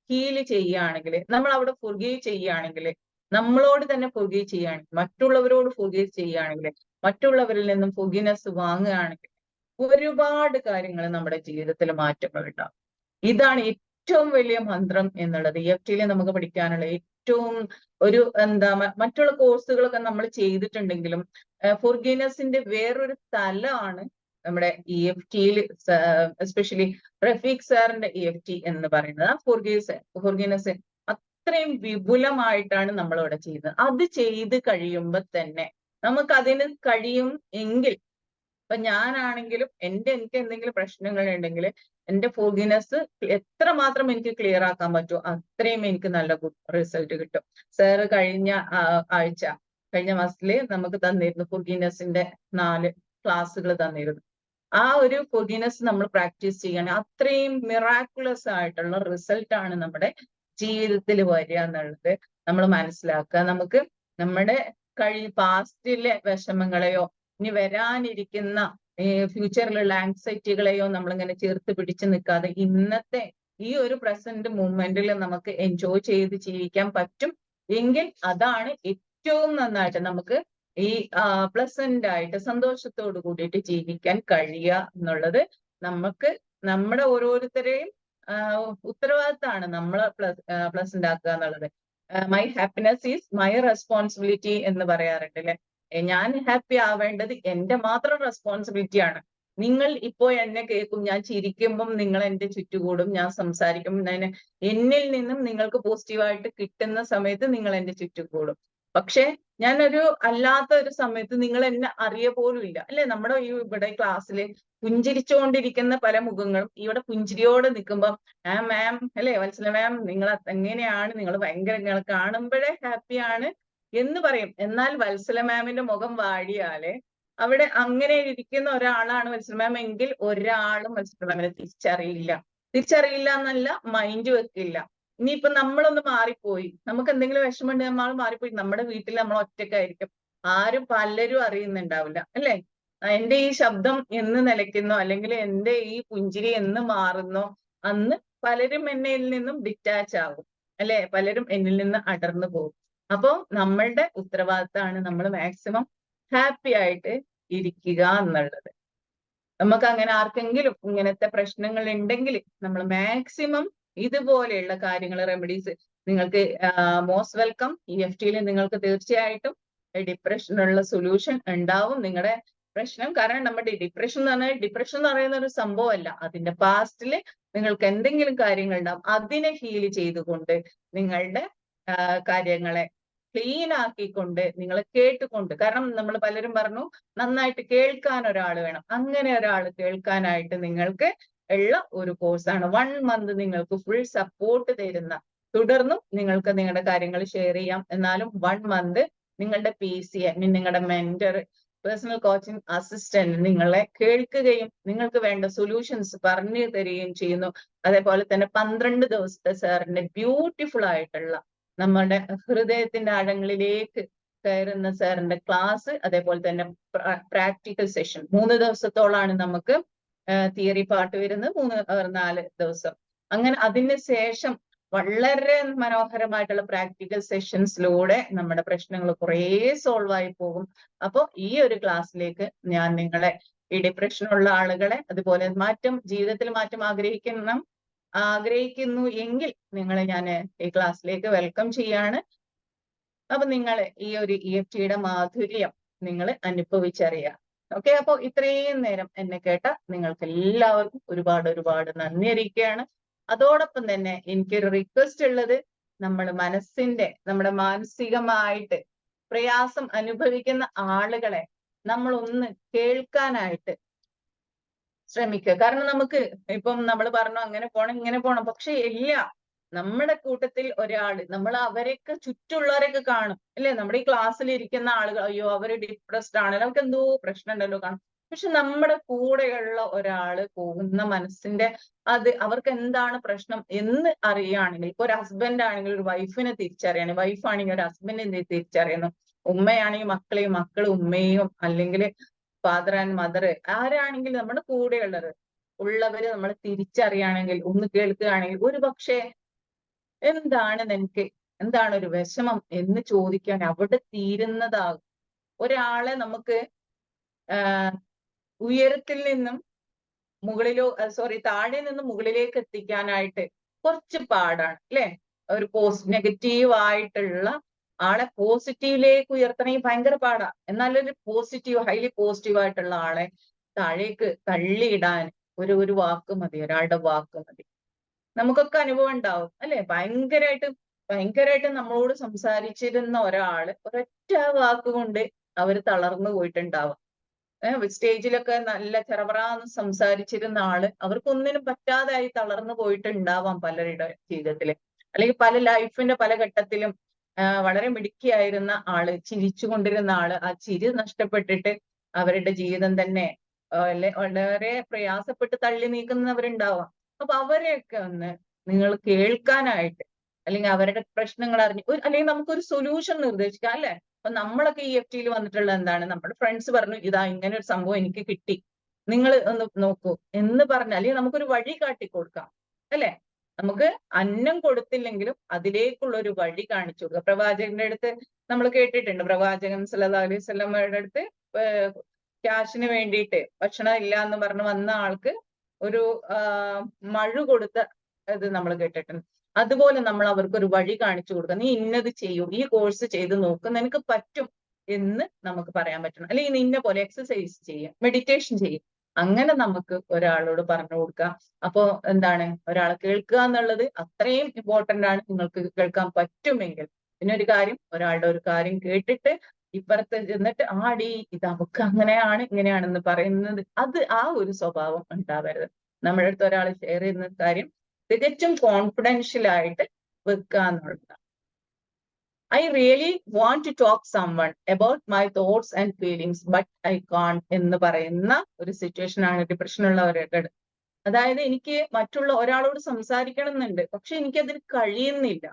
ഹീൽ ചെയ്യുകയാണെങ്കിൽ, നമ്മൾ അവിടെ ഫൊർഗീവ് ചെയ്യുകയാണെങ്കിൽ, നമ്മളോട് തന്നെ ഫൊർഗീവ് ചെയ്യുകയാണെങ്കിൽ, മറ്റുള്ളവരോട് ഫൊർഗീവ് ചെയ്യുകയാണെങ്കിൽ മറ്റുള്ളവരിൽ നിന്നും ഫൊർഗീവ്നെസ് വാങ്ങുകയാണെങ്കിൽ ഒരുപാട് കാര്യങ്ങൾ നമ്മുടെ ജീവിതത്തിൽ മാറ്റങ്ങൾ ഉണ്ടാവും. ഇതാണ് ഏറ്റവും വലിയ മന്ത്രം എന്നുള്ളത്. EFT നമുക്ക് പഠിക്കാനുള്ള ഏറ്റവും ഒരു മറ്റുള്ള കോഴ്സുകളൊക്കെ നമ്മൾ ചെയ്തിട്ടുണ്ടെങ്കിലും ഫൊർഗീവ്നെസിന്റെ വേറൊരു തലമാണ് നമ്മുടെ EFT എസ്പെഷ്യലി റഫീഖ് സാറിന്റെ EFT എന്ന് പറയുന്നത്. ആ ഫൊർഗീവ്നെസ് അത്രയും വിപുലമായിട്ടാണ് നമ്മളിവിടെ ചെയ്യുന്നത്. അത് ചെയ്ത് കഴിയുമ്പോൾ തന്നെ നമുക്ക് അതിന് കഴിയും എങ്കിൽ, ഇപ്പൊ ഞാനാണെങ്കിലും എനിക്ക് എന്തെങ്കിലും പ്രശ്നങ്ങൾ ഉണ്ടെങ്കിൽ എന്റെ ഫൊർഗീവ്നെസ് എത്രമാത്രം എനിക്ക് ക്ലിയർ ആക്കാൻ പറ്റുമോ അത്രയും എനിക്ക് നല്ല റിസൾട്ട് കിട്ടും. സാറ് കഴിഞ്ഞ മാസത്തില് നമുക്ക് തന്നിരുന്നു ഫൊർഗീവ്നെസിന്റെ 4 ക്ലാസ്സുകൾ തന്നിരുന്നു. ആ ഒരു ഫൊർഗീവ്നെസ് നമ്മൾ പ്രാക്ടീസ് ചെയ്യുകയാണെങ്കിൽ അത്രയും മിറാക്കുലസ് ആയിട്ടുള്ള റിസൾട്ട് ആണ് നമ്മുടെ ജീവിതത്തിൽ വരിക എന്നുള്ളത് നമ്മൾ മനസ്സിലാക്കുക. നമുക്ക് നമ്മുടെ പാസ്റ്റിലെ വിഷമങ്ങളെയോ ഇനി വരാനിരിക്കുന്ന ഫ്യൂച്ചറിലുള്ള ആങ്സൈറ്റികളെയോ നമ്മളിങ്ങനെ ചേർത്ത് പിടിച്ചു നിൽക്കാതെ ഇന്നത്തെ ഈ ഒരു പ്രസന്റ് മൂമെന്റിൽ നമുക്ക് എൻജോയ് ചെയ്ത് ജീവിക്കാൻ പറ്റും എങ്കിൽ അതാണ് ഏറ്റവും നന്നായിട്ട് നമുക്ക് ഈ പ്ലസന്റ് ആയിട്ട് സന്തോഷത്തോട് കൂടിയിട്ട് ജീവിക്കാൻ കഴിയുക എന്നുള്ളത് നമുക്ക് നമ്മുടെ ഓരോരുത്തരെയും ഉത്തരവാദിത്തമാണ് നമ്മളെ പ്ലസന്റ് ആക്കുക എന്നുള്ളത്. My happiness is my responsibility എന്ന് പറയാറുണ്ട് അല്ലെ. ഞാൻ ഹാപ്പി ആവേണ്ടത് എന്റെ മാത്രം റെസ്പോൺസിബിലിറ്റി ആണ്. നിങ്ങൾ ഇപ്പോ എന്നെ കേൾക്കും, ഞാൻ ചിരിക്കുമ്പം നിങ്ങൾ എന്റെ ചുറ്റുകൂടും, ഞാൻ സംസാരിക്കുമ്പോൾ എന്നിൽ നിന്നും നിങ്ങൾക്ക് പോസിറ്റീവായിട്ട് കിട്ടുന്ന സമയത്ത് നിങ്ങൾ എന്റെ ചുറ്റുകൂടും. പക്ഷെ ഞാനൊരു അല്ലാത്ത ഒരു സമയത്ത് നിങ്ങൾ എന്നെ അറിയ പോലും ഇല്ല അല്ലെ. നമ്മുടെ ഇവിടെ ക്ലാസ്സില് പുഞ്ചിരിച്ചുകൊണ്ടിരിക്കുന്ന പല മുഖങ്ങളും ഇവിടെ പുഞ്ചിരിയോടെ നിൽക്കുമ്പം മാം അല്ലെ, വത്സല മാം നിങ്ങൾ എങ്ങനെയാണ്, നിങ്ങൾ ഭയങ്കര, നിങ്ങൾ കാണുമ്പോഴേ ഹാപ്പിയാണ് എന്ന് പറയും. എന്നാൽ വത്സല മാമിന്റെ മുഖം വാടിയാല് അവിടെ അങ്ങനെ ഇരിക്കുന്ന ഒരാളാണ് വത്സല മാം എങ്കിൽ ഒരാളും വത്സല മാമിനെ തിരിച്ചറിയില്ല എന്നല്ല, മൈൻഡ് വെക്കില്ല. ഇനിയിപ്പൊ നമ്മളൊന്ന് മാറിപ്പോയി, നമുക്ക് എന്തെങ്കിലും വിഷമമുണ്ട്, നമ്മൾ മാറിപ്പോയി, നമ്മുടെ വീട്ടിൽ നമ്മൾ ഒറ്റയ്ക്കായിരിക്കും, പലരും അറിയുന്നുണ്ടാവില്ല അല്ലെ. എന്റെ ഈ ശബ്ദം എന്ന് നിലയ്ക്കുന്നോ അല്ലെങ്കിൽ എന്റെ ഈ പുഞ്ചിരി എന്ന് മാറുന്നോ അന്ന് പലരും എന്നിൽ നിന്നും ഡിറ്റാച്ച് ആകും അല്ലെ, പലരും എന്നിൽ നിന്ന് അടർന്നു പോകും. അപ്പോ നമ്മളുടെ ഉത്തരവാദിത്തമാണ് നമ്മൾ മാക്സിമം ഹാപ്പി ആയിട്ട് ഇരിക്കുക എന്നുള്ളത്. നമുക്ക് അങ്ങനെ ആർക്കെങ്കിലും ഇങ്ങനത്തെ പ്രശ്നങ്ങൾ ഉണ്ടെങ്കിൽ നമ്മൾ മാക്സിമം ഇതുപോലെയുള്ള കാര്യങ്ങൾ, റെമഡീസ് നിങ്ങൾക്ക് മോസ്റ്റ് വെൽക്കം. EFT നിങ്ങൾക്ക് തീർച്ചയായിട്ടും ഡിപ്രഷനുള്ള സൊല്യൂഷൻ ഉണ്ടാവും നിങ്ങളുടെ പ്രശ്നം. കാരണം നമ്മുടെ ഡിപ്രഷൻ എന്ന് പറയുന്ന ഒരു സംഭവമല്ല, അതിന്റെ പാസ്റ്റില് നിങ്ങൾക്ക് എന്തെങ്കിലും കാര്യങ്ങൾ ഉണ്ടാവും, അതിനെ ഹീൽ ചെയ്തുകൊണ്ട് നിങ്ങളുടെ കാര്യങ്ങളെ ക്ലീൻ ആക്കിക്കൊണ്ട് നിങ്ങൾ കേട്ടുകൊണ്ട്, കാരണം നമ്മൾ പലരും പറഞ്ഞു നന്നായിട്ട് കേൾക്കാൻ ഒരാൾ വേണം, അങ്ങനെ ഒരാൾ കേൾക്കാനായിട്ട് നിങ്ങൾക്ക് ഉള്ള ഒരു കോഴ്സാണ്. 1 month നിങ്ങൾക്ക് ഫുൾ സപ്പോർട്ട് തരുന്ന, തുടർന്നും നിങ്ങൾക്ക് നിങ്ങളുടെ കാര്യങ്ങൾ ഷെയർ ചെയ്യാം. എന്നാലും 1 month നിങ്ങളുടെ PC, നിങ്ങളുടെ മെന്റർ, പേഴ്സണൽ കോച്ചിങ് അസിസ്റ്റന്റ് നിങ്ങളെ കേൾക്കുകയും നിങ്ങൾക്ക് വേണ്ട സൊല്യൂഷൻസ് പറഞ്ഞു തരികയും ചെയ്യുന്നു. അതേപോലെ തന്നെ 12 ദിവസത്തെ സാറിന്റെ ബ്യൂട്ടിഫുൾ ആയിട്ടുള്ള നമ്മുടെ ഹൃദയത്തിന്റെ ആഴങ്ങളിലേക്ക് കയറുന്ന സാറിന്റെ ക്ലാസ്, അതേപോലെ തന്നെ പ്രാക്ടിക്കൽ സെഷൻ 3 ദിവസത്തോളാണ് നമുക്ക് തിയറി പാർട്ട് വരുന്നത്, 4 ദിവസം. അങ്ങനെ അതിന് ശേഷം വളരെ മനോഹരമായിട്ടുള്ള പ്രാക്ടിക്കൽ സെഷൻസിലൂടെ നമ്മുടെ പ്രശ്നങ്ങൾ കുറേ സോൾവ് ആയി പോകും. അപ്പൊ ഈ ഒരു ക്ലാസ്സിലേക്ക് ഞാൻ നിങ്ങളെ, ഈ ഡിപ്രഷനുള്ള ആളുകളെ, അതുപോലെ ജീവിതത്തിൽ മാറ്റം ആഗ്രഹിക്കുന്നു എങ്കിൽ നിങ്ങളെ ഞാൻ ഈ ക്ലാസ്സിലേക്ക് വെൽക്കം ചെയ്യാണ്. അപ്പൊ നിങ്ങൾ ഈ ഒരു EFTയുടെ മാധുര്യം നിങ്ങൾ അനുഭവിച്ചറിയാം. ഓക്കെ, അപ്പൊ ഇത്രയും നേരം എന്നെ കേട്ട നിങ്ങൾക്ക് എല്ലാവർക്കും ഒരുപാട് നന്ദി അറിയിക്കുകയാണ്. അതോടൊപ്പം തന്നെ എനിക്കൊരു റിക്വസ്റ്റ് ഉള്ളത്, നമ്മുടെ മാനസികമായിട്ട് പ്രയാസം അനുഭവിക്കുന്ന ആളുകളെ നമ്മൾ ഒന്ന് കേൾക്കാനായിട്ട് ശ്രമിക്കുക. കാരണം നമുക്ക് ഇപ്പം നമ്മൾ പറഞ്ഞു അങ്ങനെ പോണം ഇങ്ങനെ പോണം, പക്ഷെ ഇല്ല, നമ്മുടെ കൂട്ടത്തിൽ ഒരാള്, നമ്മൾ അവരെയൊക്കെ ചുറ്റുള്ളവരൊക്കെ കാണും അല്ലെ. നമ്മുടെ ഈ ക്ലാസ്സിൽ ഇരിക്കുന്ന ആളുകൾ, അയ്യോ അവര് ഡിപ്രസ്ഡ് ആണല്ലോ, അവർക്ക് എന്തോ പ്രശ്നം ഉണ്ടല്ലോ കാണും. പക്ഷെ നമ്മുടെ കൂടെയുള്ള ഒരാള് പോകുന്ന മനസ്സിന്റെ അവർക്ക് എന്താണ് പ്രശ്നം എന്ന് അറിയുകയാണെങ്കിൽ, ഇപ്പൊ ഒരു ഹസ്ബൻഡ് ആണെങ്കിൽ ഒരു വൈഫിനെ തിരിച്ചറിയണം, വൈഫാണെങ്കിൽ ഒരു ഹസ്ബൻഡിനെ തിരിച്ചറിയണം, ഉമ്മയാണെങ്കിൽ മക്കളെയും, മക്കൾ ഉമ്മയും, അല്ലെങ്കിൽ ഫാദർ ആൻഡ് മദർ ആരാണെങ്കിൽ നമ്മുടെ ഉള്ളവര് നമ്മൾ തിരിച്ചറിയുകയാണെങ്കിൽ, ഒന്ന് കേൾക്കുകയാണെങ്കിൽ, ഒരു പക്ഷേ എന്താണ് ഒരു വിഷമം എന്ന് ചോദിക്കാൻ അവിടെ തീരുന്നതാകും. ഒരാളെ നമുക്ക് ഉയരത്തിൽ നിന്നും താഴെ നിന്ന് മുകളിലേക്ക് എത്തിക്കാനായിട്ട് കുറച്ച് പാടാണ് അല്ലെ? ഒരു നെഗറ്റീവ് ആയിട്ടുള്ള ആളെ പോസിറ്റീവിലേക്ക് ഉയർത്തണമെങ്കിൽ ഭയങ്കര പാടാ. എന്നാലൊരു ഹൈലി പോസിറ്റീവ് ആയിട്ടുള്ള ആളെ താഴേക്ക് തള്ളിയിടാൻ ഒരു വാക്ക് മതി, ഒരാളുടെ വാക്ക് മതി. നമുക്കൊക്കെ അനുഭവം ഉണ്ടാവും അല്ലെ? ഭയങ്കരമായിട്ട് നമ്മളോട് സംസാരിച്ചിരുന്ന ഒരാള് ഒരൊറ്റ വാക്കുകൊണ്ട് അവര് തളർന്നു പോയിട്ടുണ്ടാവും. സ്റ്റേജിലൊക്കെ നല്ല ചെറപറാന്ന് സംസാരിച്ചിരുന്ന ആള് അവർക്കൊന്നിനും പറ്റാതായി തളർന്നു പോയിട്ടുണ്ടാവാം പലരുടെ ജീവിതത്തില്. അല്ലെങ്കിൽ ലൈഫിന്റെ പല ഘട്ടത്തിലും വളരെ മിടുക്കിയായിരുന്ന ആള്, ചിരിച്ചുകൊണ്ടിരുന്ന ആള്, ആ ചിരി നഷ്ടപ്പെട്ടിട്ട് അവരുടെ ജീവിതം തന്നെ വളരെ പ്രയാസപ്പെട്ട് തള്ളി നീക്കുന്നവരുണ്ടാവാം. അപ്പൊ അവരെയൊക്കെ ഒന്ന് നിങ്ങൾ കേൾക്കാനായിട്ട്, അല്ലെങ്കിൽ അവരുടെ പ്രശ്നങ്ങൾ അറിഞ്ഞ് അല്ലെങ്കിൽ നമുക്കൊരു സൊല്യൂഷൻ നിർദ്ദേശിക്കാം അല്ലെ? അപ്പൊ നമ്മളൊക്കെ EFT യിൽ വന്നിട്ടുള്ള എന്താണ്, നമ്മുടെ ഫ്രണ്ട്സ് പറഞ്ഞു ഇതാ ഇങ്ങനെ ഒരു സംഭവം എനിക്ക് കിട്ടി, നിങ്ങൾ ഒന്ന് നോക്കൂ എന്ന് പറഞ്ഞാൽ, അല്ലെങ്കിൽ നമുക്കൊരു വഴി കാട്ടിക്കൊടുക്കാം അല്ലെ? നമുക്ക് അന്നം കൊടുത്തില്ലെങ്കിലും അതിലേക്കുള്ള ഒരു വഴി കാണിച്ചു കൊടുക്കുക. പ്രവാചകന്റെ അടുത്ത് നമ്മൾ കേട്ടിട്ടുണ്ട്, പ്രവാചകൻ സല്ലല്ലാഹു അലൈഹി വസല്ലമയുടെ അടുത്ത് ക്യാഷിന് വേണ്ടിയിട്ട് ഭക്ഷണം ഇല്ല എന്ന് പറഞ്ഞ് വന്ന ആൾക്ക് ഒരു മഴു കൊടുത്ത ഇത് നമ്മൾ കേട്ടിട്ടുണ്ട്. അതുപോലെ നമ്മൾ അവർക്ക് ഒരു വഴി കാണിച്ചു കൊടുക്കുക. നീ ഇന്നത് ചെയ്യൂ, ഈ കോഴ്സ് ചെയ്ത് നോക്ക്, നിനക്ക് പറ്റും എന്ന് നമുക്ക് പറയാൻ പറ്റണം. അല്ലെങ്കിൽ ഇന്ന പോലെ എക്സസൈസ് ചെയ്യാം, മെഡിറ്റേഷൻ ചെയ്യും, അങ്ങനെ നമുക്ക് ഒരാളോട് പറഞ്ഞു കൊടുക്കാം. അപ്പോ എന്താണ്, ഒരാളെ കേൾക്കുക എന്നുള്ളത് അത്രയും ഇമ്പോർട്ടന്റ് ആണ്. നിങ്ങൾക്ക് കേൾക്കാൻ പറ്റുമെങ്കിൽ പിന്നെ ഒരു കാര്യം, ഒരാളുടെ ഒരു കാര്യം കേട്ടിട്ട് ഇപ്പുറത്ത് ചെന്നിട്ട് ആടി ഇത് അവക്ക് അങ്ങനെയാണ് ഇങ്ങനെയാണെന്ന് പറയുന്നത്, ആ ഒരു സ്വഭാവം ഉണ്ടാവരുത്. നമ്മുടെ അടുത്ത് ഒരാൾ ഷെയർ ചെയ്യുന്ന കാര്യം തികച്ചും കോൺഫിഡൻഷ്യൽ ആയിട്ട് വെക്കുക എന്നുള്ളതാണ്. I really want to talk someone about my thoughts and feelings, but I can't എന്ന് പറയുന്ന ഒരു സിറ്റുവേഷൻ ആണ് ഡിപ്രഷൻ ഉള്ളവരുടെ. അതായത് എനിക്ക് മറ്റുള്ള ഒരാളോട് സംസാരിക്കണം എന്നുണ്ട്, പക്ഷെ എനിക്കതിന് കഴിയുന്നില്ല,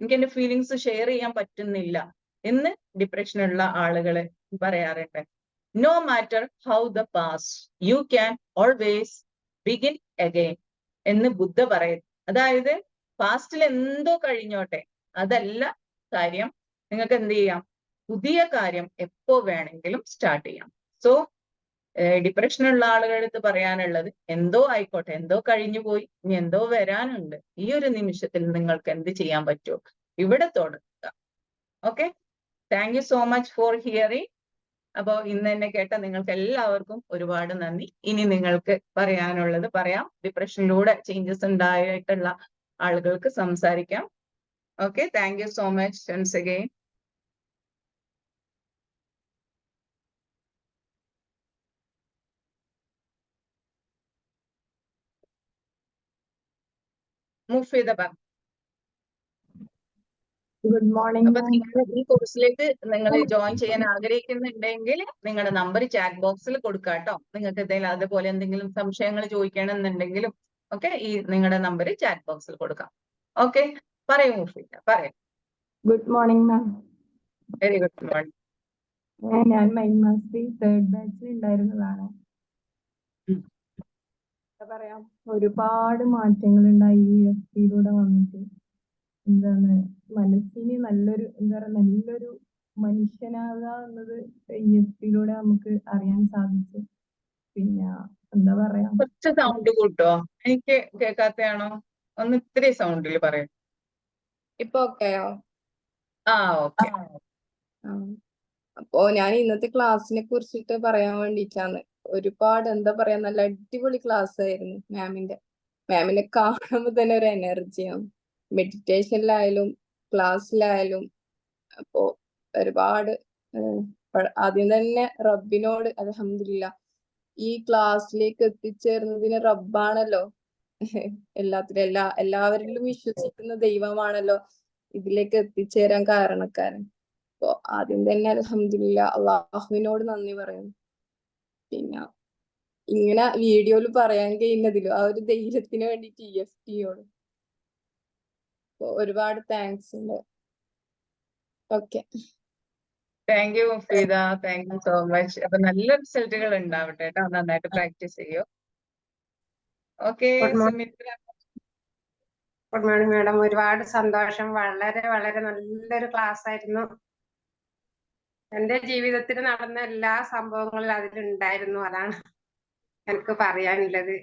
എനിക്ക് എന്റെ ഫീലിങ്സ് ഷെയർ ചെയ്യാൻ പറ്റുന്നില്ല എന്ന് ഡിപ്രഷനുള്ള ആളുകള് പറയാറുണ്ട്. No matter how the past, you can always begin again എന്ന് ബുദ്ധ പറയുന്നു. അതായത് പാസ്റ്റിൽ എന്തോ കഴിഞ്ഞോട്ടെ, അതല്ല കാര്യം, നിങ്ങൾക്ക് എന്ത് ചെയ്യാം, പുതിയ കാര്യം എപ്പോ വേണമെങ്കിലും സ്റ്റാർട്ട് ചെയ്യാം. സോ ഡിപ്രഷനുള്ള ആളുകളുടെ അടുത്ത് പറയാനുള്ളത്, എന്തോ ആയിക്കോട്ടെ, എന്തോ കഴിഞ്ഞു പോയി, ഇനി എന്തോ വരാനുണ്ട്, ഈ ഒരു നിമിഷത്തിൽ നിങ്ങൾക്ക് എന്ത് ചെയ്യാൻ പറ്റുമോ ഇവിടെ തുടങ്ങുക. Okay, thank you so much for hearing. അപ്പോ ഇന്ന് എന്നെ കേട്ട നിങ്ങൾക്ക് എല്ലാവർക്കും ഒരുപാട് നന്ദി. ഇനി നിങ്ങൾക്ക് പറയാനുള്ളത് പറയാം. ഡിപ്രഷനിലൂടെ ചേഞ്ചസ് ഉണ്ടായിട്ടുള്ള ആളുകൾക്ക് സംസാരിക്കാം. Okay, thank you so much once again. Mufeeda പറഞ്ഞു. Good morning. അപ്പൊ നിങ്ങൾ ഈ കോഴ്സിലേക്ക് നിങ്ങൾ ജോയിൻ ചെയ്യാൻ ആഗ്രഹിക്കുന്നുണ്ടെങ്കിൽ നിങ്ങളുടെ നമ്പർ ചാറ്റ് ബോക്സിൽ കൊടുക്കുക കേട്ടോ. നിങ്ങൾക്ക് എന്തെങ്കിലും അതുപോലെ എന്തെങ്കിലും സംശയങ്ങൾ ചോദിക്കണമെന്നുണ്ടെങ്കിലും ഒക്കെ ഈ നിങ്ങളുടെ നമ്പർ ചാറ്റ് ബോക്സിൽ കൊടുക്കാം. ഓക്കെ, പറയൂ മുഫീദ, പറയൂ. ഗുഡ് മോർണിംഗ് മാം. Very good morning. ഞാൻ മൈൻഡ് മാസ്റ്ററി 3rd ബാച്ചിൽ ഉണ്ടായിരുന്നതാണ്. എന്താ പറയാ, ഒരുപാട് മാറ്റങ്ങൾ ഉണ്ടായി EFTയിലൂടെ വന്നിട്ട്. എന്താണ്, മനസ്സിന് നല്ലൊരു നല്ലൊരു മനുഷ്യനാകുക എന്നത് EFTയിലൂടെ നമുക്ക് അറിയാൻ സാധിച്ചു. പിന്നെ എന്താ പറയാ, കുറച്ച് സൗണ്ട് കൂട്ടോ, എനിക്ക് കേൾക്കാത്തയാണോ? ഒന്ന് ഇത്തിരി സൗണ്ടിൽ പറയും. ഇപ്പൊ ഓക്കെയോ? ഓക്കെ. അപ്പോ ഞാൻ ഇന്നത്തെ ക്ലാസ്സിനെ കുറിച്ചിട്ട് പറയാൻ വേണ്ടിയിട്ടാണ്. ഒരുപാട് എന്താ പറയാ, നല്ല അടിപൊളി ക്ലാസ് ആയിരുന്നു മാമിന്റെ. മാമിനെ കാണുമ്പോൾ തന്നെ ഒരു എനർജിയാണ്, മെഡിറ്റേഷനിലായാലും ക്ലാസ്സിലായാലും. അപ്പോ ഒരുപാട് ആദ്യം തന്നെ റബ്ബിനോട് അൽഹംദുലില്ലാ, ഈ ക്ലാസ്സിലേക്ക് എത്തിച്ചേർന്നതിന് റബ്ബാണല്ലോ എല്ലാത്തിലും എല്ലാവരിലും വിശ്വസിക്കുന്ന ദൈവമാണല്ലോ ഇതിലേക്ക് എത്തിച്ചേരാൻ കാരണക്കാരൻ. അപ്പൊ ആദ്യം തന്നെ അൽഹംദുലില്ലാ അള്ളാഹുവിനോട് നന്ദി പറയുന്നു. പിന്നെ ഇങ്ങനെ വീഡിയോയിൽ പറയാൻ കഴിയുന്നതിലും ആ ഒരു ധൈര്യത്തിന് വേണ്ടിയിട്ട് EFTയോട് ഒരുപാട് താങ്ക്സ് ഉണ്ട്. Okay, thank U Mufeeda, thank you so much. അപ്പൊ നല്ല റിസൾട്ടുകൾ ഉണ്ടാവട്ടെ കേട്ടോ, നന്നായിട്ട് പ്രാക്ടീസ് ചെയ്യോ. Okay, Sumitra. Good morning madam. ഒരുപാട് സന്തോഷം. വളരെ വളരെ നല്ലൊരു ക്ലാസ് ആയിരുന്നു. എന്റെ ജീവിതത്തിൽ നടന്ന എല്ലാ സംഭവങ്ങളും അതിലുണ്ടായിരുന്നു. അതാണ് എനിക്ക് പറയാനുള്ളത്.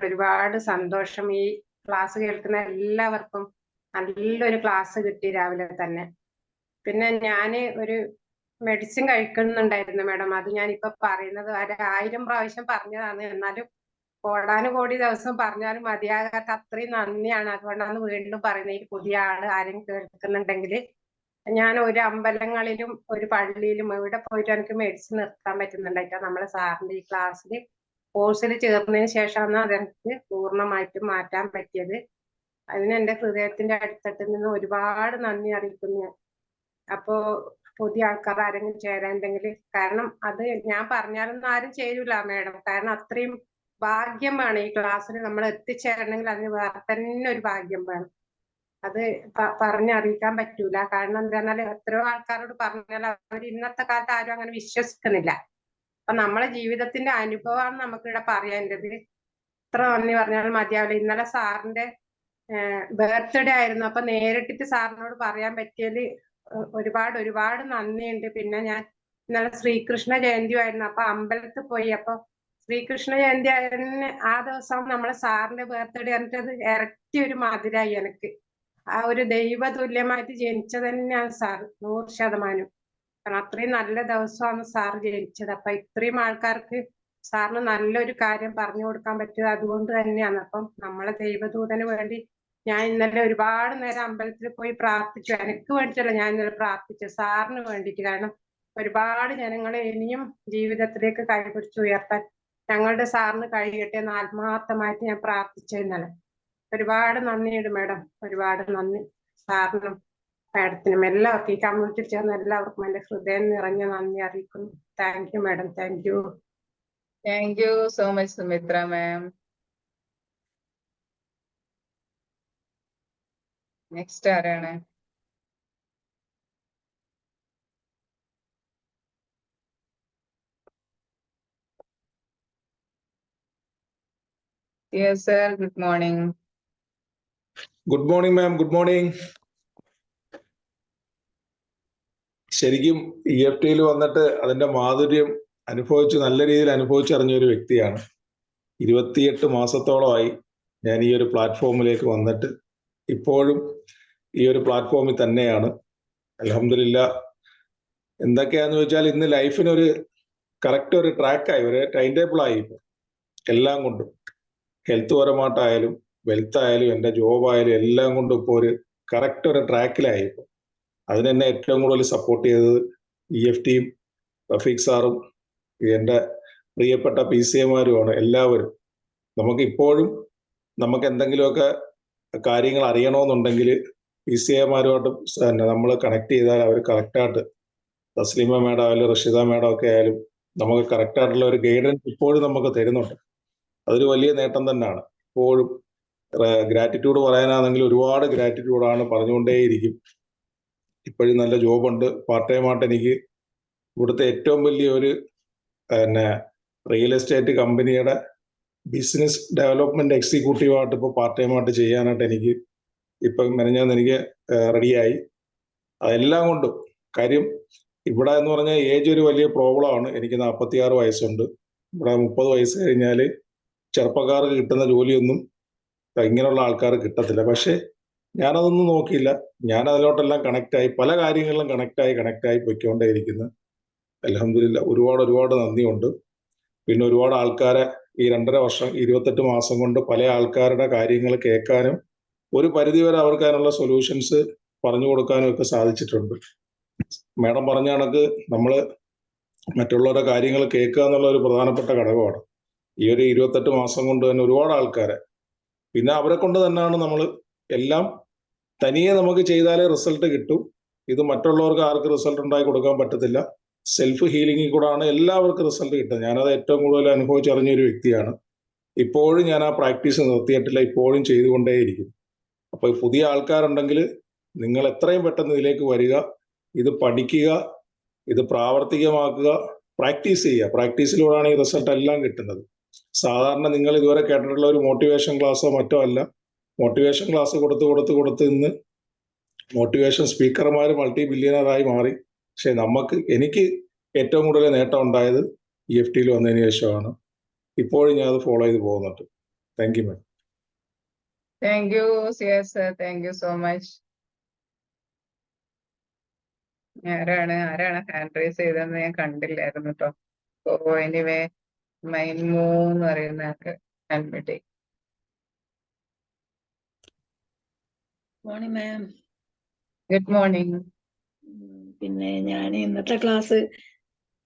ഒരുപാട് സന്തോഷം. ഈ ക്ലാസ് കേൾക്കുന്ന എല്ലാവർക്കും നല്ലൊരു ക്ലാസ് കിട്ടി രാവിലെ തന്നെ. പിന്നെ ഞാന് ഒരു മെഡിസിൻ കഴിക്കുന്നുണ്ടായിരുന്നു മാഡം. അത് ഞാനിപ്പോ പറയുന്നത് 1000 പ്രാവശ്യം പറഞ്ഞതാണ്. എന്നാലും കോടാനുകോടി ദിവസം പറഞ്ഞാലും മതിയാകാത്ത അത്രയും നന്ദിയാണ്. അതുകൊണ്ടാണ് വീണ്ടും പറയുന്നത്. ഈ പുതിയ ആള് ആരെങ്കിലും കേൾക്കുന്നുണ്ടെങ്കിൽ, ഞാൻ ഒരു അമ്പലങ്ങളിലും ഒരു പള്ളിയിലും എവിടെ പോയിട്ട് എനിക്ക് മെഡിസിൻ നിർത്താൻ പറ്റുന്നുണ്ടായിട്ടാ നമ്മളെ സാറിന്റെ ഈ ക്ലാസ്സിൽ കോഴ്സിൽ ചേർന്നതിന് ശേഷമാണ് അതെനിക്ക് പൂർണ്ണമായിട്ടും മാറ്റാൻ പറ്റിയത്. അതിന് എന്റെ ഹൃദയത്തിന്റെ അടിത്തട്ടിൽ നിന്ന് ഒരുപാട് നന്ദി അറിയിക്കുന്നു. അപ്പോ പുതിയ ആൾക്കാർ ആരെങ്കിലും ചേരാനുണ്ടെങ്കിൽ, കാരണം അത് ഞാൻ പറഞ്ഞാലൊന്നും ആരും ചേരൂല മാഡം. കാരണം അത്രയും ഭാഗ്യം വേണം ഈ ക്ലാസ്സിൽ നമ്മൾ എത്തിച്ചേരണമെങ്കിൽ. അതിന് വേറെ തന്നെ ഒരു ഭാഗ്യം വേണം. അത് പറഞ്ഞറിയിക്കാൻ പറ്റൂല. കാരണം എന്താ പറഞ്ഞാൽ എത്രയോ ആൾക്കാരോട് പറഞ്ഞാൽ അവർ ഇന്നത്തെ കാലത്ത് ആരും അങ്ങനെ വിശ്വസിക്കുന്നില്ല. അപ്പൊ നമ്മളെ ജീവിതത്തിന്റെ അനുഭവമാണ് നമുക്കിവിടെ പറയേണ്ടത്. എത്ര നന്ദി പറഞ്ഞാലും മതിയാവില്ല. ഇന്നലെ സാറിന്റെ ബർത്ത്ഡേ ആയിരുന്നു. അപ്പൊ നേരിട്ടിട്ട് സാറിനോട് പറയാൻ പറ്റിയതിൽ ഒരുപാട് നന്ദിയുണ്ട്. പിന്നെ ഞാൻ ഇന്നലെ ശ്രീകൃഷ്ണ ജയന്തി ആയിരുന്നു. അപ്പൊ അമ്പലത്തിൽ പോയി. അപ്പൊ ശ്രീകൃഷ്ണ ജയന്തി ആയിരുന്നു ആ ദിവസം നമ്മളെ സാറിന്റെ ബർത്ത്ഡേ പറഞ്ഞിട്ടത് ഇരട്ടി ഒരു മധുരായി എനിക്ക്. ആ ഒരു ദൈവ തുല്യമായിട്ട് ജനിച്ചത് തന്നെയാണ് സാർ, 100%. കാരണം അത്രയും നല്ല ദിവസമാണ് സാർ ജനിച്ചത്. അപ്പൊ ഇത്രയും ആൾക്കാർക്ക് സാറിന് നല്ലൊരു കാര്യം പറഞ്ഞു കൊടുക്കാൻ പറ്റിയത് അതുകൊണ്ട് തന്നെയാണ്. അപ്പം നമ്മളെ ദൈവദൂതന് വേണ്ടി ഞാൻ ഇന്നലെ ഒരുപാട് നേരം അമ്പലത്തിൽ പോയി പ്രാർത്ഥിച്ചു. എനിക്ക് വേണ്ടിയിട്ടല്ല ഞാൻ ഇന്നലെ പ്രാർത്ഥിച്ചു, സാറിന് വേണ്ടിയിട്ട്. കാരണം ഒരുപാട് ജനങ്ങളെ ഇനിയും ജീവിതത്തിലേക്ക് കൈപിടിച്ച് ഉയർത്താൻ ഞങ്ങളുടെ സാറിന് കഴിയട്ടെ എന്ന് ആത്മാർത്ഥമായിട്ട് ഞാൻ പ്രാർത്ഥിച്ചു ഇന്നലെ. ഒരുപാട് നന്ദിയുണ്ട് മാഡം. ഒരുപാട് നന്ദി സാറിനും മാഡത്തിനും എല്ലാവർക്കും, ഈ കമ്മ്യൂണിറ്റിയിൽ ചേർന്ന എല്ലാവർക്കും എന്റെ ഹൃദയം നിറഞ്ഞ നന്ദി അറിയിക്കുന്നു. Thank you madam. Thank you. Thank you so much Sumithra ma'am. Next ആരാണ്? Yes sir, good morning. Good morning ma'am. Good morning. ശരിക്കും EFTയിൽ വന്നിട്ട് അതിന്റെ മാധുര്യം നല്ല രീതിയിൽ അനുഭവിച്ചറിഞ്ഞ ഒരു വ്യക്തിയാണ്. 28 മാസത്തോളമായി ഞാൻ ഈ ഒരു പ്ലാറ്റ്ഫോമിലേക്ക് വന്നിട്ട്. ഇപ്പോഴും ഈ ഒരു പ്ലാറ്റ്ഫോമിൽ തന്നെയാണ്. അൽഹംദുലില്ലാ. എന്തൊക്കെയാന്ന് വെച്ചാൽ ഇന്ന് ലൈഫിനൊരു കറക്റ്റ് ഒരു ട്രാക്കായി, ഒരു ടൈം ടേബിളായി. ഇപ്പോൾ എല്ലാം കൊണ്ടും, ഹെൽത്ത് പരമായിട്ടായാലും വെൽത്ത് ആയാലും എൻ്റെ ജോബായാലും എല്ലാം കൊണ്ടും ഇപ്പോൾ ഒരു കറക്റ്റ് ഒരു ട്രാക്കിലായി. ഇപ്പോൾ അതിനെന്നെ ഏറ്റവും കൂടുതൽ സപ്പോർട്ട് ചെയ്തത് EFTയും റഫീഖ് സാറും എൻ്റെ പ്രിയപ്പെട്ട PCAമാരുമാണ്. എല്ലാവരും നമുക്കിപ്പോഴും നമുക്ക് എന്തെങ്കിലുമൊക്കെ കാര്യങ്ങൾ അറിയണമെന്നുണ്ടെങ്കിൽ PCAമാരുമായിട്ട് നമ്മൾ കണക്ട് ചെയ്താൽ അവർ കറക്റ്റായിട്ട്, തസ്ലീമ മാഡം ആയാലും റഷിദ മാഡം ഒക്കെ ആയാലും നമുക്ക് കറക്റ്റായിട്ടുള്ള ഒരു ഗൈഡൻസ് ഇപ്പോഴും നമുക്ക് തരുന്നുണ്ട്. അതൊരു വലിയ നേട്ടം തന്നെയാണ്. ഇപ്പോഴും ഗ്രാറ്റിറ്റ്യൂഡ് പറയാനാണെങ്കിൽ ഒരുപാട് ഗ്രാറ്റിറ്റ്യൂഡാണ്, പറഞ്ഞുകൊണ്ടേയിരിക്കും. ഇപ്പോഴും നല്ല ജോബുണ്ട്. പാർട്ട് ടൈമായിട്ട് എനിക്ക് ഇവിടുത്തെ ഏറ്റവും വലിയ ഒരു റിയൽ എസ്റ്റേറ്റ് കമ്പനിയുടെ ബിസിനസ് ഡെവലപ്മെന്റ് എക്സിക്യൂട്ടീവായിട്ട് ഇപ്പോൾ പാർട്ട് ടൈമായിട്ട് ചെയ്യാനായിട്ട് എനിക്ക് ഇപ്പം മെനഞ്ഞാന്ന് എനിക്ക് റെഡിയായി. അതെല്ലാം കൊണ്ടും കാര്യം ഇവിടെ എന്ന് പറഞ്ഞാൽ ഏജ് ഒരു വലിയ പ്രോബ്ലമാണ്. എനിക്ക് 46 വയസ്സുണ്ട്. ഇവിടെ 30 വയസ്സ് കഴിഞ്ഞാൽ ചെറുപ്പക്കാർക്ക് കിട്ടുന്ന ജോലിയൊന്നും ഇങ്ങനെയുള്ള ആൾക്കാർ കിട്ടത്തില്ല. പക്ഷെ ഞാനതൊന്നും നോക്കിയില്ല. ഞാൻ അതിലോട്ടെല്ലാം കണക്റ്റായി, പല കാര്യങ്ങളിലും കണക്റ്റായി പൊയ്ക്കൊണ്ടേയിരിക്കുന്നു. അൽഹംദുലില്ലാ. ഒരുപാട് നന്ദിയുണ്ട്. പിന്നെ ഒരുപാട് ആൾക്കാരെ ഈ 2.5 വർഷം 28 മാസം കൊണ്ട് പല ആൾക്കാരുടെ കാര്യങ്ങൾ കേൾക്കാനും ഒരു പരിധിവരെ അവർക്ക് അതിനുള്ള സൊല്യൂഷൻസ് പറഞ്ഞു കൊടുക്കാനും ഒക്കെ സാധിച്ചിട്ടുണ്ട്. മാഡം പറഞ്ഞ കണക്ക് നമ്മൾ മറ്റുള്ളവരുടെ കാര്യങ്ങൾ കേൾക്കുക എന്നുള്ള ഒരു പ്രധാനപ്പെട്ട ഘടകമാണ്. ഈ ഒരു 28 മാസം കൊണ്ട് തന്നെ ഒരുപാട് ആൾക്കാരെ, പിന്നെ അവരെ കൊണ്ട് തന്നെയാണ് നമ്മൾ എല്ലാം. തനിയെ നമുക്ക് ചെയ്താലേ റിസൾട്ട് കിട്ടും. ഇത് മറ്റുള്ളവർക്ക് ആർക്ക് റിസൾട്ട് ഉണ്ടാക്കി കൊടുക്കാൻ പറ്റത്തില്ല. സെൽഫ് ഹീലിംഗിൽ കൂടാണ് എല്ലാവർക്കും റിസൾട്ട് കിട്ടുന്നത്. ഞാനത് ഏറ്റവും കൂടുതൽ അനുഭവിച്ചറിഞ്ഞൊരു വ്യക്തിയാണ്. ഇപ്പോഴും ഞാൻ ആ പ്രാക്ടീസ് നിർത്തിയിട്ടില്ല, ഇപ്പോഴും ചെയ്തുകൊണ്ടേയിരിക്കും. അപ്പോൾ പുതിയ ആൾക്കാരുണ്ടെങ്കിൽ നിങ്ങൾ എത്രയും പെട്ടെന്ന് ഇതിലേക്ക് വരിക, ഇത് പഠിക്കുക, ഇത് പ്രാവർത്തികമാക്കുക, പ്രാക്ടീസ് ചെയ്യുക. പ്രാക്ടീസിലൂടെയാണ് ഈ റിസൾട്ട് എല്ലാം കിട്ടുന്നത്. സാധാരണ നിങ്ങൾ ഇതുവരെ കേട്ടിട്ടുള്ള ഒരു മോട്ടിവേഷൻ ക്ലാസ്സോ മറ്റോ അല്ല. മോട്ടിവേഷൻ ക്ലാസ് കൊടുത്ത് ഇന്ന് മോട്ടിവേഷൻ സ്പീക്കർമാർ മൾട്ടി ബില്യണറായി മാറി. പക്ഷെ എനിക്ക് ഏറ്റവും കൂടുതൽ നേട്ടം ഉണ്ടായത് EFT വന്നതിന് ശേഷമാണ്. ഇപ്പോഴും ഞാൻ അത് ഫോളോ ചെയ്ത് പോകുന്നുണ്ട്. Thank you ma'am. Thank you Siyas sir, thank you so much. ആരാണ് ഹാൻഡ് റൈസ് ചെയ്തതെന്ന് ഞാൻ കണ്ടില്ലായിരുന്നു കേട്ടോ. ഓ എനിവേ മൈമൂ എന്ന് പറയുന്ന ആൾക്ക് admit. Morning ma'am. Good morning. പിന്നെ ഞാൻ ഇന്നത്തെ ക്ലാസ്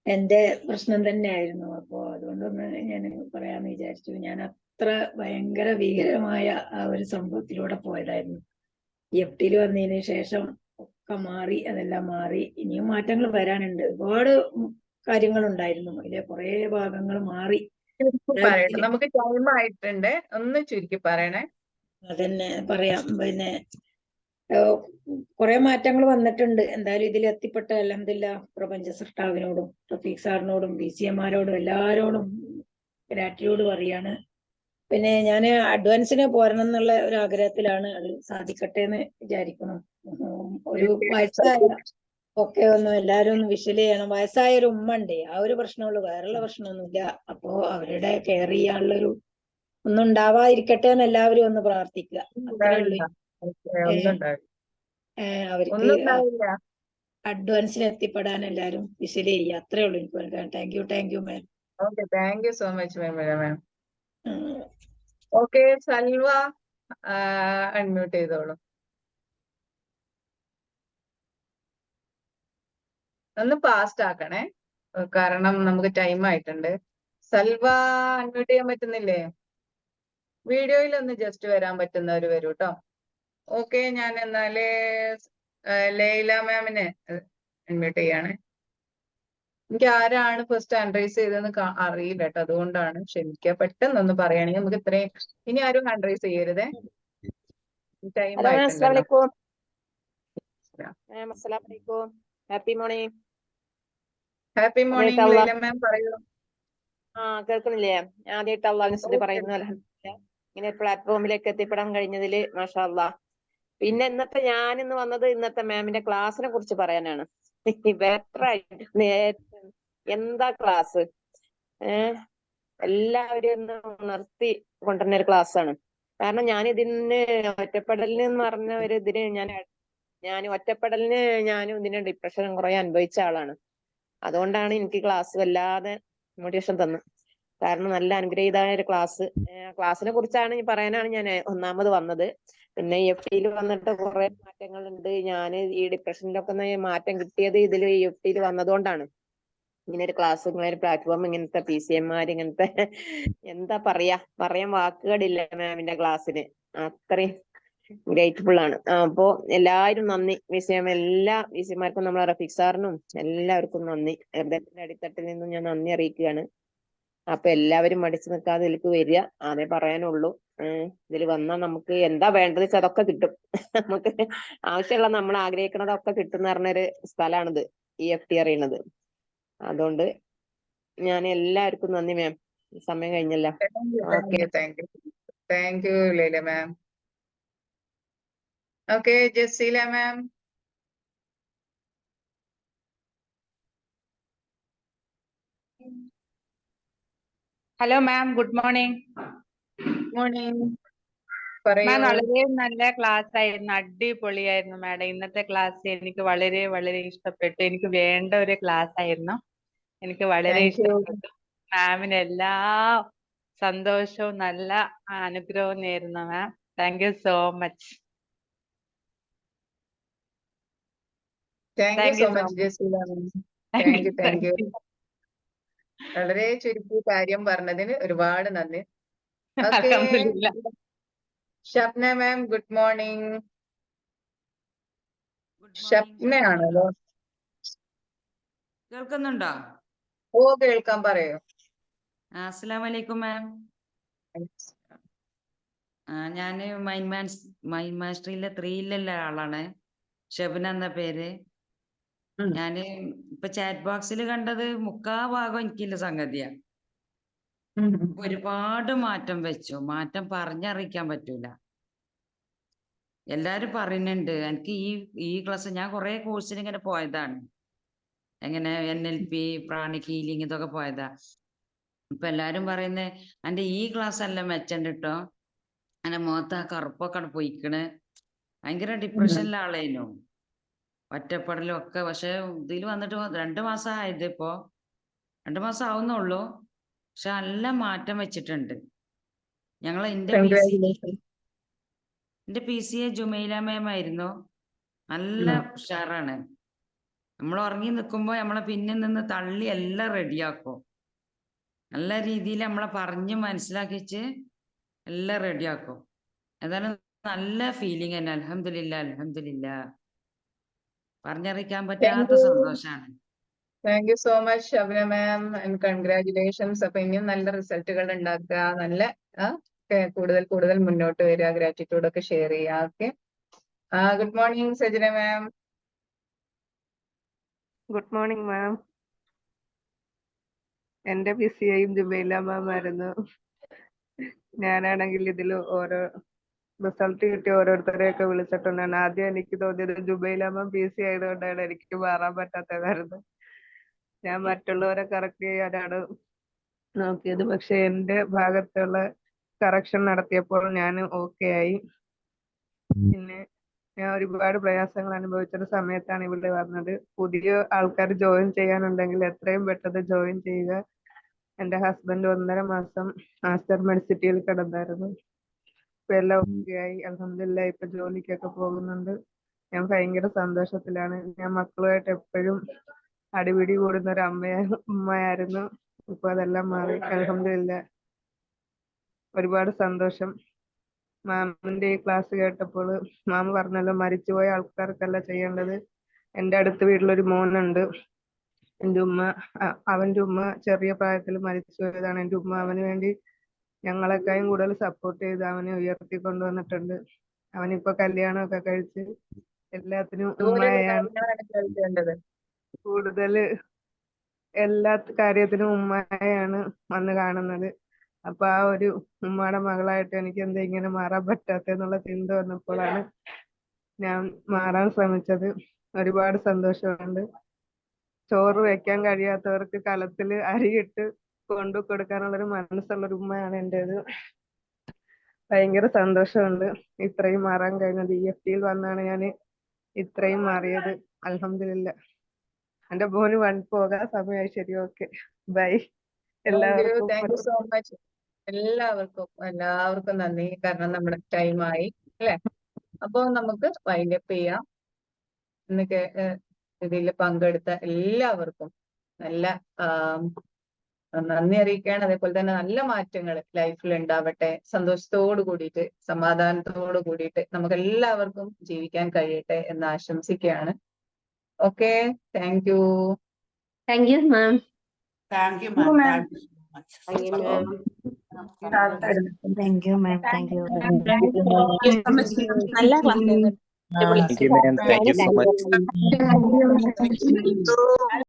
എൻ്റെ പ്രശ്നം തന്നെയായിരുന്നു. അപ്പോൾ അതുകൊണ്ടൊന്ന് ഞാൻ പറയാമെന്ന് വിചാരിച്ചു. ഞാൻ അത്ര ഭയങ്കര ഭീകരമായ ആ ഒരു സംഭവത്തിലൂടെ പോയതായിരുന്നു. EFT വന്നതിന് ശേഷം ഒക്കെ മാറി, അതെല്ലാം മാറി. ഇനിയും മാറ്റങ്ങൾ വരാനുണ്ട്. ഒരുപാട് കാര്യങ്ങളുണ്ടായിരുന്നു, അതിലെ കുറെ ഭാഗങ്ങൾ മാറി. പറയട്ടെ, നമുക്ക് ടൈം ആയിട്ടുണ്ട്, ഒന്ന് ചുരുക്കി പറയണേ. അതന്നെ പറയാം. പിന്നെ കുറെ മാറ്റങ്ങൾ വന്നിട്ടുണ്ട്. എന്തായാലും ഇതിൽ എത്തിപ്പെട്ട അൽഹംദുലില്ലാ പ്രപഞ്ച സൃഷ്ടാവിനോടും റഫീഖ് സാറിനോടും BCMമാരോടും എല്ലാരോടും ഗ്രാറ്റിറ്റ്യൂഡ് പറയാണ്. പിന്നെ ഞാൻ അഡ്വാൻസിന് പോരണം എന്നുള്ള ഒരു ആഗ്രഹത്തിലാണ്. അത് സാധിക്കട്ടെ എന്ന് വിചാരിക്കണം. ഒരു വയസ്സായ ഒക്കെ ഒന്ന് എല്ലാരും ഒന്ന് വിഷ്വൽ ചെയ്യണം. വയസ്സായ ഒരു ഉമ്മ ഉണ്ട്, ആ ഒരു പ്രശ്നമുള്ളൂ, വേറെയുള്ള പ്രശ്നമൊന്നുമില്ല. അപ്പോ അവരുടെ കെയർ ചെയ്യാനുള്ളൊരു ഒന്നും ഉണ്ടാവാതിരിക്കട്ടെ എന്ന് എല്ലാവരും ഒന്ന് പ്രാർത്ഥിക്കുക. അത്രേ ഉള്ളൂ. അവർക്ക് അഡ്വാൻസിൽ എത്തിപ്പെടാൻ എല്ലാരും വിഷ്വൽ ചെയ്യുക. അത്രേ ഉള്ളൂ എനിക്ക് പറയാൻ. Thank you ma'am. Okay, thank you so much ma'am. Okay, Salwa unmute ചെയ്തോളൂ. ഒന്ന് ഫാസ്റ്റ് ആക്കണേ, കാരണം നമുക്ക് ടൈം ആയിട്ടുണ്ട്. സൽവ അൺമ്യൂട്ട് ചെയ്യാൻ പറ്റുന്നില്ലേ? വീഡിയോയിൽ ഒന്ന് ജസ്റ്റ് വരാൻ പറ്റുന്നവർ വരൂ കേട്ടോ. ഓക്കെ, ഞാൻ എന്നാല് ലൈല മാമിനെ അൺമ്യൂട്ട് ചെയ്യാണ്. എനിക്ക് ആരാണ് ഫസ്റ്റ് ഹാൻഡ് റൈസ് ചെയ്തതെന്ന് അറിയില്ല കേട്ടോ, അതുകൊണ്ടാണ് ക്ഷമിക്കുക. പെട്ടെന്നൊന്ന് പറയുകയാണെങ്കിൽ നമുക്ക് ഇത്രയും. ഇനി ആരും ഹാൻഡ് റൈസ് ചെയ്യരുതേ, ടൈം ആയിട്ടുണ്ടല്ലോ. Happy morning. Happy morning Laila ma'am, പറയൂ. കേൾക്കുന്നില്ലേ? ആദ്യമായിട്ട് അള്ളാഹുവിനെ സ്തുതി പറയുന്നു. അൽഹംദുലില്ലാ ഇങ്ങനെ പ്ലാറ്റ്ഫോമിലേക്ക് എത്തിപ്പെടാൻ കഴിഞ്ഞതില് മാഷാ അല്ലാഹ്. പിന്നെ ഞാനിന്ന് വന്നത് ഇന്നത്തെ മാമിന്റെ ക്ലാസ്സിനെ കുറിച്ച് പറയാനാണ്. ബെറ്റർ ആയിട്ട് എന്താ ക്ലാസ്, എല്ലാവരും ഒന്ന് ഉണർത്തി കൊണ്ടുവരുന്ന ഒരു ക്ലാസ് ആണ്. കാരണം ഞാൻ ഇതിന് ഒറ്റപ്പെടലിന് എന്ന് പറഞ്ഞ ഒരു ഇതിന് ഞാൻ ഒറ്റപ്പെടലിന് ഇതിന് ഡിപ്രഷൻ കുറെ അനുഭവിച്ച ആളാണ്. അതുകൊണ്ടാണ് എനിക്ക് ക്ലാസ് വല്ലാതെ മോട്ടിവേഷൻ തന്നു. കാരണം നല്ല അനുഗ്രഹീതമായ ഒരു ക്ലാസ്സിനെ കുറിച്ചാണ് പറയാനാണ് ഞാൻ ഒന്നാമത് വന്നത്. പിന്നെ EFT വന്നിട്ട് കുറെ മാറ്റങ്ങളുണ്ട്. ഞാൻ ഈ ഡിപ്രഷനിലൊക്കെ മാറ്റം കിട്ടിയത് ഇതിൽ EFT വന്നതുകൊണ്ടാണ്. ഇങ്ങനെ ഒരു ക്ലാസ്, ഇങ്ങനെ ഒരു പ്ലാറ്റ്ഫോം, ഇങ്ങനത്തെ PCMമാർ, ഇങ്ങനത്തെ എന്താ പറയാൻ വാക്കുകളില്ല മാമിന്റെ ക്ലാസ്സിന്. അത്രയും ഗ്രേറ്റ്ഫുൾ ആണ്. അപ്പോ എല്ലാവരും നന്ദി. എല്ലാ BCMമാർക്കും, നമ്മളെ റഫീഖ് സാറിനും എല്ലാവർക്കും നന്ദി. ഹൃദയത്തിന്റെ അടിത്തട്ടിൽ നിന്നും ഞാൻ നന്ദി അറിയിക്കുകയാണ്. അപ്പൊ എല്ലാവരും മടിച്ചു നിൽക്കാതെ ഇതിലേക്ക് വരിക, അതേ പറയാനുള്ളൂ. ഇതിൽ വന്നാൽ നമുക്ക് എന്താ വേണ്ടത് വെച്ചാൽ അതൊക്കെ കിട്ടും. നമുക്ക് ആവശ്യമുള്ള നമ്മൾ ആഗ്രഹിക്കുന്നതൊക്കെ കിട്ടുന്ന പറഞ്ഞൊരു സ്ഥലമാണിത് EFT അറിയുന്നത്. അതുകൊണ്ട് ഞാൻ എല്ലാവർക്കും നന്ദി മാം. സമയം കഴിഞ്ഞല്ലോ. Thank you Laila ma'am. Okay, Jaseela ma'am. Hello ma'am, good morning. Morning. Ma'am, വളരെ നല്ല ക്ലാസ് ആയിരുന്നു, അടിപൊളിയായിരുന്നു മാഡം. ഇന്നത്തെ ക്ലാസ് എനിക്ക് വളരെ വളരെ ഇഷ്ടപ്പെട്ടു. എനിക്ക് വേണ്ട ഒരു ക്ലാസ് ആയിരുന്നു. എനിക്ക് വളരെ ഇഷ്ടപ്പെട്ടു. മാമിന് എല്ലാ സന്തോഷവും നല്ല അനുഗ്രഹവും നേരുന്നു ma'am. Thank you so much. Thank you so much Jaseela ma'am. Thank you. വളരെ ചുരുക്കി കാര്യം പറഞ്ഞതിന് ഒരുപാട് നന്ദി. Shapna ma'am, good morning. ഷപ്നയാണല്ലോ. കേൾക്കുന്നുണ്ടോ? ഓ, കേൾക്കാൻ, പറയൂ. അസ്സലാമു അലൈക്കും മാം. ഞാന് മൈൻഡ് മാസ്റ്ററിയിലെ 3-ലുള്ള ആളാണ്. ഷബ്ന എന്ന പേര്. ഞാന് ഇപ്പൊ ചാറ്റ് ബോക്സിൽ കണ്ടത് ഭാഗം എനിക്കില്ല സംഗതിയാ. ഒരുപാട് മാറ്റം വെച്ചു. മാറ്റം പറഞ്ഞറിയിക്കാൻ പറ്റൂല. എല്ലാരും പറയുന്നുണ്ട്. എനിക്ക് ഈ ക്ലാസ്, ഞാൻ കുറെ കോഴ്സിന് ഇങ്ങനെ പോയതാണ്. എങ്ങനെ NLP, പ്രാണിക് ഹീലിംഗ് ഇതൊക്കെ പോയതാ. ഇപ്പൊ എല്ലാരും പറയുന്നേ എന്റെ ഈ ക്ലാസ് അല്ല മെച്ചണ്ട് കേട്ടോ, എന്റെ മുഖത്ത് ആ കറുപ്പൊക്കെ പോയിക്കണ്, ഭയങ്കര ഡിപ്രഷനിലെ ആളേനു, ഒറ്റപ്പെടലും ഒക്കെ. പക്ഷെ ഇതിൽ വന്നിട്ട് 2 മാസം ആയത്, ഇപ്പോ 2 മാസം ആവുന്നുള്ളൂ. പക്ഷെ നല്ല മാറ്റം വെച്ചിട്ടുണ്ട്. എന്റെ Congratulations. PCA ജുമൈല മാം ആയിരുന്നു. നല്ല ഉഷാറാണ്. നമ്മൾ ഉറങ്ങി നിൽക്കുമ്പോ നമ്മളെ പിന്നിൽ നിന്ന് തള്ളി എല്ലാം റെഡിയാക്കും. നല്ല രീതിയിൽ നമ്മളെ പറഞ്ഞ് മനസ്സിലാക്കിച്ച് എല്ലാം റെഡിയാക്കും. ഏതായാലും നല്ല ഫീലിംഗ് തന്നെ. അൽഹംദുലില്ലാ, അൽഹംദുലില്ലാ. പറഞ്ഞറിയിക്കാൻ Thank പറ്റാത്ത you. സന്തോഷാണ്. Thank you so much, Shabna ma'am, and congratulations. അപ്പൊ ഇനിയും നല്ല റിസൾട്ടുകൾ ഉണ്ടാക്കുക, നല്ല കൂടുതൽ മുന്നോട്ട് വരിക, ഗ്രാറ്റിറ്റ്യൂഡ് ഒക്കെ ഷെയർ ചെയ്യുക. Okay, good morning Sajana ma'am. Good morning ma'am. എന്റെ PCAയും ജുബൈല മാം ആയിരുന്നു. ഞാനാണെങ്കിൽ ഇതിൽ ഓരോ റിസൾട്ട് കിട്ടിയ ഓരോരുത്തരെയൊക്കെ വിളിച്ചിട്ടുണ്ടാണ്. ആദ്യം എനിക്ക് തോന്നിയത് ജുബൈല മാം PC ആയതുകൊണ്ടാണ് എനിക്ക് മാറാൻ പറ്റാത്തതായിരുന്നു. ഞാൻ മറ്റുള്ളവരെ കറക്റ്റ് ചെയ്യാനാണ് നോക്കിയത്. പക്ഷെ എന്റെ ഭാഗത്തുള്ള കറക്ഷൻ നടത്തിയപ്പോൾ ഞാൻ ഓക്കെ ആയി. പിന്നെ ഞാൻ ഒരുപാട് പ്രയാസങ്ങൾ അനുഭവിച്ചൊരു സമയത്താണ് ഇവിടെ വന്നത്. പുതിയ ആൾക്കാർ ജോയിൻ ചെയ്യാനുണ്ടെങ്കിൽ എത്രയും പെട്ടെന്ന് ജോയിൻ ചെയ്യുക. എന്റെ ഹസ്ബൻഡ് 1.5 മാസം ആസ്റ്റർ മെഡിസിറ്റിയിൽ കിടന്നായിരുന്നു. ഇപ്പൊ എല്ലാം ഓക്കെ ആയി, അൽഹംദുലില്ലാ. ഇപ്പൊ ജോലിക്കൊക്കെ പോകുന്നുണ്ട്. ഞാൻ ഭയങ്കര സന്തോഷത്തിലാണ്. ഞാൻ മക്കളുമായിട്ട് എപ്പോഴും അടിപിടി കൂടുന്ന ഒരു ഉമ്മയായിരുന്നു. ഇപ്പൊ അതെല്ലാം മാറി, അൽഹംദുലില്ലാ. ഒരുപാട് സന്തോഷം. മാമിന്റെ ഈ ക്ലാസ് കേട്ടപ്പോൾ മാം പറഞ്ഞല്ലോ, മരിച്ചുപോയ ആൾക്കാർക്കല്ല ചെയ്യേണ്ടത്. എൻ്റെ അടുത്ത വീട്ടിലൊരു മോനുണ്ട്. അവന്റെ ഉമ്മ ചെറിയ പ്രായത്തിൽ മരിച്ചു പോയതാണ്. എൻ്റെ ഉമ്മ അവന് വേണ്ടി ഞങ്ങളെക്കാളും കൂടുതൽ സപ്പോർട്ട് ചെയ്ത് അവനെ ഉയർത്തി കൊണ്ടുവന്നിട്ടുണ്ട്. അവനിപ്പോ കല്യാണമൊക്കെ കഴിച്ച് എല്ലാത്തിനും ഉമ്മയാണ് കൂടുതൽ, എല്ലാ കാര്യത്തിനും ഉമ്മയാണ് വന്ന് കാണുന്നത്. അപ്പൊ ആ ഒരു ഉമ്മയുടെ മകളായിട്ട് എനിക്ക് എന്താ ഇങ്ങനെ മാറാൻ പറ്റാത്തെന്നുള്ള ചിന്ത വന്നപ്പോഴാണ് ഞാൻ മാറാൻ ശ്രമിച്ചത്. ഒരുപാട് സന്തോഷമുണ്ട്. ചോറ് വെക്കാൻ കഴിയാത്തവർക്ക് കലത്തിൽ അരിയിട്ട് കൊണ്ടു കൊടുക്കാനുള്ളൊരു മനസ്സുള്ളൊരു ഉമ്മയാണ് എൻ്റെത്. ഭയങ്കര സന്തോഷമുണ്ട് ഇത്രയും മാറാൻ കഴിഞ്ഞത്. EFTയിൽ വന്നാണ് ഞാൻ ഇത്രയും മാറിയത്. അൽഹംദുലില്ലാ. എന്റെ മോന് പോകാൻ സമയമായി. ശരി, okay, bye. Thank you so much. എല്ലാവർക്കും നന്ദി. കാരണം നമ്മുടെ ടൈമായി അല്ലെ. അപ്പൊ നമുക്ക് വൈൻഡപ്പ് ചെയ്യാം. ഇന്നൊക്കെ ഇതിൽ പങ്കെടുത്ത എല്ലാവർക്കും നല്ല നന്ദി അറിയിക്കുകയാണ്. അതേപോലെ തന്നെ നല്ല മാറ്റങ്ങൾ ലൈഫിൽ ഉണ്ടാവട്ടെ, സന്തോഷത്തോട് കൂടിയിട്ട് സമാധാനത്തോട് കൂടിയിട്ട് നമുക്ക് എല്ലാവർക്കും ജീവിക്കാൻ കഴിയട്ടെ എന്ന് ആശംസിക്കുകയാണ്. Okay, thank you. Thank you ma'am. Thank you, ma'am. Thank you so much. Thank you ma'am. Thank you, ma'am. Thank you. നല്ല ക്ലാസ് ആയിരുന്നു. Thank you, ma'am. Thank you so much. Thank you.